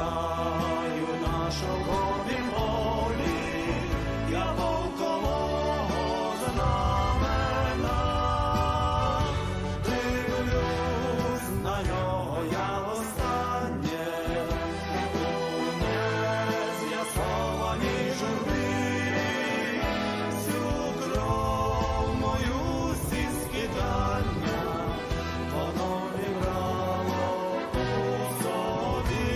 краю на шовковім полі, я полкового знамена, дивлюсь на нього я востаннє, у нез'ясованій журбі, всю кров мою всі скидання, воно вібрало у собі.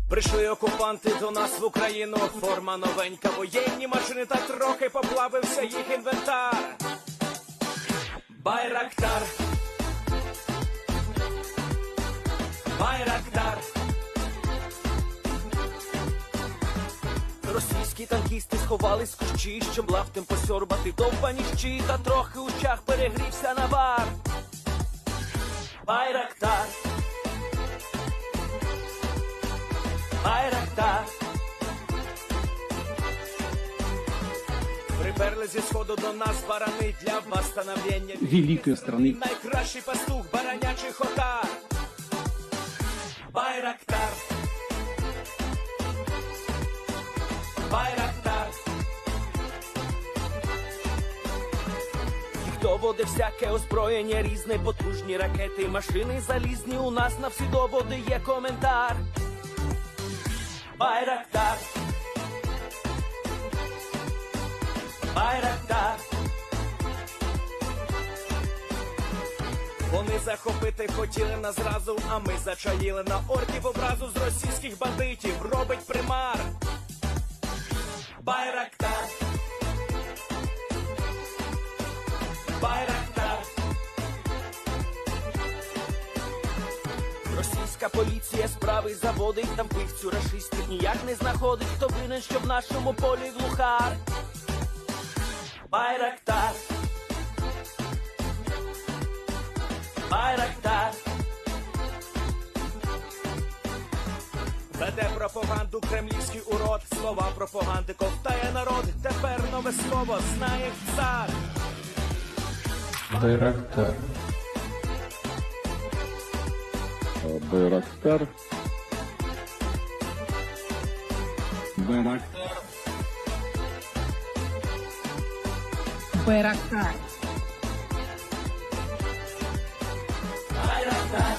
Прийшли окупанти до нас в Україну, форма новенька, воєнні машини, та трохи поплавився їх інвентар. Байрактар, Байрактар. Російські танкісти сховались в кущі, щоб лаптем посьорбати довбані щі, та трохи у чах перегрівся навар. Байрактар, Байрактар. Приперли зі сходу до нас барани для восстановлення великой страны. Найкращий пастух баранячих отар. Байрактар, Байрактар. Їх доводи всяке озброєння різне, потужні ракети, машини залізні. У нас на всі доводи є коментар. Байрактар, Байрактар. Вони захопити хотіли нас зразу, а ми зачаїли на орків образу з російських бандитів. Робить примар. Байрактар, Байрактар. Російська поліція справи заводить, там вбивцю рашистів ніяк не знаходить. Хто винен, що в нашому полі глухар? Байрактар, Байрактар. Веде пропаганду кремлівський урод, слова пропаганди ковтає народ. Тепер нове слово знає цар. Байрактар. Байрактар. Байрактар. Байрактар. Байрактар.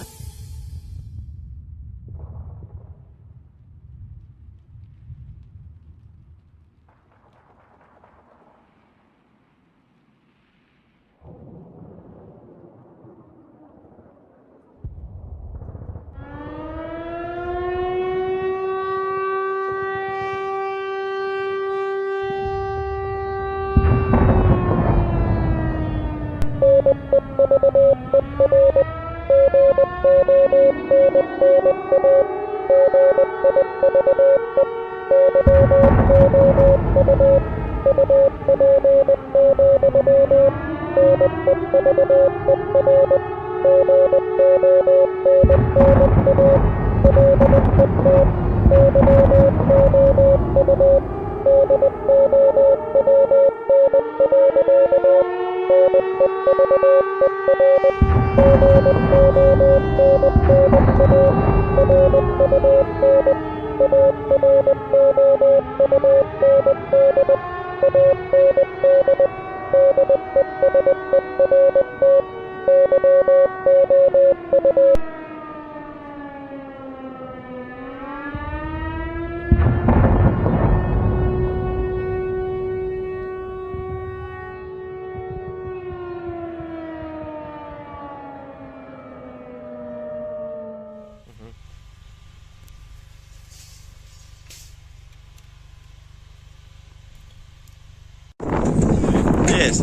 Yes.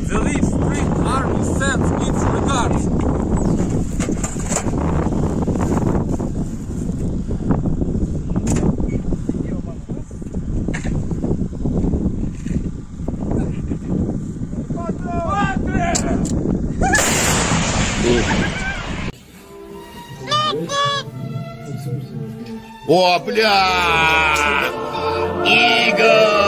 The Leaf Street Army sends its regards. О, бля! Игорь!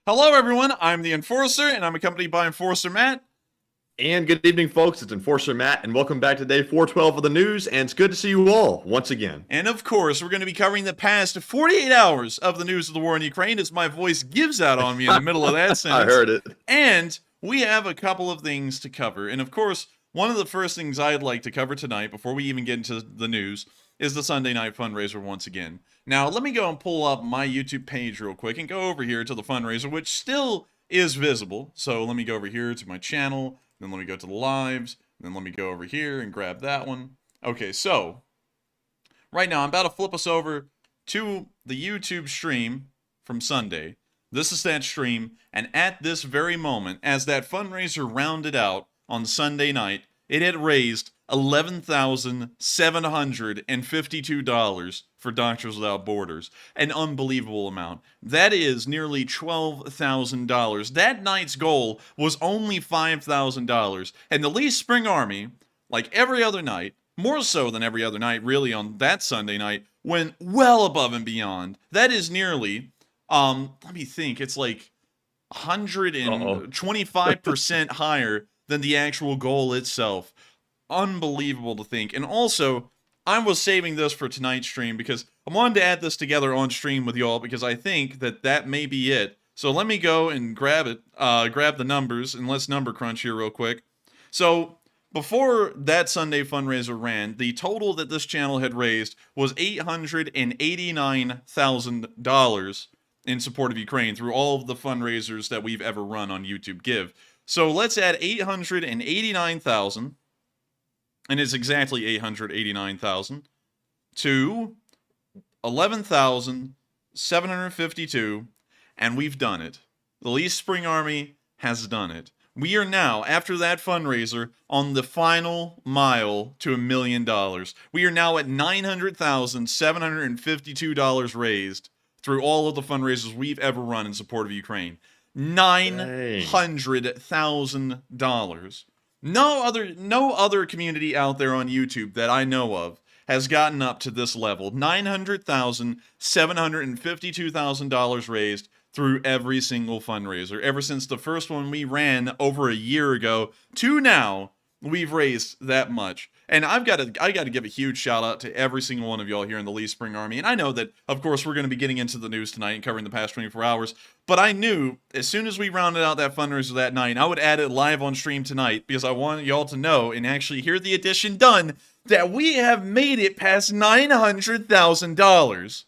Hello, everyone. I'm the Enforcer, and I'm accompanied by Enforcer Matt. And good evening, folks. It's Enforcer Matt, and welcome back to day 412 of the news, and it's good to see you all once again. And of course, we're going to be covering the past 48 hours of the news of the war in Ukraine as my voice gives out on me in the middle of that sentence. I heard it. And we have a couple of things to cover. And of course, one of the first things I'd like to cover tonight, before we even get into the news, is the Sunday night fundraiser once again. Now, let me go and pull up my YouTube page real quick and go over here to the fundraiser, which still is visible. So let me go over here to my channel, then let me go to the lives, then let me go over here and grab that one. Okay, so right now I'm about to flip us over to the YouTube stream from Sunday. This is that stream, and at this very moment, as that fundraiser rounded out on Sunday night, it had raised $11,752 for Doctors Without Borders. An unbelievable amount. That is nearly $12,000. That night's goal was only $5,000. And the Lee Spring Army, like every other night, more so than every other night really on that Sunday night, went well above and beyond. That is nearly, let me think, it's like 125% higher than the actual goal itself. Unbelievable to think. And also, I was saving this for tonight's stream because I wanted to add this together on stream with y'all because I think that may be it. So let me go and grab it, grab the numbers, and let's number crunch here real quick. So before that Sunday fundraiser ran, the total that this channel had raised was $889,000 in support of Ukraine through all of the fundraisers that we've ever run on YouTube Give. So let's add 889,000. And it's exactly 889,000 to 11,752, and we've done it. The Lee Spring Army has done it. We are now, after that fundraiser, on the final mile to $1 million. We are now at $900,752 raised through all of the fundraisers we've ever run in support of Ukraine. $900,000. No other community out there on YouTube that I know of has gotten up to this level. $900,752,000 raised through every single fundraiser. Ever since the first one we ran over a year ago to now, we've raised that much. And I got to give a huge shout out to every single one of y'all here in the Lee Spring Army. And I know that, of course, we're going to be getting into the news tonight and covering the past 24 hours. But I knew as soon as we rounded out that fundraiser that night, I would add it live on stream tonight because I want y'all to know and actually hear the addition done that we have made it past $900,000.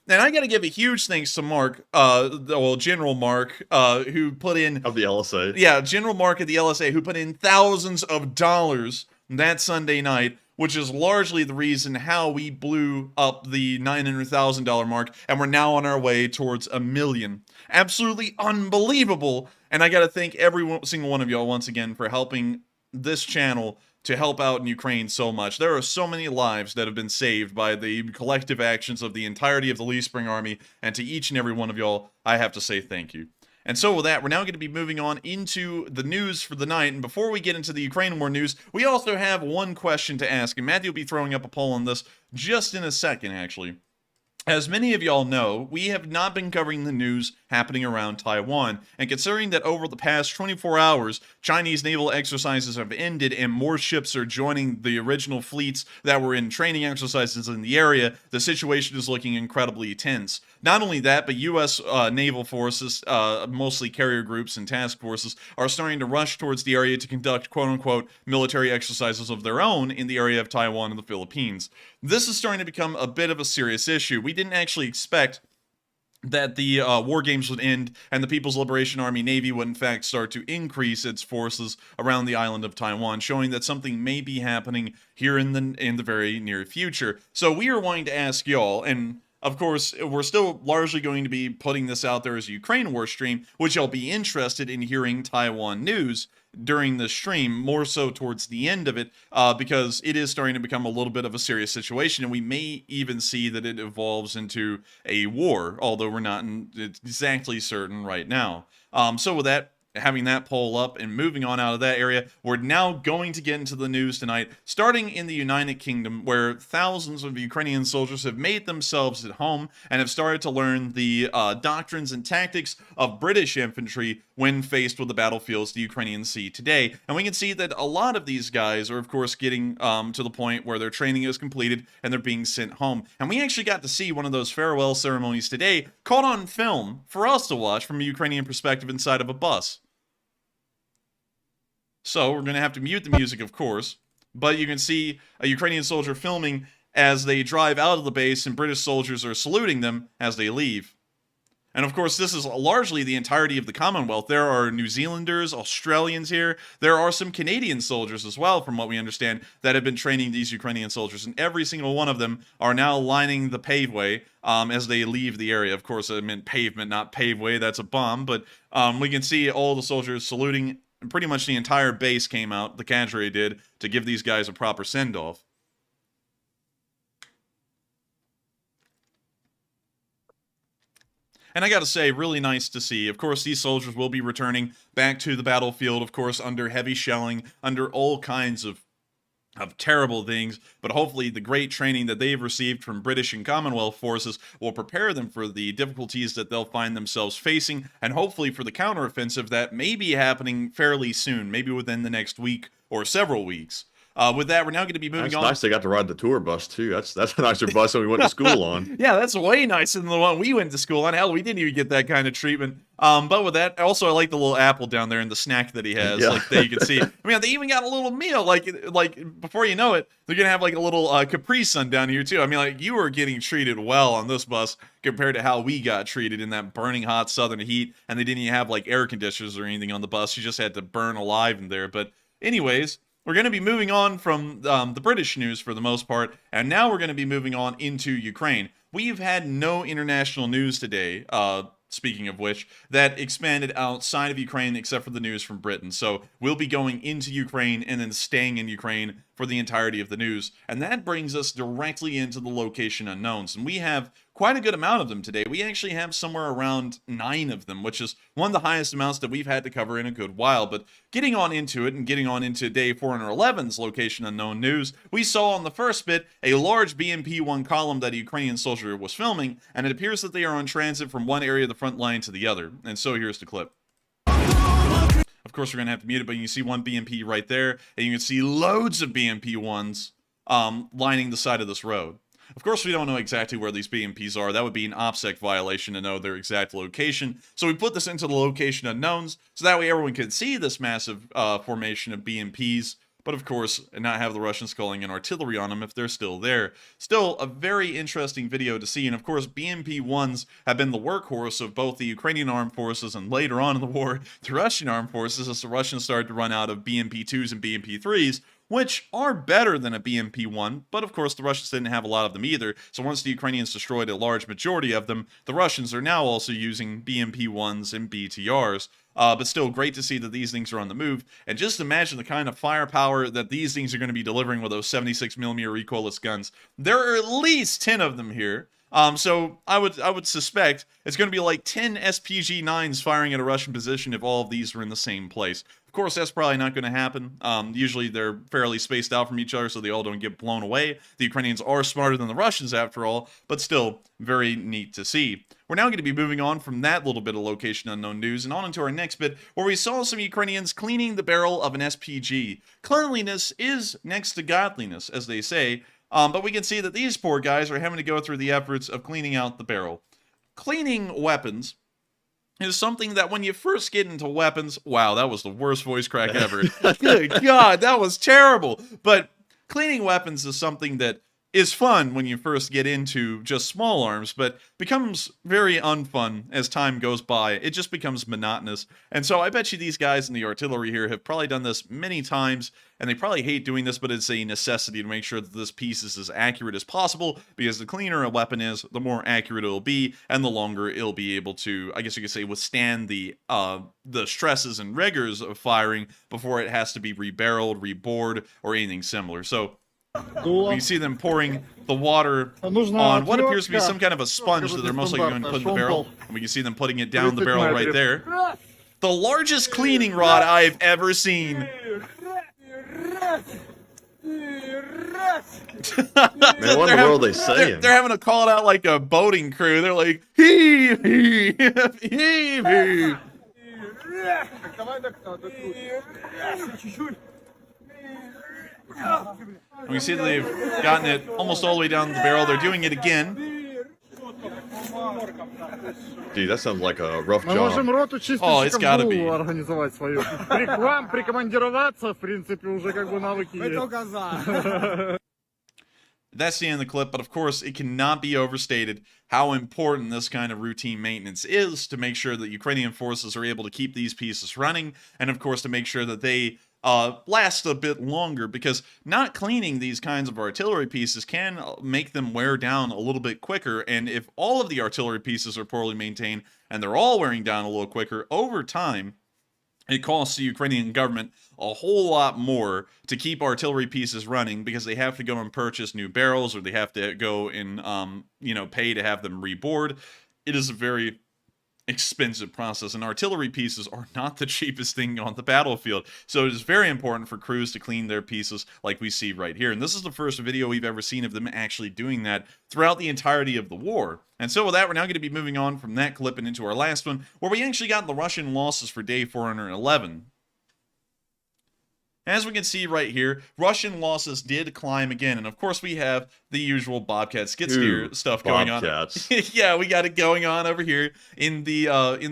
And I got to give a huge thanks to Mark, General Mark, who put in... Of the LSA. Yeah, General Mark of the LSA, who put in thousands of dollars that Sunday night, which is largely the reason how we blew up the $900,000 mark, and we're now on our way towards $1 million. Absolutely unbelievable. And I got to thank every single one of y'all once again for helping this channel to help out in Ukraine so much. There are so many lives that have been saved by the collective actions of the entirety of the Lee Spring Army, and to each and every one of y'all, I have to say thank you. And so with that, we're now going to be moving on into the news for the night. And before we get into the Ukraine war news, we also have one question to ask. And Matthew will be throwing up a poll on this just in a second, actually. As many of y'all know, we have not been covering the news happening around Taiwan, and considering that over the past 24 hours, Chinese naval exercises have ended and more ships are joining the original fleets that were in training exercises in the area, the situation is looking incredibly tense. Not only that, but U.S. naval forces, mostly carrier groups and task forces, are starting to rush towards the area to conduct quote-unquote military exercises of their own in the area of Taiwan and the Philippines. This is starting to become a bit of a serious issue. We didn't actually expect that the war games would end and the People's Liberation Army Navy would in fact start to increase its forces around the island of Taiwan, showing that something may be happening here in the very near future. So we are wanting to ask y'all, and of course, we're still largely going to be putting this out there as a Ukraine war stream, which you'll be interested in hearing Taiwan news during the stream, more so towards the end of it, because it is starting to become a little bit of a serious situation, and we may even see that it evolves into a war, although we're not exactly certain right now. So with that, having that poll up and moving on out of that area, we're now going to get into the news tonight, starting in the United Kingdom, where thousands of Ukrainian soldiers have made themselves at home and have started to learn the doctrines and tactics of British infantry when faced with the battlefields the Ukrainians see today. And we can see that a lot of these guys are, of course, getting to the point where their training is completed and they're being sent home. And we actually got to see one of those farewell ceremonies today, caught on film for us to watch from a Ukrainian perspective inside of a bus. So we're going to have to mute the music, of course, but you can see a Ukrainian soldier filming as they drive out of the base, and British soldiers are saluting them as they leave. And of course, this is largely the entirety of the Commonwealth. There are New Zealanders, Australians here. There are some Canadian soldiers as well, from what we understand, that have been training these Ukrainian soldiers. And every single one of them are now lining the paveway as they leave the area. Of course, I meant pavement, not paveway. That's a bomb. But we can see all the soldiers saluting. And pretty much the entire base came out, the cadre did, to give these guys a proper send-off. And I gotta say, really nice to see. Of course, these soldiers will be returning back to the battlefield, of course, under heavy shelling, under all kinds of terrible things, but hopefully the great training that they've received from British and Commonwealth forces will prepare them for the difficulties that they'll find themselves facing, and hopefully for the counteroffensive that may be happening fairly soon, maybe within the next week or several weeks. With that, we're now going to be moving on. Nice they got to ride the tour bus, too. That's a nicer bus than we went to school on. Yeah, that's way nicer than the one we went to school on. Hell, we didn't even get that kind of treatment. But with that, also I like the little apple down there and the snack that he has, like that you can see. I mean, they even got a little meal, like before you know it, they're gonna have like a little Capri Sun down here too. I mean, like you were getting treated well on this bus compared to how we got treated in that burning hot southern heat, and they didn't even have like air conditioners or anything on the bus. You just had to burn alive in there. But anyways, we're going to be moving on from the British news for the most part, and now we're going to be moving on into Ukraine. We've had no international news today, speaking of which, that expanded outside of Ukraine except for the news from Britain. So we'll be going into Ukraine and then staying in Ukraine for the entirety of the news. And that brings us directly into the location unknowns. And we have quite a good amount of them today. We actually have somewhere around 9 of them, which is one of the highest amounts that we've had to cover in a good while. But getting on into it and getting on into day 411's location unknown news, we saw on the first bit a large BMP-1 column that a Ukrainian soldier was filming, and it appears that they are on transit from one area of the front line to the other. And so here's the clip. Of course, we're going to have to mute it, but you can see one BMP right there, and you can see loads of BMP-1s lining the side of this road. Of course, we don't know exactly where these BMPs are. That would be an OPSEC violation to know their exact location. So we put this into the location unknowns, so that way everyone could see this massive formation of BMPs, but of course, not have the Russians calling in artillery on them if they're still there. Still, a very interesting video to see, and of course, BMP-1s have been the workhorse of both the Ukrainian armed forces and later on in the war, the Russian armed forces, as the Russians started to run out of BMP-2s and BMP-3s, which are better than a BMP-1, but of course the Russians didn't have a lot of them either, so once the Ukrainians destroyed a large majority of them, the Russians are now also using BMP-1s and BTRs. But still, great to see that these things are on the move, and just imagine the kind of firepower that these things are going to be delivering with those 76mm recoilless guns. There are at least 10 of them here. So I would suspect it's going to be like 10 SPG-9s firing at a Russian position if all of these are in the same place. Of course, that's probably not going to happen. Usually they're fairly spaced out from each other so they all don't get blown away. The Ukrainians are smarter than the Russians after all, but still very neat to see. We're now going to be moving on from that little bit of location unknown news and on into our next bit where we saw some Ukrainians cleaning the barrel of an SPG. Cleanliness is next to godliness, as they say, but we can see that these poor guys are having to go through the efforts of cleaning out the barrel. Cleaning weapons is something that when you first get into weapons, wow, that was the worst voice crack ever. Good God, that was terrible. But cleaning weapons is something that is fun when you first get into just small arms, but becomes very unfun as time goes by. It just becomes monotonous. And so I bet you these guys in the artillery here have probably done this many times, and they probably hate doing this, but it's a necessity to make sure that this piece is as accurate as possible, because the cleaner a weapon is, the more accurate it'll be, and the longer it'll be able to, I guess you could say, withstand the stresses and rigors of firing before it has to be rebarreled, rebored, or anything similar. So you see them pouring the water on what appears to be some kind of a sponge that they're most likely going to put in the barrel. And we can see them putting it down the barrel right there. The largest cleaning rod I've ever seen. Man, what in the world are they saying? They're having to call it out like a boating crew. They're like, heave, heave, heave, heave. We see that they've gotten it almost all the way down the barrel. They're doing it again. Dude, that sounds like a rough Мы можем job. роту Oh, it's gotta чистильщиков be. БУ организовать свою. К вам прикомандироваться, в принципе, уже как бы навыки есть. That's the end of the clip, but of course, it cannot be overstated how important this kind of routine maintenance is to make sure that Ukrainian forces are able to keep these pieces running, and of course, to make sure that they last a bit longer, because not cleaning these kinds of artillery pieces can make them wear down a little bit quicker, and if all of the artillery pieces are poorly maintained, and they're all wearing down a little quicker, over time, it costs the Ukrainian government a whole lot more to keep artillery pieces running because they have to go and purchase new barrels, or they have to go and, pay to have them reboard. It is a very expensive process, and artillery pieces are not the cheapest thing on the battlefield. So it is very important for crews to clean their pieces like we see right here. And this is the first video we've ever seen of them actually doing that throughout the entirety of the war. And so with that, we're now going to be moving on from that clip and into our last one, where we actually got the Russian losses for day 411. As we can see right here, Russian losses did climb again, and of course we have the usual Bobcat skid steer stuff going Bobcats. on. Yeah, we got it going on over here in the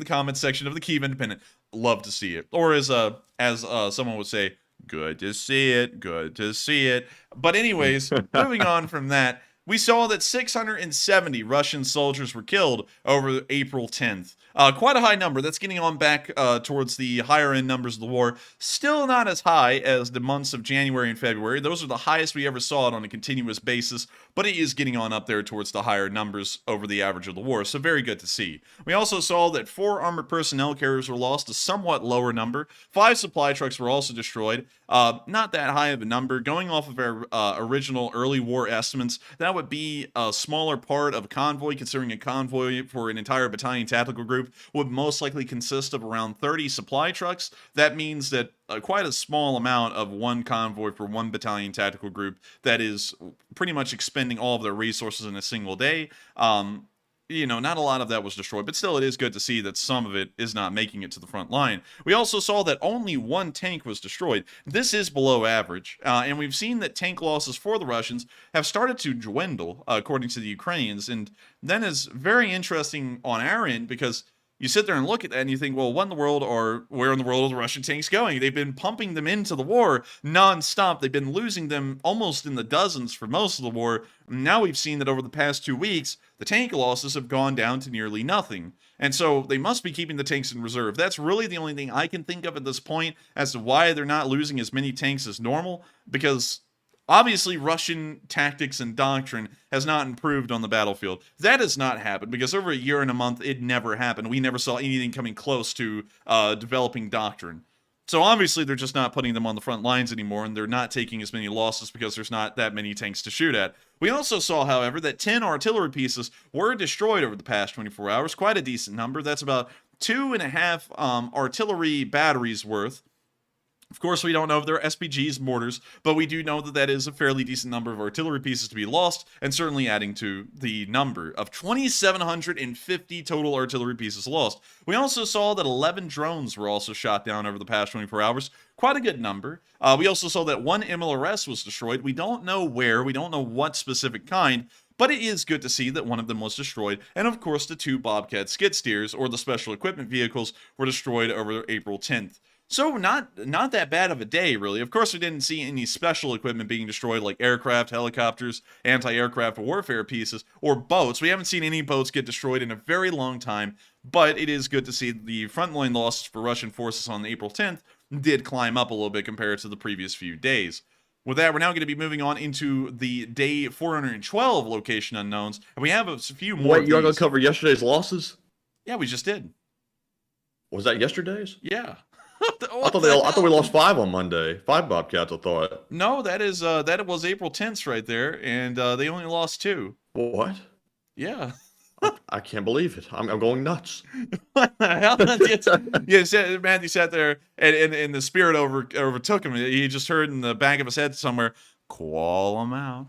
comments section of the Kyiv Independent. Love to see it, or as someone would say, good to see it, good to see it. But anyways, moving on from that, we saw that 670 Russian soldiers were killed over April 10th. Quite a high number. That's getting on back towards the higher end numbers of the war. Still not as high as the months of January and February. Those are the highest we ever saw it on a continuous basis, but it is getting on up there towards the higher numbers over the average of the war, so very good to see. We also saw that 4 armored personnel carriers were lost, a somewhat lower number. 5 supply trucks were also destroyed. Not that high of a number. Going off of our original early war estimates, that would be a smaller part of a convoy, considering a convoy for an entire battalion tactical group would most likely consist of around 30 supply trucks. That means that quite a small amount of one convoy for one battalion tactical group that is pretty much expending all of their resources in a single day. Not a lot of that was destroyed, but still it is good to see that some of it is not making it to the front line. We also saw that only 1 tank was destroyed. This is below average, and we've seen that tank losses for the Russians have started to dwindle, according to the Ukrainians, and that is very interesting on our end, because you sit there and look at that and you think, well, where in the world are the Russian tanks going? They've been pumping them into the war non-stop. They've been losing them almost in the dozens for most of the war. Now we've seen that over the past 2 weeks, the tank losses have gone down to nearly nothing. And so they must be keeping the tanks in reserve. That's really the only thing I can think of at this point as to why they're not losing as many tanks as normal, because obviously, Russian tactics and doctrine has not improved on the battlefield. That has not happened, because over a year and a month, it never happened. We never saw anything coming close to developing doctrine. So obviously, they're just not putting them on the front lines anymore, and they're not taking as many losses because there's not that many tanks to shoot at. We also saw, however, that 10 artillery pieces were destroyed over the past 24 hours. Quite a decent number. That's about 2.5 artillery batteries worth. Of course, we don't know if they're SPGs, mortars, but we do know that that is a fairly decent number of artillery pieces to be lost, and certainly adding to the number of 2,750 total artillery pieces lost. We also saw that 11 drones were also shot down over the past 24 hours. Quite a good number. We also saw that 1 MLRS was destroyed. We don't know where, we don't know what specific kind, but it is good to see that one of them was destroyed. And of course, the 2 Bobcat skid steers, or the special equipment vehicles, were destroyed over April 10th. So not that bad of a day, really. Of course, we didn't see any special equipment being destroyed, like aircraft, helicopters, anti-aircraft warfare pieces, or boats. We haven't seen any boats get destroyed in a very long time, but it is good to see the frontline losses for Russian forces on April 10th did climb up a little bit compared to the previous few days. With that, we're now going to be moving on into the day 412 location unknowns, and we have a few more. Wait, you're going to cover yesterday's losses? Yeah, we just did. Was that yesterday's? Yeah. I thought we lost 5 on Monday. 5 Bobcats, I thought. No, that was April 10th right there, and they only lost 2. What? Yeah. I can't believe it. I'm going nuts. What the hell? Matthew sat there, and the spirit overtook him. He just heard in the back of his head somewhere, "Call him out,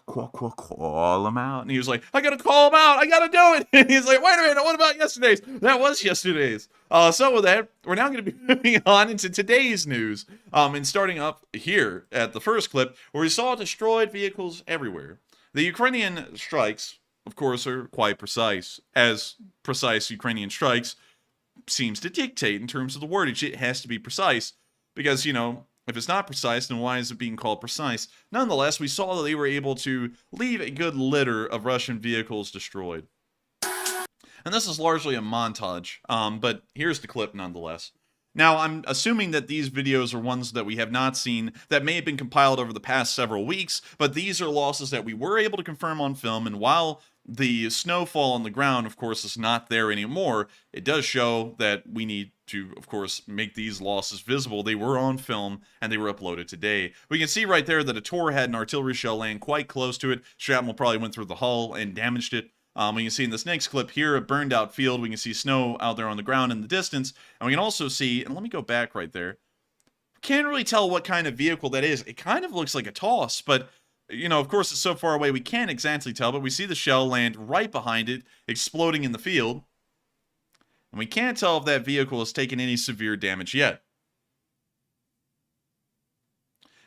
call him out," and he was like, "I gotta call him out. I gotta do it." And he's like, "Wait a minute, what about yesterday's? That was yesterday's." So with that, we're now going to be moving on into today's news, and starting up here at the first clip, where we saw destroyed vehicles everywhere. The Ukrainian strikes, of course, are quite precise, as precise Ukrainian strikes seems to dictate in terms of the wordage. It has to be precise, because, you know, if it's not precise, then why is it being called precise? Nonetheless, we saw that they were able to leave a good litter of Russian vehicles destroyed. And this is largely a montage, but here's the clip nonetheless. Now, I'm assuming that these videos are ones that we have not seen, that may have been compiled over the past several weeks, but these are losses that we were able to confirm on film, and while the snowfall on the ground, of course, is not there anymore, it does show that we need to, of course, make these losses visible. They were on film, and they were uploaded today. We can see right there that a Tor had an artillery shell land quite close to it. Shrapnel probably went through the hull and damaged it. We can see in this next clip here, a burned out field. We can see snow out there on the ground in the distance. And we can also see, and let me go back right there. Can't really tell what kind of vehicle that is. It kind of looks like a toss, but, you know, of course it's so far away we can't exactly tell, but we see the shell land right behind it, exploding in the field. And we can't tell if that vehicle has taken any severe damage yet.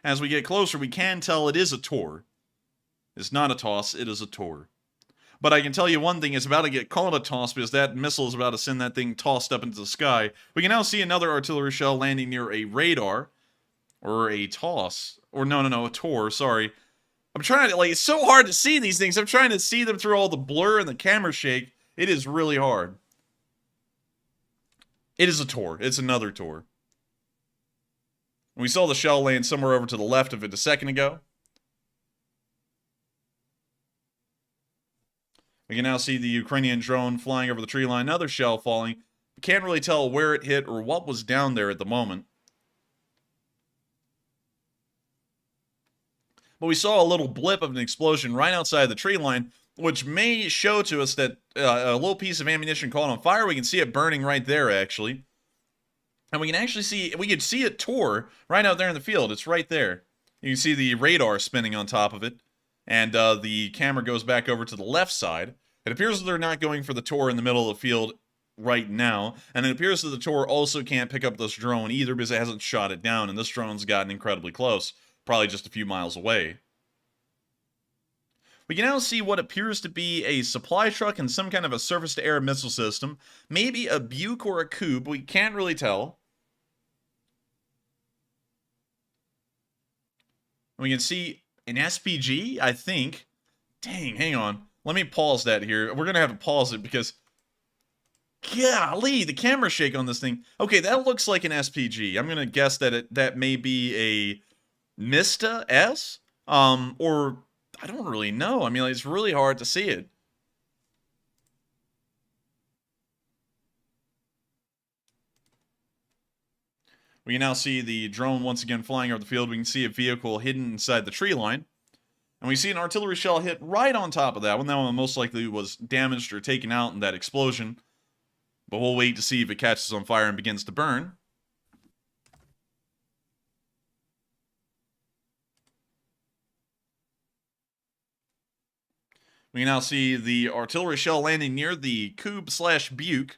As we get closer, we can tell it is a Tor. It's not a toss, it is a Tor. But I can tell you one thing, it's about to get called a toss because that missile is about to send that thing tossed up into the sky. We can now see another artillery shell landing near a radar. Or a toss. Or no, a Tor, sorry. I'm trying to, like, it's so hard to see these things. I'm trying to see them through all the blur and the camera shake. It is really hard. It is a Tor. It's another Tor. We saw the shell land somewhere over to the left of it a second ago. We can now see the Ukrainian drone flying over the tree line, another shell falling. We can't really tell where it hit or what was down there at the moment. But we saw a little blip of an explosion right outside the tree line, which may show to us that a little piece of ammunition caught on fire. We can see it burning right there, actually. And we can actually see, we could see it Tor right out there in the field. It's right there. You can see the radar spinning on top of it. And the camera goes back over to the left side. It appears that they're not going for the Tor in the middle of the field right now. And it appears that the Tor also can't pick up this drone either because it hasn't shot it down. And this drone's gotten incredibly close. Probably just a few miles away. We can now see what appears to be a supply truck and some kind of a surface-to-air missile system. Maybe a Buke or a Coupe. We can't really tell. We can see an SPG, I think. Dang, hang on. Let me pause that here. We're going to have to pause it because... golly, the camera shake on this thing. Okay, that looks like an SPG. I'm going to guess that that may be a Mista S? Or... I don't really know. I mean, it's really hard to see it. We can now see the drone once again flying over the field. We can see a vehicle hidden inside the tree line. And we see an artillery shell hit right on top of that one. That one most likely was damaged or taken out in that explosion. But we'll wait to see if it catches on fire and begins to burn. We can now see the artillery shell landing near the Coupe/Buke.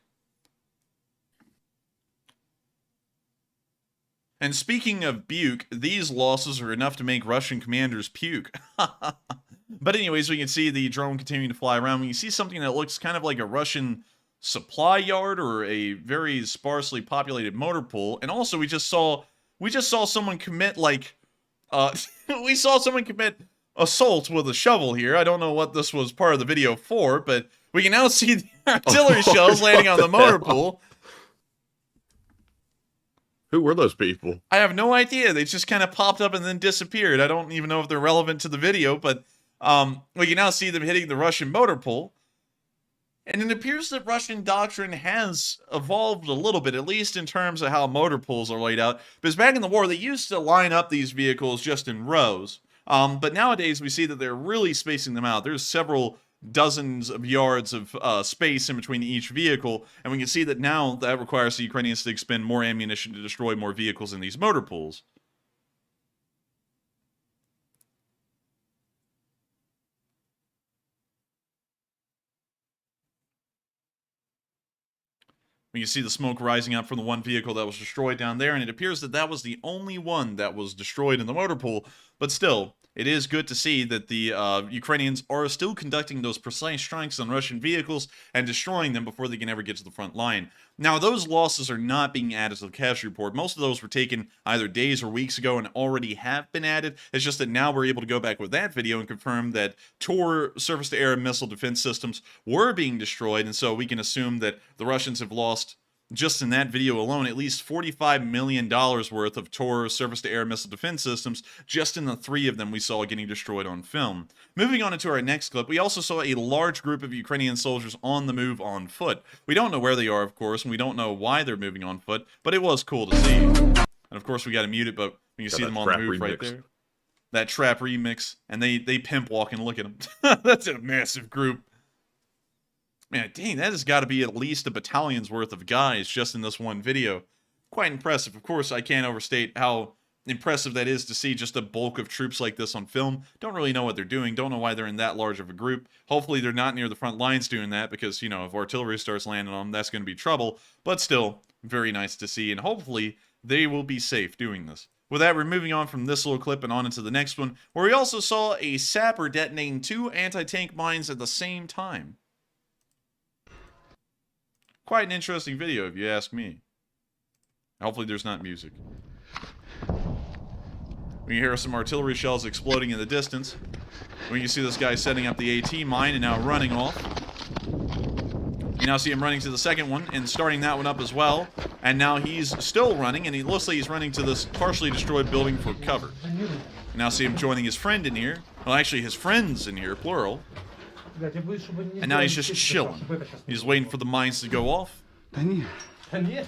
And speaking of Buke, these losses are enough to make Russian commanders puke. But anyways, we can see the drone continuing to fly around. We can see something that looks kind of like a Russian supply yard or a very sparsely populated motor pool. And also we just saw someone commit we saw someone commit assault with a shovel here. I don't know what this was part of the video for, but we can now see the artillery shells landing on the motor pool. Who were those people? I have no idea. They just kind of popped up and then disappeared. I don't even know if they're relevant to the video, but we can now see them hitting the Russian motor pool. And it appears that Russian doctrine has evolved a little bit, at least in terms of how motor pools are laid out. Because back in the war, they used to line up these vehicles just in rows. But nowadays, we see that they're really spacing them out. There's several dozens of yards of space in between each vehicle, and we can see that now that requires the Ukrainians to expend more ammunition to destroy more vehicles in these motor pools. We can see the smoke rising up from the one vehicle that was destroyed down there, and it appears that that was the only one that was destroyed in the motor pool. But still, it is good to see that the Ukrainians are still conducting those precise strikes on Russian vehicles and destroying them before they can ever get to the front line. Now, those losses are not being added to the casualty report. Most of those were taken either days or weeks ago and already have been added. It's just that now we're able to go back with that video and confirm that Tor surface-to-air missile defense systems were being destroyed, and so we can assume that the Russians have lost, just in that video alone, at least $45 million worth of Tor surface-to-air missile defense systems, just in the 3 of them we saw getting destroyed on film. Moving on into our next clip, we also saw a large group of Ukrainian soldiers on the move on foot. We don't know where they are, of course, and we don't know why they're moving on foot, but it was cool to see. And of course, we got to mute it, but you can see them on the move right there. That trap remix, and they pimp walking. Look at them. That's a massive group. Man, dang, that has got to be at least a battalion's worth of guys just in this one video. Quite impressive. Of course, I can't overstate how impressive that is to see just a bulk of troops like this on film. Don't really know what they're doing. Don't know why they're in that large of a group. Hopefully they're not near the front lines doing that because, you know, if artillery starts landing on them, that's going to be trouble. But still, very nice to see, and hopefully they will be safe doing this. With that, we're moving on from this little clip and on into the next one, where we also saw a sapper detonating 2 anti-tank mines at the same time. Quite an interesting video, if you ask me. Hopefully there's not music. We can hear some artillery shells exploding in the distance. We can see this guy setting up the AT mine and now running off. You now see him running to the second one and starting that one up as well. And now he's still running, and he looks like he's running to this partially destroyed building for cover. You now see him joining his friend in here. Well, actually, his friends in here, plural. And now he's just chilling. He's waiting for the mines to go off. Да нет. Да нет?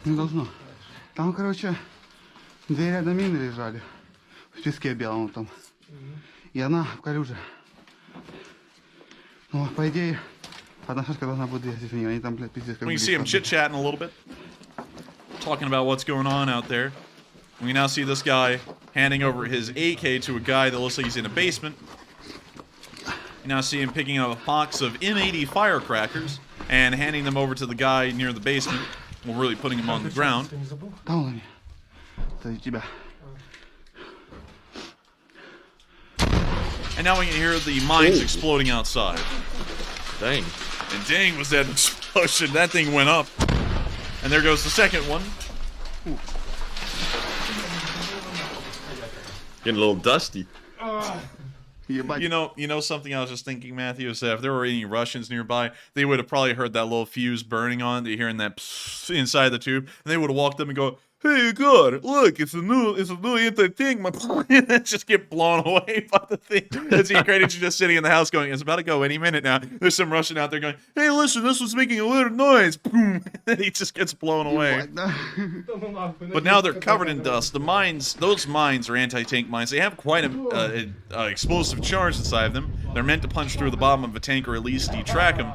Не должно. Там, короче, 2 ряда мины лежали. В песке белом там. И она в калюже. Ну, по идее, одна шашка должна будет двигаться в нее. Они там, блядь, пиздец, как We can see him chit-chatting a little bit. Talking about what's going on out there. We now see this guy handing over his AK to a guy that looks like he's in a basement. You now see him picking up a box of M80 firecrackers and handing them over to the guy near the basement. Well, really putting him on the ground. And now we can hear the mines exploding outside. Dang. And dang was that explosion. That thing went up. And there goes the second one. Ooh. Getting a little dusty. You know something I was just thinking, Matthew, is that if there were any Russians nearby, they would have probably heard that little fuse burning on. They're hearing that inside the tube, and they would have walked up and go, "Hey, God, look, it's a new anti-tank." And just get blown away by the thing. As the Ukrainians are just sitting in the house going, "It's about to go any minute now." There's some Russian out there going, "Hey, listen, this was making a weird noise." Boom. And he just gets blown away. But now they're covered in dust. The mines, those mines are anti-tank mines. They have quite an explosive charge inside of them. They're meant to punch through the bottom of a tank or at least detrack them.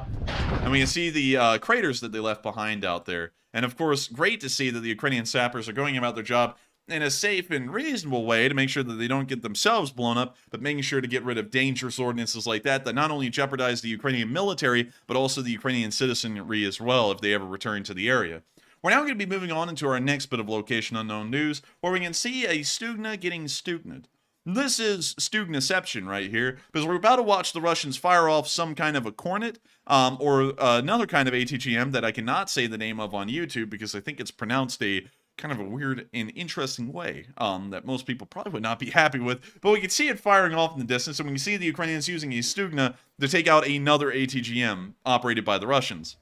And we can see the craters that they left behind out there. And of course, great to see that the Ukrainian sappers are going about their job in a safe and reasonable way to make sure that they don't get themselves blown up, but making sure to get rid of dangerous ordinances like that not only jeopardize the Ukrainian military, but also the Ukrainian citizenry as well if they ever return to the area. We're now going to be moving on into our next bit of location unknown news, where we can see a Stugna getting Stugna'd. This is Stugnaception right here, because we're about to watch the Russians fire off some kind of a Kornet, or another kind of ATGM that I cannot say the name of on YouTube, because I think it's pronounced a kind of a weird and interesting way, that most people probably would not be happy with. But we can see it firing off in the distance, and we can see the Ukrainians using a Stugna to take out another ATGM operated by the Russians.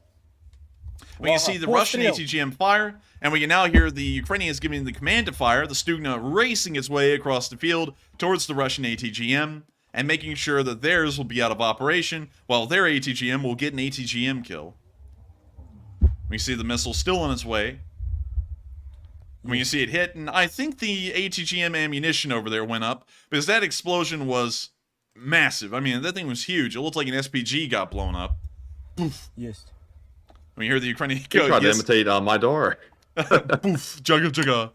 We can see the Russian ATGM fire, and we can now hear the Ukrainians giving the command to fire, the Stugna racing its way across the field towards the Russian ATGM, and making sure that theirs will be out of operation, while their ATGM will get an ATGM kill. We see the missile still on its way. We can see it hit, and I think the ATGM ammunition over there went up, because that explosion was massive. I mean, that thing was huge. It looked like an SPG got blown up. Yes. When you hear the Ukrainian He go, tried to yes, imitate my door. poof, jugga jugga.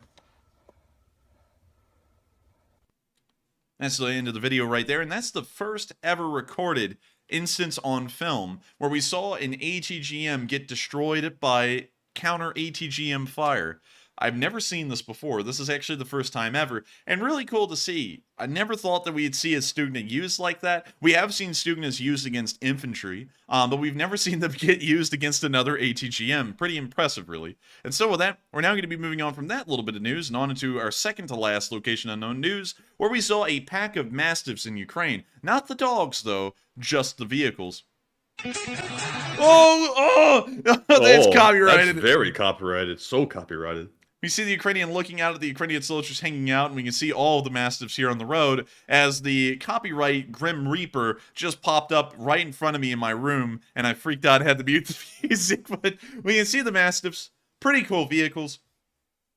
That's the end of the video right there, and that's the first ever recorded instance on film where we saw an ATGM get destroyed by counter ATGM fire. I've never seen this before. This is actually the first time ever, and really cool to see. I never thought that we'd see a Stugna used like that. We have seen Stugnas used against infantry, but we've never seen them get used against another ATGM. Pretty impressive, really. And so with that, we're now going to be moving on from that little bit of news and on into our second to last location unknown news, where we saw a pack of Mastiffs in Ukraine. Not the dogs, though, just the vehicles. Oh, that's copyrighted. That's very copyrighted. So copyrighted. We see the Ukrainian looking out at the Ukrainian soldiers hanging out, and we can see all of the Mastiffs here on the road as the copyright Grim Reaper just popped up right in front of me in my room, and I freaked out, had to mute the music, but we can see the Mastiffs. Pretty cool vehicles.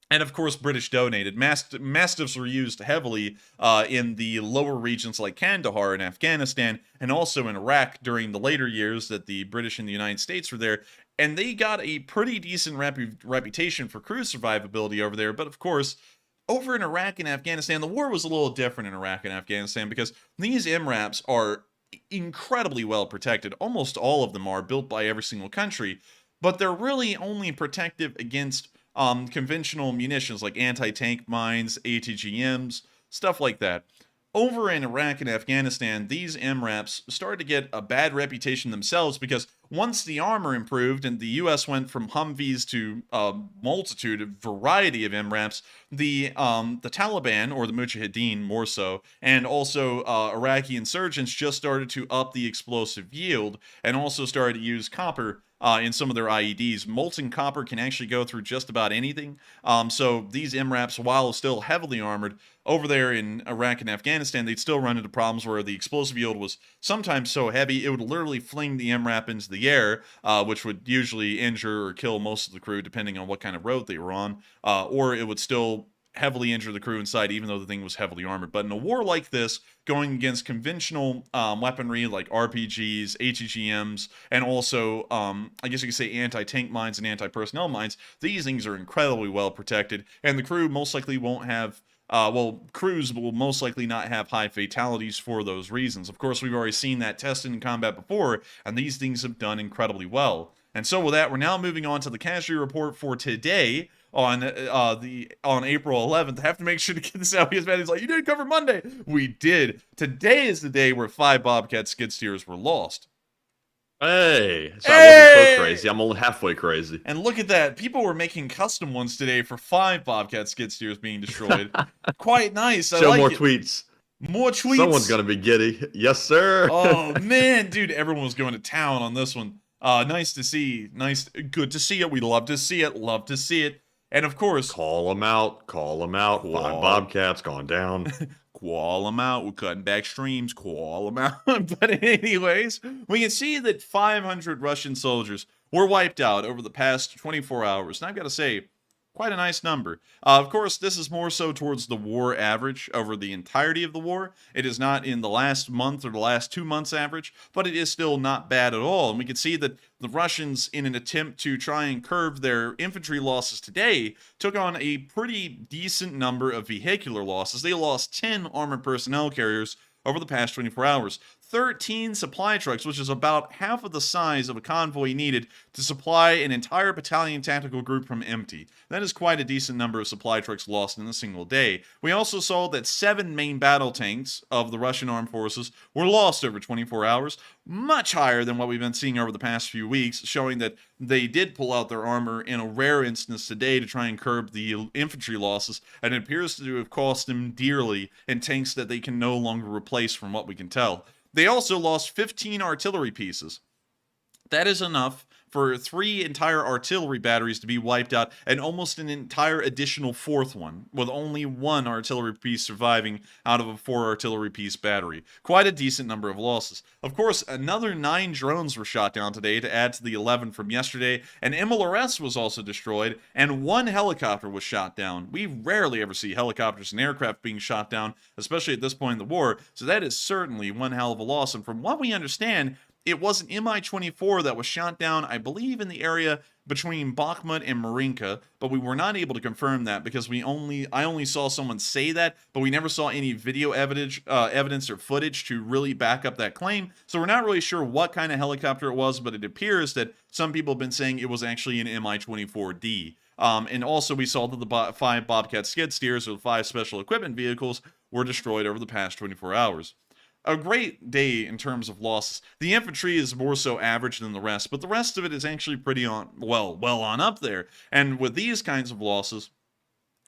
And of course, British donated. Mastiffs were used heavily in the lower regions like Kandahar in Afghanistan, and also in Iraq during the later years that the British and the United States were there. And they got a pretty decent reputation for crew survivability over there. But of course, over in Iraq and Afghanistan, the war was a little different in Iraq and Afghanistan because these MRAPs are incredibly well protected. Almost all of them are built by every single country, but they're really only protective against conventional munitions like anti-tank mines, ATGMs, stuff like that. Over in Iraq and Afghanistan, these MRAPs started to get a bad reputation themselves because once the armor improved and the US went from Humvees to a multitude, a variety of MRAPs, the Taliban, or the Mujahideen more so, and also Iraqi insurgents just started to up the explosive yield and also started to use copper in some of their IEDs. Molten copper can actually go through just about anything. So these MRAPs, while still heavily armored, over there in Iraq and Afghanistan, they'd still run into problems where the explosive yield was sometimes so heavy, it would literally fling the MRAP into the air, which would usually injure or kill most of the crew, depending on what kind of road they were on, or it would still heavily injure the crew inside, even though the thing was heavily armored. But in a war like this, going against conventional weaponry like RPGs, ATGMs, and also, I guess you could say anti-tank mines and anti-personnel mines, these things are incredibly well protected, and the crew most likely won't have crews will most likely not have high fatalities for those reasons. Of course, we've already seen that tested in combat before, and these things have done incredibly well. And so with that, we're now moving on to the casualty report for today on April 11th. I have to make sure to get this out because Maddie's like, you didn't cover Monday. We did. Today is the day where 5 Bobcat skid steers were lost. Hey, so I wasn't so crazy. I'm only halfway crazy. And look at that. People were making custom ones today for 5 Bobcat skid steers being destroyed. Quite nice. I Show like more it. tweets. More tweets. Someone's going to be giddy. Yes, sir. Oh, man. Dude, everyone was going to town on this one. Nice to see. Good to see it. We love to see it. Love to see it. And of course, Call them out. Call them out. 5 Bobcats gone down. call them out. We're cutting back streams. Call them out. But anyways, we can see that 500 Russian soldiers were wiped out over the past 24 hours. And I've got to say, quite a nice number. Of course, this is more so towards the war average over the entirety of the war. It is not in the last month or the last 2 months average, but it is still not bad at all. And we can see that the Russians, in an attempt to try and curb their infantry losses today, took on a pretty decent number of vehicular losses. They lost 10 armored personnel carriers over the past 24 hours. 13 supply trucks, which is about half of the size of a convoy needed to supply an entire battalion tactical group from empty. That is quite a decent number of supply trucks lost in a single day. We also saw that 7 main battle tanks of the Russian armed forces were lost over 24 hours, much higher than what we've been seeing over the past few weeks, showing that they did pull out their armor in a rare instance today to try and curb the infantry losses, and it appears to have cost them dearly in tanks that they can no longer replace from what we can tell. They also lost 15 artillery pieces. That is enough for 3 entire artillery batteries to be wiped out, and almost an entire additional 4th one, with only 1 artillery piece surviving out of a 4 artillery piece battery. Quite a decent number of losses. Of course, another 9 drones were shot down today to add to the 11 from yesterday. An MLRS was also destroyed, and 1 helicopter was shot down. We rarely ever see helicopters and aircraft being shot down, especially at this point in the war, so that is certainly one hell of a loss. And from what we understand, it was an Mi-24 that was shot down, I believe, in the area between Bakhmut and Marinka, but we were not able to confirm that because I only saw someone say that, but we never saw any video evidence or footage to really back up that claim. So we're not really sure what kind of helicopter it was, but it appears that some people have been saying it was actually an Mi-24D. And also we saw that the 5 Bobcat skid steers or the 5 special equipment vehicles were destroyed over the past 24 hours. A great day in terms of losses. The infantry is more so average than the rest, but the rest of it is actually pretty well on up there. And with these kinds of losses,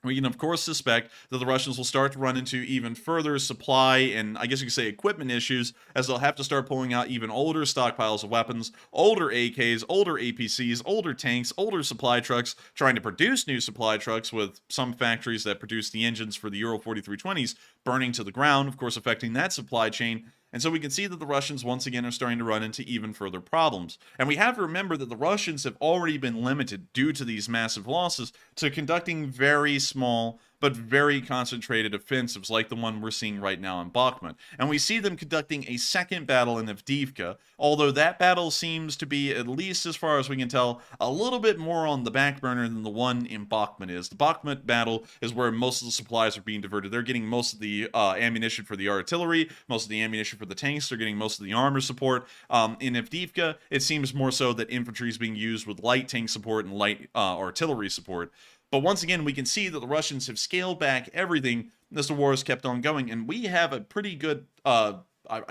we can, of course, suspect that the Russians will start to run into even further supply and, I guess you could say, equipment issues, as they'll have to start pulling out even older stockpiles of weapons, older AKs, older APCs, older tanks, older supply trucks, trying to produce new supply trucks, with some factories that produce the engines for the Euro 4320s burning to the ground, of course, affecting that supply chain. And so we can see that the Russians once again are starting to run into even further problems. And we have to remember that the Russians have already been limited due to these massive losses to conducting very small but very concentrated offensives like the one we're seeing right now in Bakhmut. And we see them conducting a second battle in Avdiivka, although that battle seems to be, at least as far as we can tell, a little bit more on the back burner than the one in Bakhmut is. The Bakhmut battle is where most of the supplies are being diverted. They're getting most of the ammunition for the artillery, most of the ammunition for the tanks, they're getting most of the armor support. In Avdiivka, it seems more so that infantry is being used with light tank support and light artillery support. But once again, we can see that the Russians have scaled back everything as the war has kept on going, and we have a pretty good, I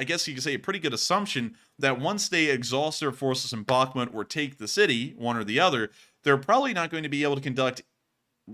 guess you could say, a pretty good assumption that once they exhaust their forces in Bakhmut or take the city, one or the other, they're probably not going to be able to conduct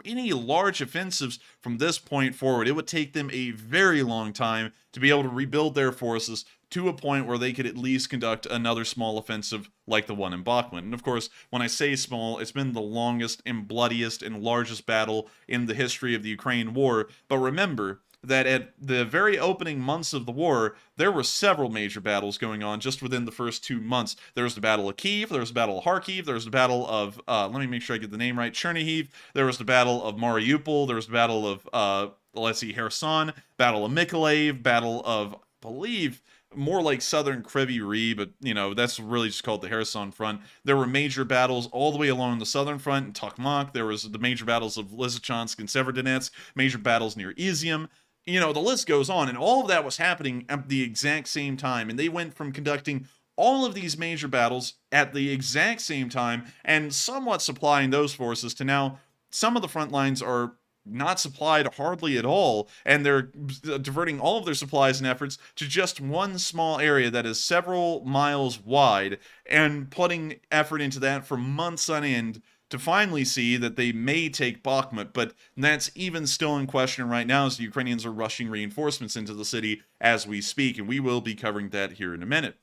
any large offensives from this point forward. It would take them a very long time to be able to rebuild their forces to a point where they could at least conduct another small offensive like the one in Bakhmut. And of course, when I say small, it's been the longest and bloodiest and largest battle in the history of the Ukraine war. But remember that at the very opening months of the war, there were several major battles going on just within the first 2 months. There was the Battle of Kiev, there was the Battle of Kharkiv, there was the Battle of, let me make sure I get the name right, Chernihiv, there was the Battle of Mariupol, there was the Battle of, let's see, Kherson, Battle of Mykolaiv, Battle of, I believe, more like southern Kryvyi Rih, but, you know, that's really just called the Kherson front. There were major battles all the way along the southern front in Tokmak. There was the major battles of Lysychansk and Severodonetsk, major battles near Izium. You know, the list goes on, and all of that was happening at the exact same time, and they went from conducting all of these major battles at the exact same time and somewhat supplying those forces to now some of the front lines are not supplied hardly at all, and they're diverting all of their supplies and efforts to just one small area that is several miles wide and putting effort into that for months on end to finally see that they may take Bakhmut, but that's even still in question right now as the Ukrainians are rushing reinforcements into the city as we speak, and we will be covering that here in a minute.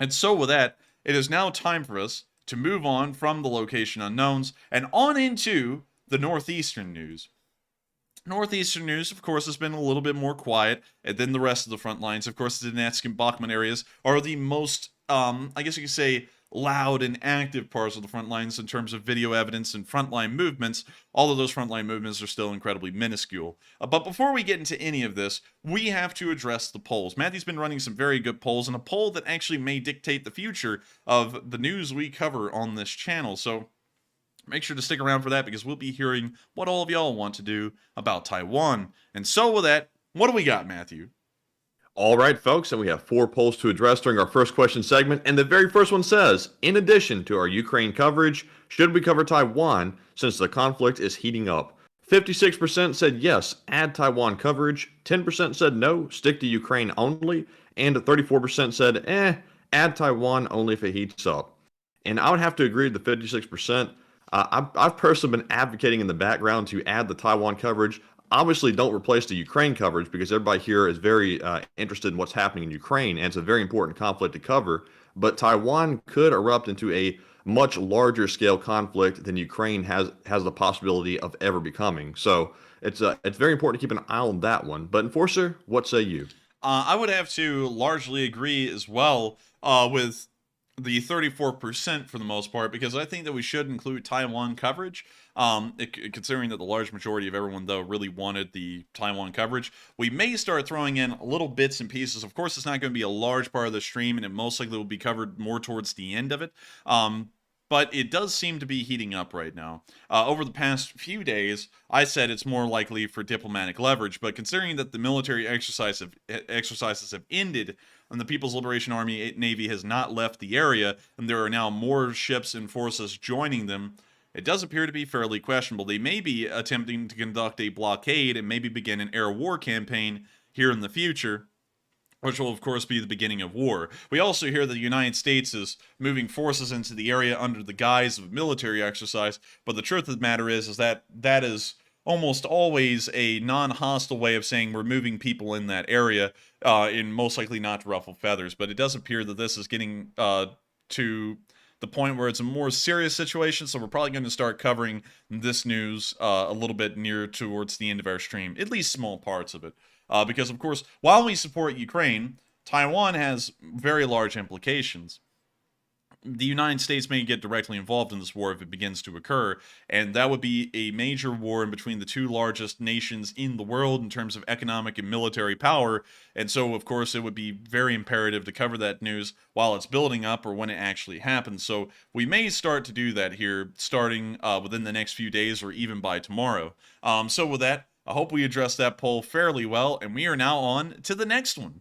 And so with that, it is now time for us to move on from the location unknowns and on into the northeastern news. Northeastern news, of course, has been a little bit more quiet than the rest of the front lines. Of course, the Donetsk and Bakhmut areas are the most, I guess you could say, loud and active parts of the front lines in terms of video evidence and frontline movements, although those frontline movements are still incredibly minuscule. But before we get into any of this, we have to address the polls. Matthew's been running some very good polls, and a poll that actually may dictate the future of the news we cover on this channel. So make sure to stick around for that, because we'll be hearing what all of y'all want to do about Taiwan. And so with that, what do we got, Matthew? All right, folks, and we have 4 polls to address during our first question segment. And the very first one says, in addition to our Ukraine coverage, should we cover Taiwan since the conflict is heating up? 56% said yes, add Taiwan coverage. 10% said no, stick to Ukraine only. And 34% said, add Taiwan only if it heats up. And I would have to agree with the 56%. I've personally been advocating in the background to add the Taiwan coverage. Obviously, don't replace the Ukraine coverage, because everybody here is very interested in what's happening in Ukraine, and it's a very important conflict to cover. But Taiwan could erupt into a much larger scale conflict than Ukraine has the possibility of ever becoming. So it's very important to keep an eye on that one. But Enforcer, what say you? I would have to largely agree as well with the 34% for the most part, because I think that we should include Taiwan coverage. Considering that the large majority of everyone, though, really wanted the Taiwan coverage, we may start throwing in little bits and pieces. Of course, it's not going to be a large part of the stream, and it most likely will be covered more towards the end of it. But it does seem to be heating up right now. Over the past few days, I said it's more likely for diplomatic leverage, but considering that the military exercises have ended and the People's Liberation Army Navy has not left the area, and there are now more ships and forces joining them, it does appear to be fairly questionable. They may be attempting to conduct a blockade and maybe begin an air war campaign here in the future, which will, of course, be the beginning of war. We also hear that the United States is moving forces into the area under the guise of military exercise, but the truth of the matter is that that is almost always a non-hostile way of saying we're moving people in that area, in most likely not to ruffle feathers. But it does appear that this is getting to the point where it's a more serious situation, so we're probably going to start covering this news a little bit near towards the end of our stream, at least small parts of it. Because, of course, while we support Ukraine, Taiwan has very large implications. The United States may get directly involved in this war if it begins to occur, and that would be a major war in between the two largest nations in the world in terms of economic and military power, and so, of course, it would be very imperative to cover that news while it's building up or when it actually happens. So we may start to do that here, starting within the next few days or even by tomorrow. So with that, I hope we addressed that poll fairly well, and we are now on to the next one.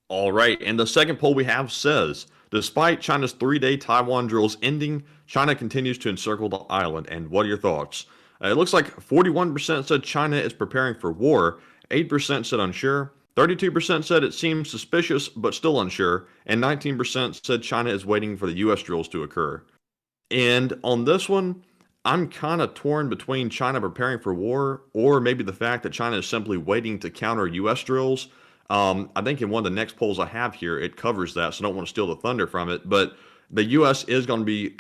All right, and the second poll we have says, despite China's 3-day Taiwan drills ending, China continues to encircle the island. And what are your thoughts? It looks like 41% said China is preparing for war, 8% said unsure, 32% said it seems suspicious but still unsure, and 19% said China is waiting for the U.S. drills to occur. And on this one, I'm kind of torn between China preparing for war or maybe the fact that China is simply waiting to counter U.S. drills. I think in one of the next polls I have here, it covers that, so I don't want to steal the thunder from it. But the U.S. is going to be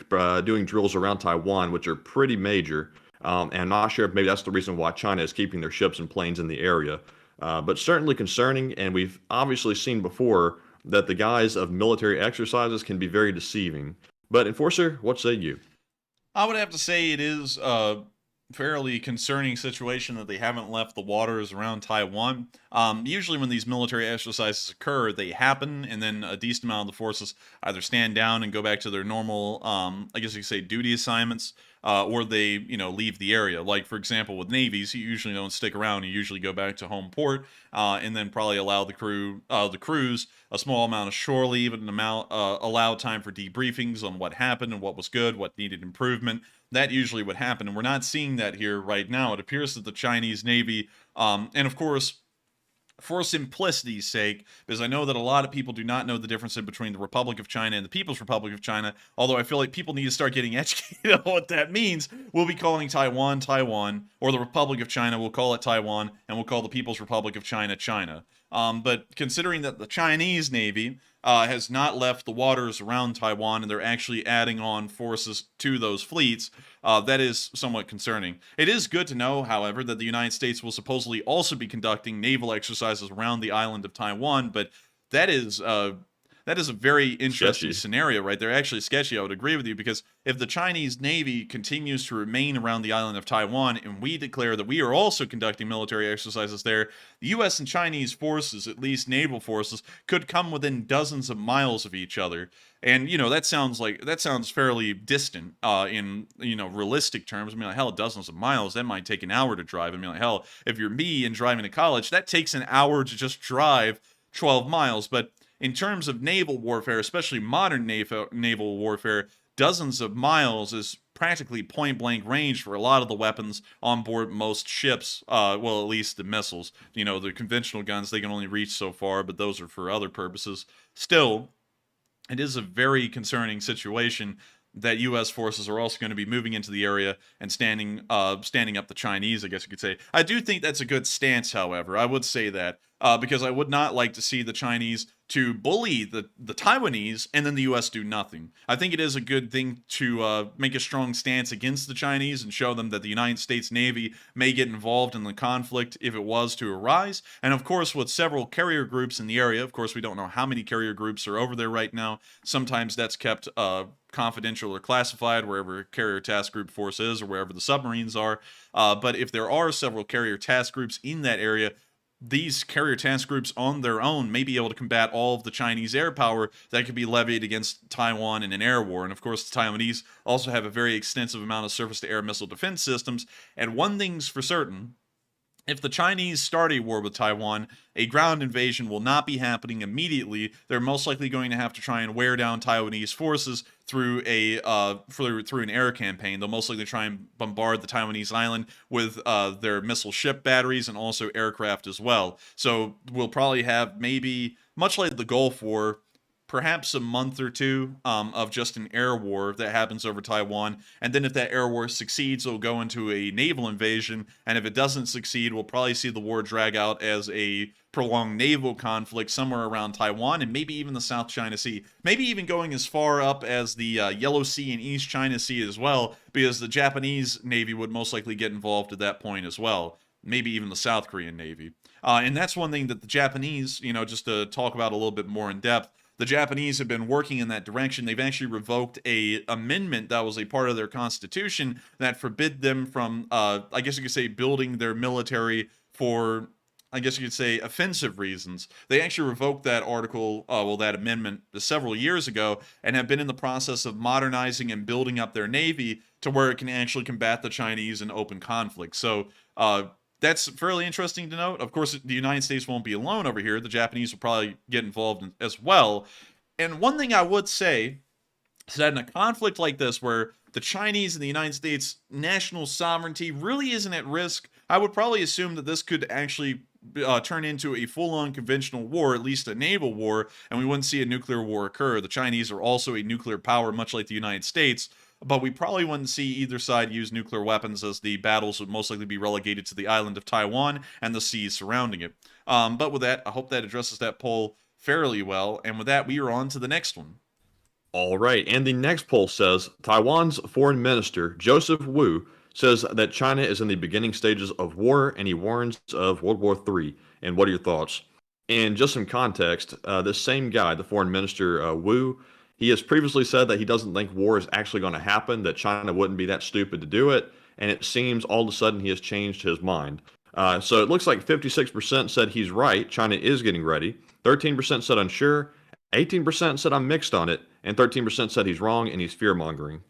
doing drills around Taiwan, which are pretty major. And I'm not sure if maybe that's the reason why China is keeping their ships and planes in the area. But certainly concerning, and we've obviously seen before that the guise of military exercises can be very deceiving. But Enforcer, what say you? I would have to say it is a fairly concerning situation that they haven't left the waters around Taiwan. Usually when these military exercises occur, they happen, and then a decent amount of the forces either stand down and go back to their normal, I guess you could say, duty assignments, or they, leave the area. Like, for example, with navies, you usually don't stick around. You usually go back to home port, and then probably allow the crews a small amount of shore leave and allow time for debriefings on what happened and what was good, what needed improvement. That usually would happen, and we're not seeing that here right now. It appears that the Chinese Navy, and of course, for simplicity's sake, because I know that a lot of people do not know the difference between the Republic of China and the People's Republic of China, although I feel like people need to start getting educated on what that means. We'll be calling Taiwan, Taiwan, or the Republic of China, we'll call it Taiwan, and we'll call the People's Republic of China, China. But considering that the Chinese Navy has not left the waters around Taiwan, and they're actually adding on forces to those fleets, that is somewhat concerning. It is good to know, however, that the United States will supposedly also be conducting naval exercises around the island of Taiwan, but that is a very interesting scenario right there. Actually sketchy, I would agree with you, because if the Chinese Navy continues to remain around the island of Taiwan and we declare that we are also conducting military exercises there, the U.S. and Chinese forces, at least naval forces, could come within dozens of miles of each other. And, that sounds fairly distant in, realistic terms. I mean, like, hell, dozens of miles, that might take an hour to drive. I mean, like, hell, if you're me and driving to college, that takes an hour to just drive 12 miles. But in terms of naval warfare, especially modern naval warfare, dozens of miles is practically point-blank range for a lot of the weapons on board most ships. Well, at least the missiles. The conventional guns, they can only reach so far, but those are for other purposes. Still, it is a very concerning situation that U.S. forces are also going to be moving into the area and standing up the Chinese, I guess you could say. I do think that's a good stance, however. I would say that. because I would not like to see the Chinese to bully the Taiwanese and then the U.S. do nothing. I think it is a good thing to make a strong stance against the Chinese and show them that the United States Navy may get involved in the conflict if it was to arise. And of course, with several carrier groups in the area, of course, we don't know how many carrier groups are over there right now. Sometimes that's kept confidential or classified wherever carrier task group force is or wherever the submarines are. But if there are several carrier task groups in that area, these carrier task groups on their own may be able to combat all of the Chinese air power that could be levied against Taiwan in an air war. And of course, the Taiwanese also have a very extensive amount of surface-to-air missile defense systems. And one thing's for certain, if the Chinese start a war with Taiwan, a ground invasion will not be happening immediately. They're most likely going to have to try and wear down Taiwanese forces through through an air campaign. They'll most likely try and bombard the Taiwanese island with their missile ship batteries and also aircraft as well. So we'll probably have, maybe much like the Gulf War, perhaps a month or two of just an air war that happens over Taiwan. And then if that air war succeeds, it'll go into a naval invasion. And if it doesn't succeed, we'll probably see the war drag out as a prolonged naval conflict somewhere around Taiwan and maybe even the South China Sea. Maybe even going as far up as the Yellow Sea and East China Sea as well, because the Japanese Navy would most likely get involved at that point as well. Maybe even the South Korean Navy. And that's one thing that the Japanese, just to talk about a little bit more in depth, the Japanese have been working in that direction. They've actually revoked a amendment that was a part of their constitution that forbid them from, I guess you could say, building their military for, I guess you could say, offensive reasons. They actually revoked that article, that amendment several years ago, and have been in the process of modernizing and building up their navy to where it can actually combat the Chinese in open conflict. So, that's fairly interesting to note. Of course, the United States won't be alone over here. The Japanese will probably get involved as well. And one thing I would say is that in a conflict like this, where the Chinese and the United States national sovereignty really isn't at risk, I would probably assume that this could actually turn into a full-on conventional war, at least a naval war, and we wouldn't see a nuclear war occur. The Chinese are also a nuclear power, much like the United States, but we probably wouldn't see either side use nuclear weapons, as the battles would most likely be relegated to the island of Taiwan and the seas surrounding it. But with that, I hope that addresses that poll fairly well, and with that, we are on to the next one. All right, and the next poll says Taiwan's foreign minister, Joseph Wu, says that China is in the beginning stages of war, and he warns of World War III. And what are your thoughts? And just some context, this same guy, the foreign minister, Wu, he has previously said that he doesn't think war is actually going to happen, that China wouldn't be that stupid to do it, and it seems all of a sudden he has changed his mind. So it looks like 56% said he's right, China is getting ready, 13% said unsure, 18% said I'm mixed on it, and 13% said he's wrong and he's fear-mongering.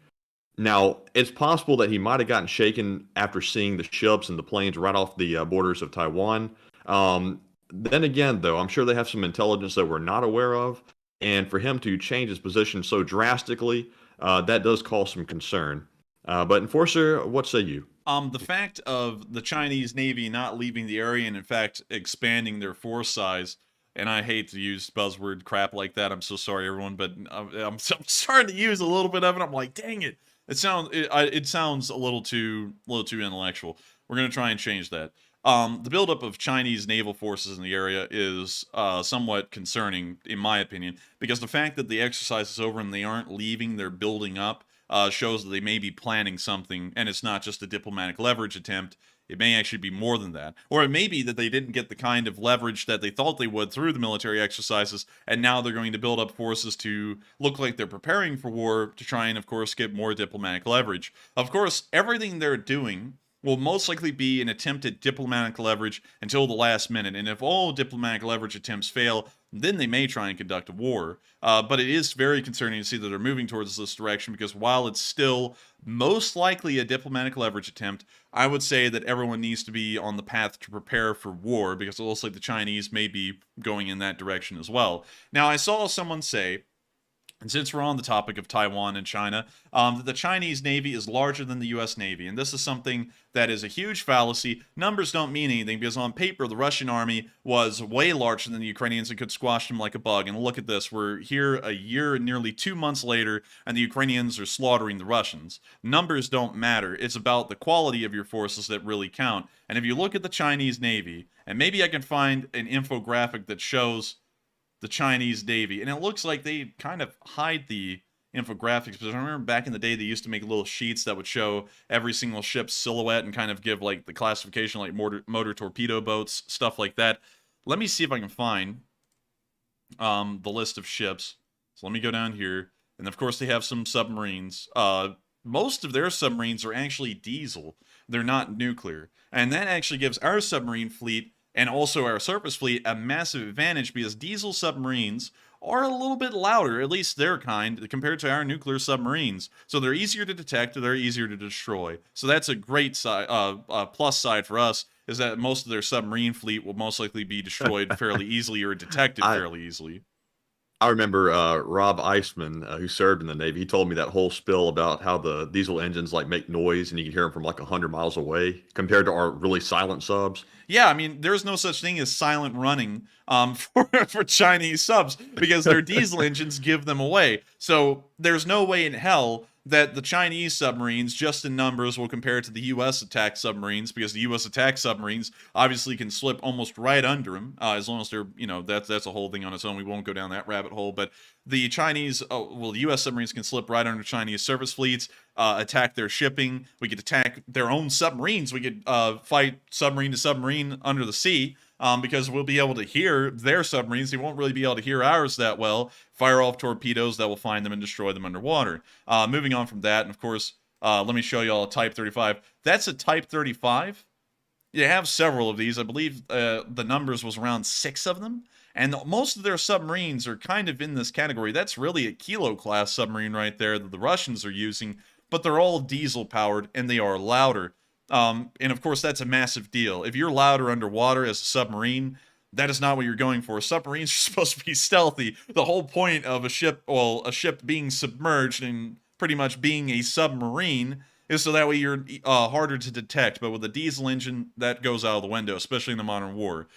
Now, it's possible that he might have gotten shaken after seeing the ships and the planes right off the borders of Taiwan. Then again, though, I'm sure they have some intelligence that we're not aware of. And for him to change his position so drastically, that does cause some concern. But Enforcer, what say you? The fact of the Chinese Navy not leaving the area and in fact expanding their force size, and I hate to use buzzword crap like that. I'm so sorry, everyone, but I'm starting to use a little bit of it. I'm like, dang it! It sounds a little too intellectual. We're gonna try and change that. The buildup of Chinese naval forces in the area is somewhat concerning, in my opinion, because the fact that the exercise is over and they aren't leaving, they're building up, shows that they may be planning something, and it's not just a diplomatic leverage attempt. It may actually be more than that. Or it may be that they didn't get the kind of leverage that they thought they would through the military exercises, and now they're going to build up forces to look like they're preparing for war to try and, of course, get more diplomatic leverage. Of course, everything they're doing will most likely be an attempt at diplomatic leverage until the last minute. And if all diplomatic leverage attempts fail, then they may try and conduct a war. But it is very concerning to see that they're moving towards this direction, because while it's still most likely a diplomatic leverage attempt, I would say that everyone needs to be on the path to prepare for war, because it looks like the Chinese may be going in that direction as well. Now, I saw someone say And since we're on the topic of Taiwan and China, the Chinese Navy is larger than the U.S. Navy. And this is something that is a huge fallacy. Numbers don't mean anything because on paper, the Russian army was way larger than the Ukrainians and could squash them like a bug. And look at this. We're here a year and nearly 2 months later, and the Ukrainians are slaughtering the Russians. Numbers don't matter. It's about the quality of your forces that really count. And if you look at the Chinese Navy, and maybe I can find an infographic that shows the Chinese Navy, and it looks like they kind of hide the infographics, because I remember back in the day they used to make little sheets that would show every single ship's silhouette and kind of give like the classification, like motor torpedo boats, stuff like that. Let me see if I can find the list of ships. So let me go down here, and of course they have some submarines. Most of their submarines are actually diesel. They're not nuclear, and that actually gives our submarine fleet and also our surface fleet a massive advantage, because diesel submarines are a little bit louder, at least their kind, compared to our nuclear submarines. So they're easier to detect, they're easier to destroy. So that's a great plus side for us, is that most of their submarine fleet will most likely be destroyed fairly easily or detected fairly easily. I remember Rob Eisman, who served in the Navy. He told me that whole spill about how the diesel engines like make noise and you can hear them from like 100 miles away compared to our really silent subs. Yeah, I mean, there's no such thing as silent running for Chinese subs, because their diesel engines give them away. So there's no way in hell that the Chinese submarines, just in numbers, will compare to the U.S. attack submarines, because the U.S. attack submarines obviously can slip almost right under them, as long as they're, that's a whole thing on its own. We won't go down that rabbit hole. But the Chinese, the U.S. submarines can slip right under Chinese surface fleets, attack their shipping. We could attack their own submarines. We could fight submarine to submarine under the sea. Because we'll be able to hear their submarines. They won't really be able to hear ours that well. Fire off torpedoes that will find them and destroy them underwater. Moving on from that, and of course, let me show you all a Type 35. That's a Type 35. You have several of these. I believe the numbers was around 6 of them. And most of their submarines are kind of in this category. That's really a Kilo-class submarine right there that the Russians are using. But they're all diesel-powered, and they are louder. And of course, that's a massive deal. If you're louder underwater as a submarine, that is not what you're going for. Submarines are supposed to be stealthy. The whole point of a ship being submerged and pretty much being a submarine is so that way you're harder to detect. But with a diesel engine, that goes out of the window, especially in the modern war.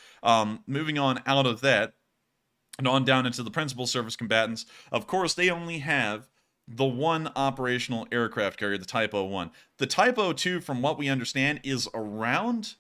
Moving on out of that and on down into the principal surface combatants, of course, they only have the one operational aircraft carrier, the Type 01. The Type 02, from what we understand, is around,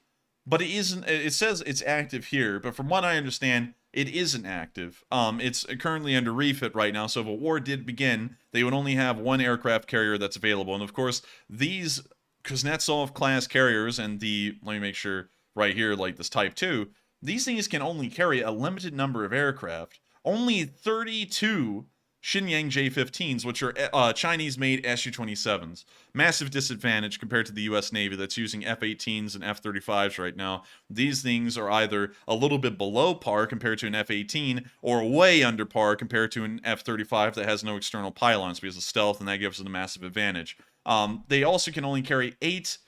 but it isn't. It says it's active here, but from what I understand, it isn't active. It's currently under refit right now, so if a war did begin, they would only have one aircraft carrier that's available. And of course, these Kuznetsov-class carriers and let me make sure right here, like this Type 2, these things can only carry a limited number of aircraft. Only 32 Shenyang J-15s, which are Chinese-made Su-27s. Massive disadvantage compared to the U.S. Navy that's using F-18s and F-35s right now. These things are either a little bit below par compared to an F-18 or way under par compared to an F-35 that has no external pylons because of stealth, and that gives it a massive advantage. They also can only carry 8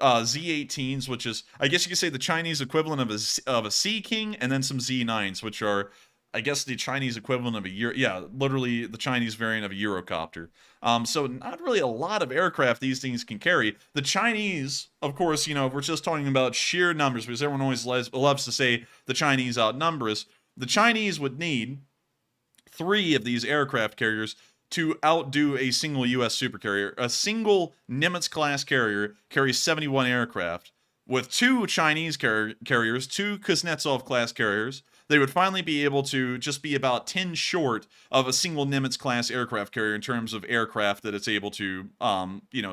Z-18s, which is, I guess you could say, the Chinese equivalent of a Sea King, and then some Z-9s, which are, I guess, the Chinese equivalent of literally the Chinese variant of a Eurocopter. So not really a lot of aircraft these things can carry. The Chinese, of course, if we're just talking about sheer numbers, because everyone always loves to say the Chinese outnumber us, the Chinese would need 3 of these aircraft carriers to outdo a single U.S. supercarrier. A single Nimitz-class carrier carries 71 aircraft. With 2 Chinese carriers, 2 Kuznetsov-class carriers, they would finally be able to just be about 10 short of a single Nimitz-class aircraft carrier in terms of aircraft that it's able to,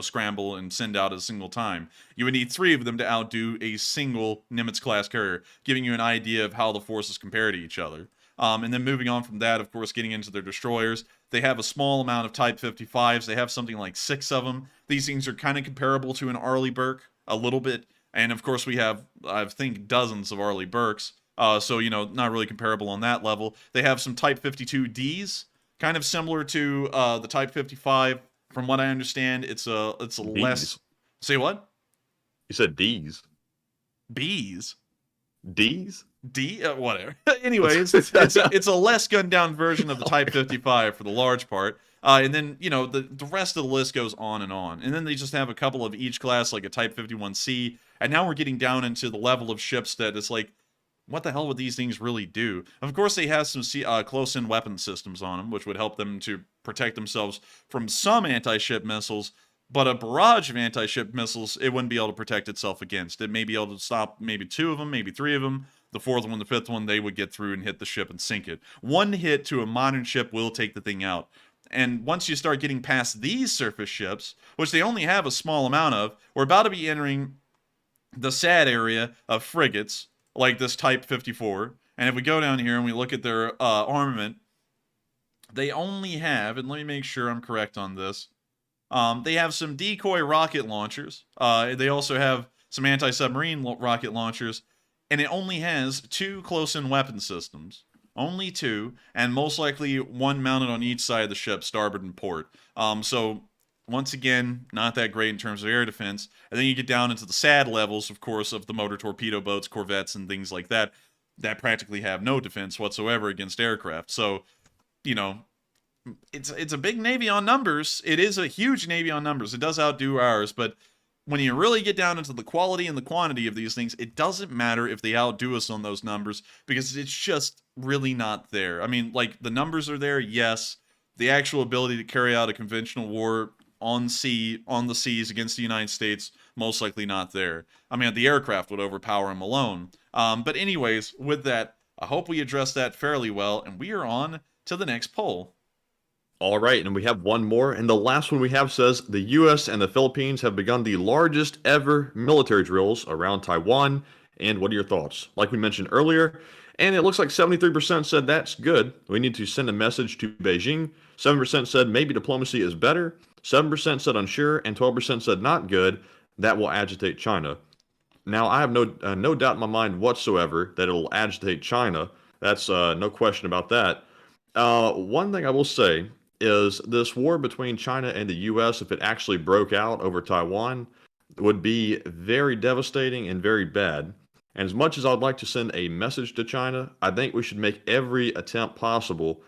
scramble and send out at a single time. You would need 3 of them to outdo a single Nimitz-class carrier, giving you an idea of how the forces compare to each other. And then moving on from that, of course, getting into their destroyers, they have a small amount of Type 55s. They have something like 6 of them. These things are kind of comparable to an Arleigh Burke, a little bit. And of course, we have, I think, dozens of Arleigh Burkes. So, not really comparable on that level. They have some Type 52Ds, kind of similar to the Type 55. From what I understand, it's a less... Say what? You said Ds. Bs? Ds? Whatever. Anyways, it's a less gunned down version of the Type 55 for the large part. And then, the rest of the list goes on. And then they just have a couple of each class, like a Type 51C. And now we're getting down into the level of ships that it's like, what the hell would these things really do? Of course, they have some close-in weapon systems on them, which would help them to protect themselves from some anti-ship missiles. But a barrage of anti-ship missiles, it wouldn't be able to protect itself against. It may be able to stop maybe 2 of them, maybe 3 of them. The 4th one, the 5th one, they would get through and hit the ship and sink it. One hit to a modern ship will take the thing out. And once you start getting past these surface ships, which they only have a small amount of, we're about to be entering the sad area of frigates, like this Type 54. And if we go down here and we look at their armament, they only have, and let me make sure I'm correct on this, they have some decoy rocket launchers. They also have some anti-submarine rocket launchers, and it only has 2 close-in weapon systems. Only 2, and most likely 1 mounted on each side of the ship, starboard and port. So, once again, not that great in terms of air defense. And then you get down into the sad levels, of course, of the motor torpedo boats, corvettes, and things like that, that practically have no defense whatsoever against aircraft. So, it's a big Navy on numbers. It is a huge Navy on numbers. It does outdo ours, but when you really get down into the quality and the quantity of these things, it doesn't matter if they outdo us on those numbers, because it's just really not there. I mean, like, the numbers are there, yes. The actual ability to carry out a conventional war on the seas against the United States, most likely not there. I mean, the aircraft would overpower them alone. But anyways, with that, I hope we addressed that fairly well, and we are on to the next poll. All right, and we have one more, and the last one we have says, the U.S. and the Philippines have begun the largest ever military drills around Taiwan, and what are your thoughts? Like we mentioned earlier, and it looks like 73% said that's good. We need to send a message to Beijing. 7% said maybe diplomacy is better. 7% said unsure, and 12% said not good. That will agitate China. Now, I have no doubt in my mind whatsoever that it'll agitate China. That's no question about that. One thing I will say is this war between China and the U.S., if it actually broke out over Taiwan, would be very devastating and very bad. And as much as I'd like to send a message to China, I think we should make every attempt possible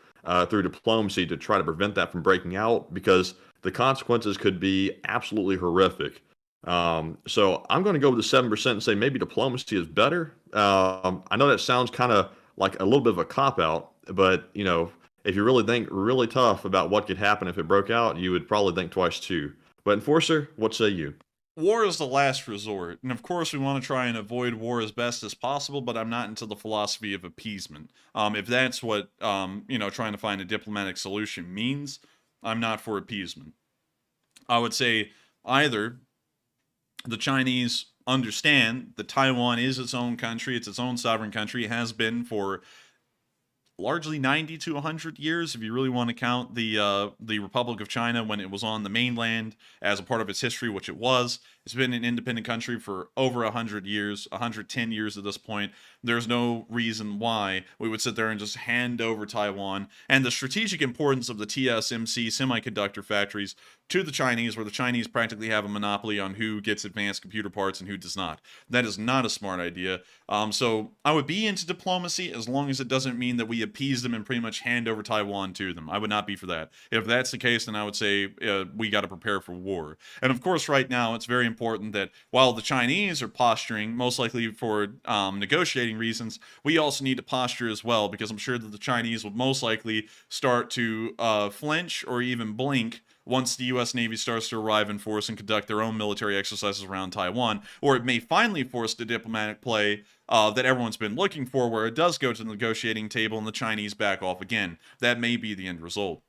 through diplomacy to try to prevent that from breaking out, because the consequences could be absolutely horrific. So I'm going to go with the 7% and say maybe diplomacy is better. I know that sounds kind of like a little bit of a cop-out, but, if you really think really tough about what could happen if it broke out, you would probably think twice too. But Enforcer, what say you? War is the last resort, and of course we want to try and avoid war as best as possible, but I'm not into the philosophy of appeasement. If that's what, trying to find a diplomatic solution means, I'm not for appeasement. I would say either the Chinese understand that Taiwan is its own country, it's its own sovereign country, it has been for largely 90 to 100 years, if you really want to count the Republic of China when it was on the mainland as a part of its history, which it was. It's been an independent country for over 100 years, 110 years at this point. There's no reason why we would sit there and just hand over Taiwan. And the strategic importance of the TSMC semiconductor factories to the Chinese, where the Chinese practically have a monopoly on who gets advanced computer parts and who does not. That is not a smart idea. So I would be into diplomacy as long as it doesn't mean that we appease them and pretty much hand over Taiwan to them. I would not be for that. If that's the case, then I would say we got to prepare for war. And of course, right now, it's very important that while the Chinese are posturing, most likely for negotiating reasons, we also need to posture as well, because I'm sure that the Chinese would most likely start to flinch or even blink once the U.S. Navy starts to arrive in force and conduct their own military exercises around Taiwan, or it may finally force the diplomatic play that everyone's been looking for, where it does go to the negotiating table and the Chinese back off again. That may be the end result.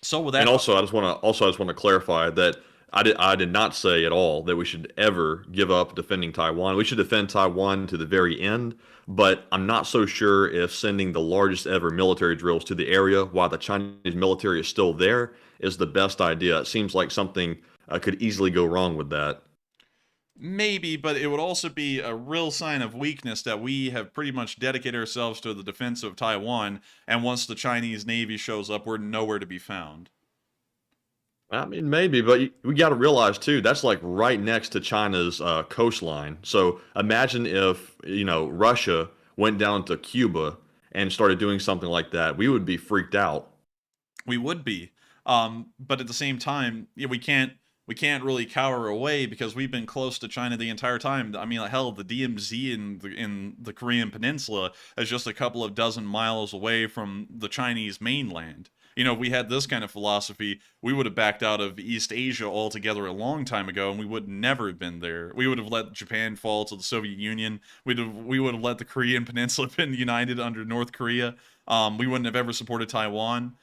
So with that, and also I just want to clarify that I did not say at all that we should ever give up defending Taiwan. We should defend Taiwan to the very end, but I'm not so sure if sending the largest ever military drills to the area while the Chinese military is still there is the best idea. It seems like something could easily go wrong with that. Maybe, but it would also be a real sign of weakness that we have pretty much dedicated ourselves to the defense of Taiwan, and once the Chinese Navy shows up, we're nowhere to be found. I mean, maybe, but we got to realize too, that's like right next to China's coastline. So imagine if, Russia went down to Cuba and started doing something like that, we would be freaked out. We would be. But at the same time, yeah, we can't really cower away because we've been close to China the entire time. I mean, like, hell, the DMZ in the Korean Peninsula is just a couple of dozen miles away from the Chinese mainland. You know, if we had this kind of philosophy, we would have backed out of East Asia altogether a long time ago, and we would never have been there. We would have let Japan fall to the Soviet Union. We would have let the Korean Peninsula been united under North Korea. We wouldn't have ever supported Taiwan.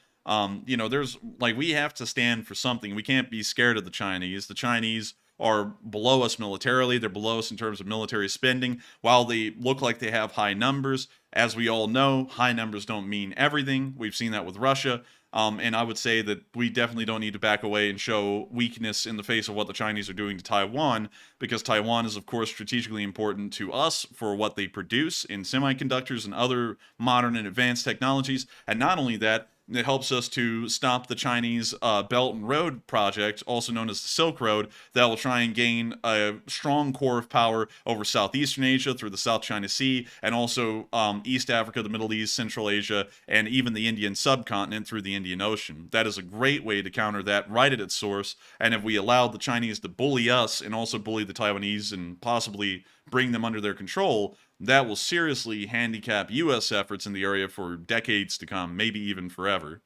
You know, there's like, we have to stand for something. We can't be scared of the Chinese. The Chinese are below us militarily. They're below us in terms of military spending. While they look like they have high numbers, as we all know, high numbers don't mean everything. We've seen that with Russia. And I would say that we definitely don't need to back away and show weakness in the face of what the Chinese are doing to Taiwan, because Taiwan is, of course, strategically important to us for what they produce in semiconductors and other modern and advanced technologies. And not only that, it helps us to stop the Chinese Belt and Road project, also known as the Silk Road, that will try and gain a strong core of power over Southeastern Asia through the South China Sea, and also East Africa, the Middle East, Central Asia, and even the Indian subcontinent through the Indian Ocean. That is a great way to counter that right at its source, and if we allow the Chinese to bully us and also bully the Taiwanese and possibly bring them under their control, that will seriously handicap U.S. efforts in the area for decades to come, maybe even forever.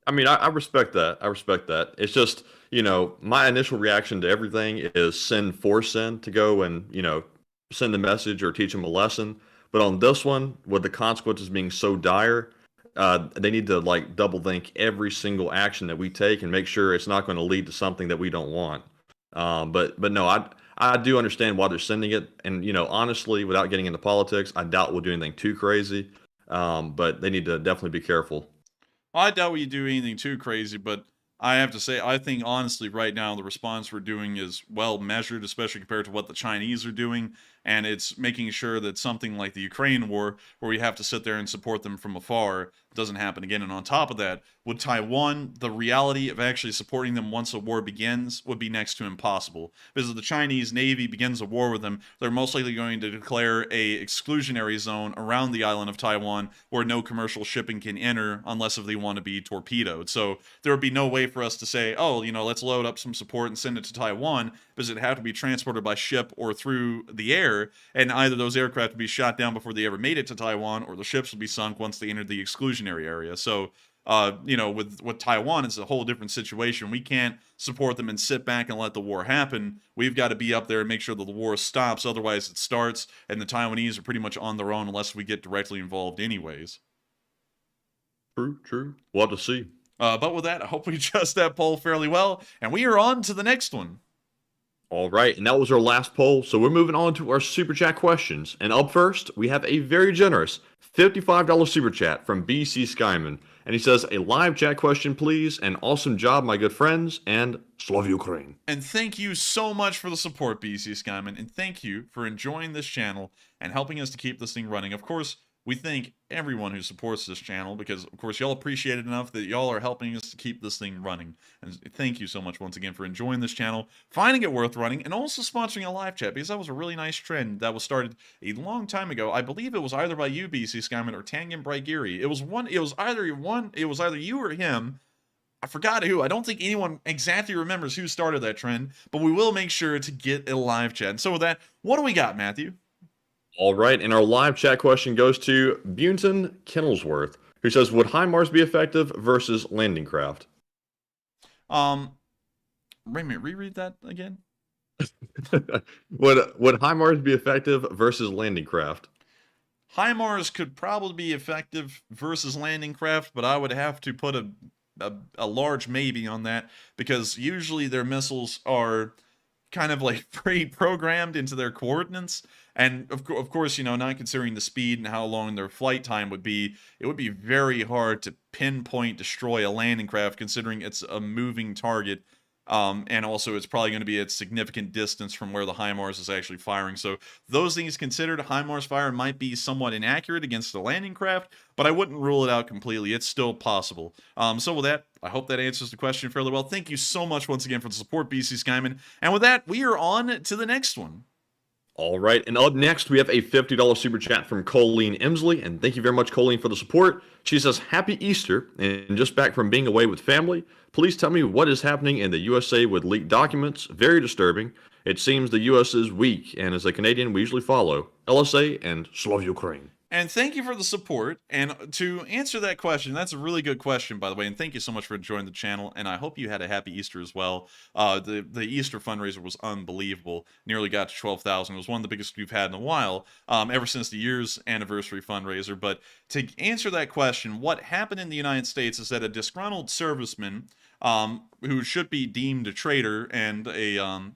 I mean, I respect that. I respect that. It's just, you know, my initial reaction to everything is send for send to go and, you know, send a message or teach them a lesson. But on this one, with the consequences being so dire, they need to like double think every single action that we take and make sure it's not going to lead to something that we don't want. But no, I do understand why they're sending it, and you know, honestly, without getting into politics, I doubt we'll do anything too crazy. But they need to definitely be careful. Well, I doubt we do anything too crazy, but I have to say, I think honestly, right now, the response we're doing is well measured, especially compared to what the Chinese are doing. And it's making sure that something like the Ukraine war, where we have to sit there and support them from afar, doesn't happen again. And on top of that, with Taiwan, the reality of actually supporting them once a war begins would be next to impossible. Because if the Chinese Navy begins a war with them, they're most likely going to declare a exclusionary zone around the island of Taiwan where no commercial shipping can enter unless if they want to be torpedoed. So there would be no way for us to say, oh, you know, let's load up some support and send it to Taiwan, because it'd have to be transported by ship or through the air, and either those aircraft would be shot down before they ever made it to Taiwan, or the ships would be sunk once they entered the exclusionary area. So, you know, with Taiwan, it's a whole different situation. We can't support them and sit back and let the war happen. We've got to be up there and make sure that the war stops. Otherwise, it starts, and the Taiwanese are pretty much on their own unless we get directly involved anyways. True, true. We'll have to see. But with that, I hope we adjust that poll fairly well, and we are on to the next one. All right, and that was our last poll, so we're moving on to our Super Chat questions. And up first, we have a very generous $55 Super Chat from BC Skyman. And he says, a live chat question, please. An awesome job, my good friends, and Slav Ukraine. And thank you so much for the support, BC Skyman, and thank you for enjoying this channel and helping us to keep this thing running. Of course, we thank everyone who supports this channel because, of course, y'all appreciate it enough that y'all are helping us to keep this thing running. And thank you so much once again for enjoying this channel, finding it worth running, and also sponsoring a live chat, because that was a really nice trend that was started a long time ago. I believe it was either by you, BC Skyman, or Tangen Brigiri. It was either you or him. I forgot who. I don't think anyone exactly remembers who started that trend, but we will make sure to get a live chat. And so with that, what do we got, Matthew? All right, and our live chat question goes to Bunton Kennelsworth, who says, would HIMARS be effective versus landing craft? Wait a minute, reread that again? Would HIMARS be effective versus landing craft? HIMARS could probably be effective versus landing craft, but I would have to put a large maybe on that, because usually their missiles are kind of like pre-programmed into their coordinates. And of course, you know, not considering the speed and how long their flight time would be, it would be very hard to pinpoint destroy a landing craft, considering it's a moving target. And also, it's probably going to be at significant distance from where the HIMARS is actually firing. So those things considered, HIMARS fire might be somewhat inaccurate against a landing craft, but I wouldn't rule it out completely. It's still possible. So with that, I hope that answers the question fairly well. Thank you so much once again for the support, BC Skyman. And with that, we are on to the next one. All right, and up next, we have a $50 super chat from Colleen Emsley, and thank you very much, Colleen, for the support. She says, Happy Easter, and just back from being away with family, please tell me what is happening in the USA with leaked documents. Very disturbing. It seems the US is weak, and as a Canadian, we usually follow LSA and Slav Ukraine. And thank you for the support. And to answer that question, that's a really good question, by the way. And thank you so much for joining the channel. And I hope you had a happy Easter as well. The Easter fundraiser was unbelievable. Nearly got to 12,000. It was one of the biggest we've had in a while, ever since the year's anniversary fundraiser. But to answer that question, what happened in the United States is that a disgruntled serviceman, who should be deemed a traitor and a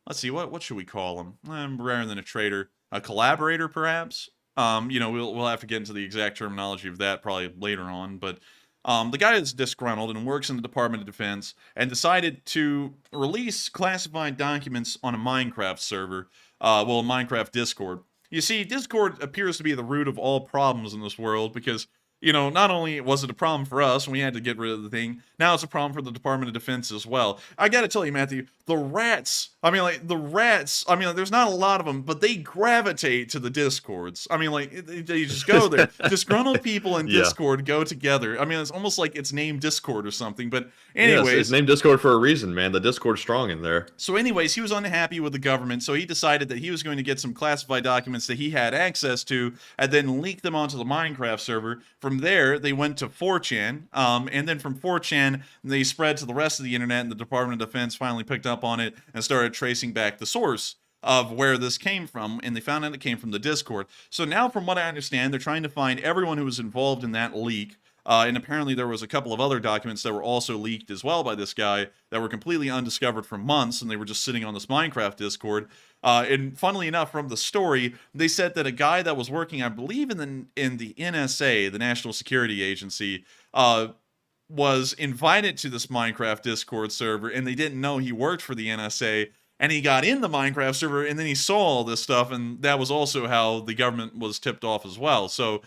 let's see, what should we call him? Rarer than a traitor, a collaborator, perhaps. We'll have to get into the exact terminology of that probably later on, but the guy is disgruntled and works in the Department of Defense and decided to release classified documents on a Minecraft server, a Minecraft Discord. You see, Discord appears to be the root of all problems in this world because, not only was it a problem for us and we had to get rid of the thing, now it's a problem for the Department of Defense as well. I gotta tell you, Matthew, the rats, there's not a lot of them, but they gravitate to the Discords. They just go there. Disgruntled people in Discord go together. It's almost like it's named Discord or something, but anyways. Yes, it's named Discord for a reason, man. The Discord's strong in there. So anyways, he was unhappy with the government, so he decided that he was going to get some classified documents that he had access to, and then leak them onto the Minecraft server. From there, they went to 4chan, and then from 4chan, they spread to the rest of the internet, and the Department of Defense finally picked up on it and started tracing back the source of where this came from, and they found out it came from the Discord. So now, from what I understand, they're trying to find everyone who was involved in that leak, and apparently there was a couple of other documents that were also leaked as well by this guy that were completely undiscovered for months, and they were just sitting on this Minecraft Discord. And funnily enough, from the story, they said that a guy that was working, I believe, in the NSA, the National Security Agency, was invited to this Minecraft Discord server, and they didn't know he worked for the NSA, and he got in the Minecraft server, and then he saw all this stuff, and that was also how the government was tipped off as well. So,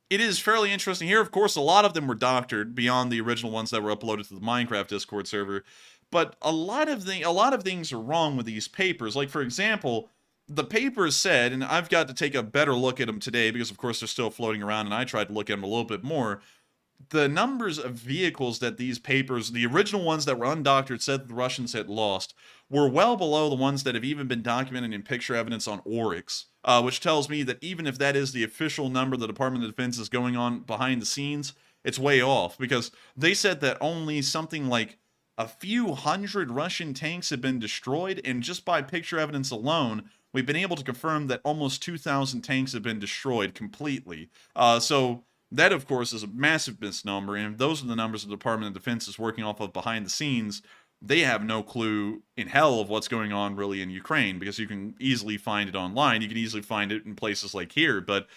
it is fairly interesting here. Of course, a lot of them were doctored beyond the original ones that were uploaded to the Minecraft Discord server, but a lot of things are wrong with these papers. Like, for example, the papers said, and I've got to take a better look at them today because, of course, they're still floating around, and I tried to look at them a little bit more. The numbers of vehicles that these papers, the original ones that were undoctored, said that the Russians had lost, were well below the ones that have even been documented in picture evidence on Oryx, which tells me that even if that is the official number the Department of Defense is going on behind the scenes, it's way off, because they said that only something like a few hundred Russian tanks have been destroyed, and just by picture evidence alone, we've been able to confirm that almost 2,000 tanks have been destroyed completely. So that, of course, is a massive misnomer, and if those are the numbers the Department of Defense is working off of behind the scenes, they have no clue in hell of what's going on really in Ukraine, because you can easily find it online. You can easily find it in places like here. But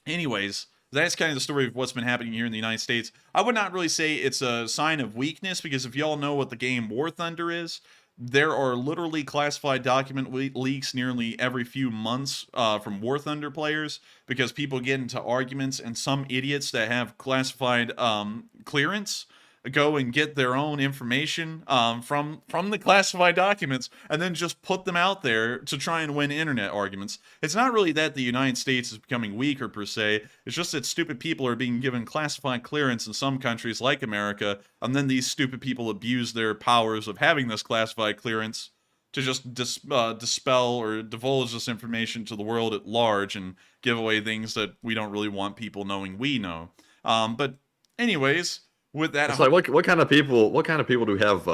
anyways, that's kind of the story of what's been happening here in the United States. I would not really say it's a sign of weakness, because if y'all know what the game War Thunder is, there are literally classified document leaks nearly every few months from War Thunder players, because people get into arguments, and some idiots that have classified clearance go and get their own information from the classified documents and then just put them out there to try and win internet arguments. It's not really that the United States is becoming weaker per se, it's just that stupid people are being given classified clearance in some countries like America, and then these stupid people abuse their powers of having this classified clearance to just dispel or divulge this information to the world at large and give away things that we don't really want people knowing we know. But anyways, with that, it's like what kind of people do we have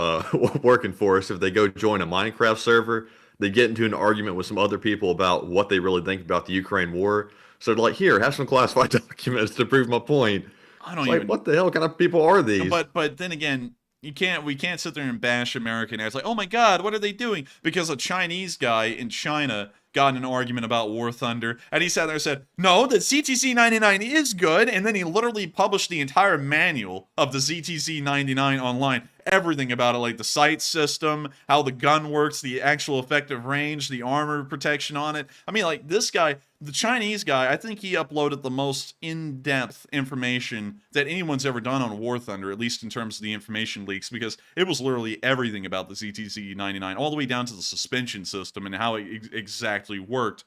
working for us if they go join a Minecraft server? They get into an argument with some other people about what they really think about the Ukraine war. So they're like, here, have some classified documents to prove my point. I don't even. What the hell kind of people are these? But then again, we can't sit there and bash American ads like, oh my God, what are they doing? Because a Chinese guy in China got in an argument about War Thunder, and he sat there and said, no, the ZTC 99 is good, and then he literally published the entire manual of the ZTC 99 online, everything about it, like the sight system, how the gun works, the actual effective range, the armor protection on it. I mean, like this guy, the Chinese guy, I think he uploaded the most in-depth information that anyone's ever done on War Thunder, at least in terms of the information leaks, because it was literally everything about the ZTZ-99, all the way down to the suspension system and how it exactly worked.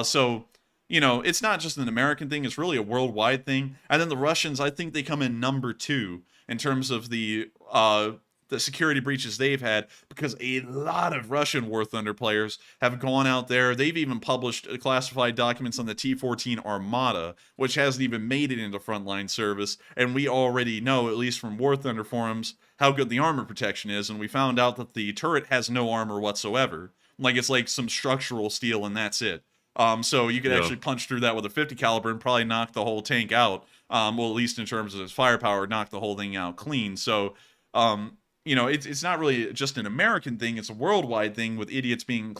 So, you know, it's not just an American thing, it's really a worldwide thing. And then the Russians, I think they come in number 2 in terms of the security breaches they've had, because a lot of Russian War Thunder players have gone out there. They've even published classified documents on the T-14 Armada, which hasn't even made it into frontline service. And we already know, at least from War Thunder forums, how good the armor protection is. And we found out that the turret has no armor whatsoever. Like, it's like some structural steel and that's it. So you could actually punch through that with a 50 caliber and probably knock the whole tank out. Well, at least in terms of its firepower, knock the whole thing out clean. So, you know, it's not really just an American thing. It's a worldwide thing with idiots being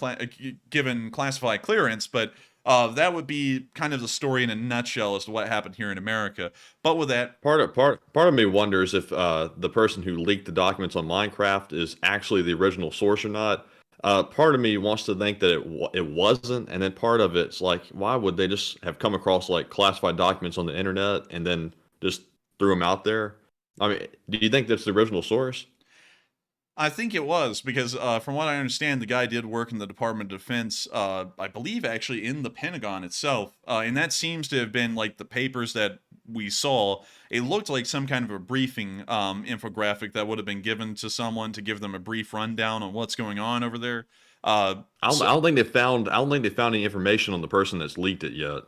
given classified clearance. But that would be kind of the story in a nutshell as to what happened here in America. But with that, Part of me wonders if the person who leaked the documents on Minecraft is actually the original source or not. Part of me wants to think that it wasn't, and then part of it's like, why would they just have come across like classified documents on the internet and then just threw them out there? I mean, do you think that's the original source? I think it was, because from what I understand, the guy did work in the Department of Defense, I believe actually in the Pentagon itself, and that seems to have been like the papers that we saw. It looked like some kind of a briefing infographic that would have been given to someone to give them a brief rundown on what's going on over there. I don't think they found any information on the person that's leaked it yet.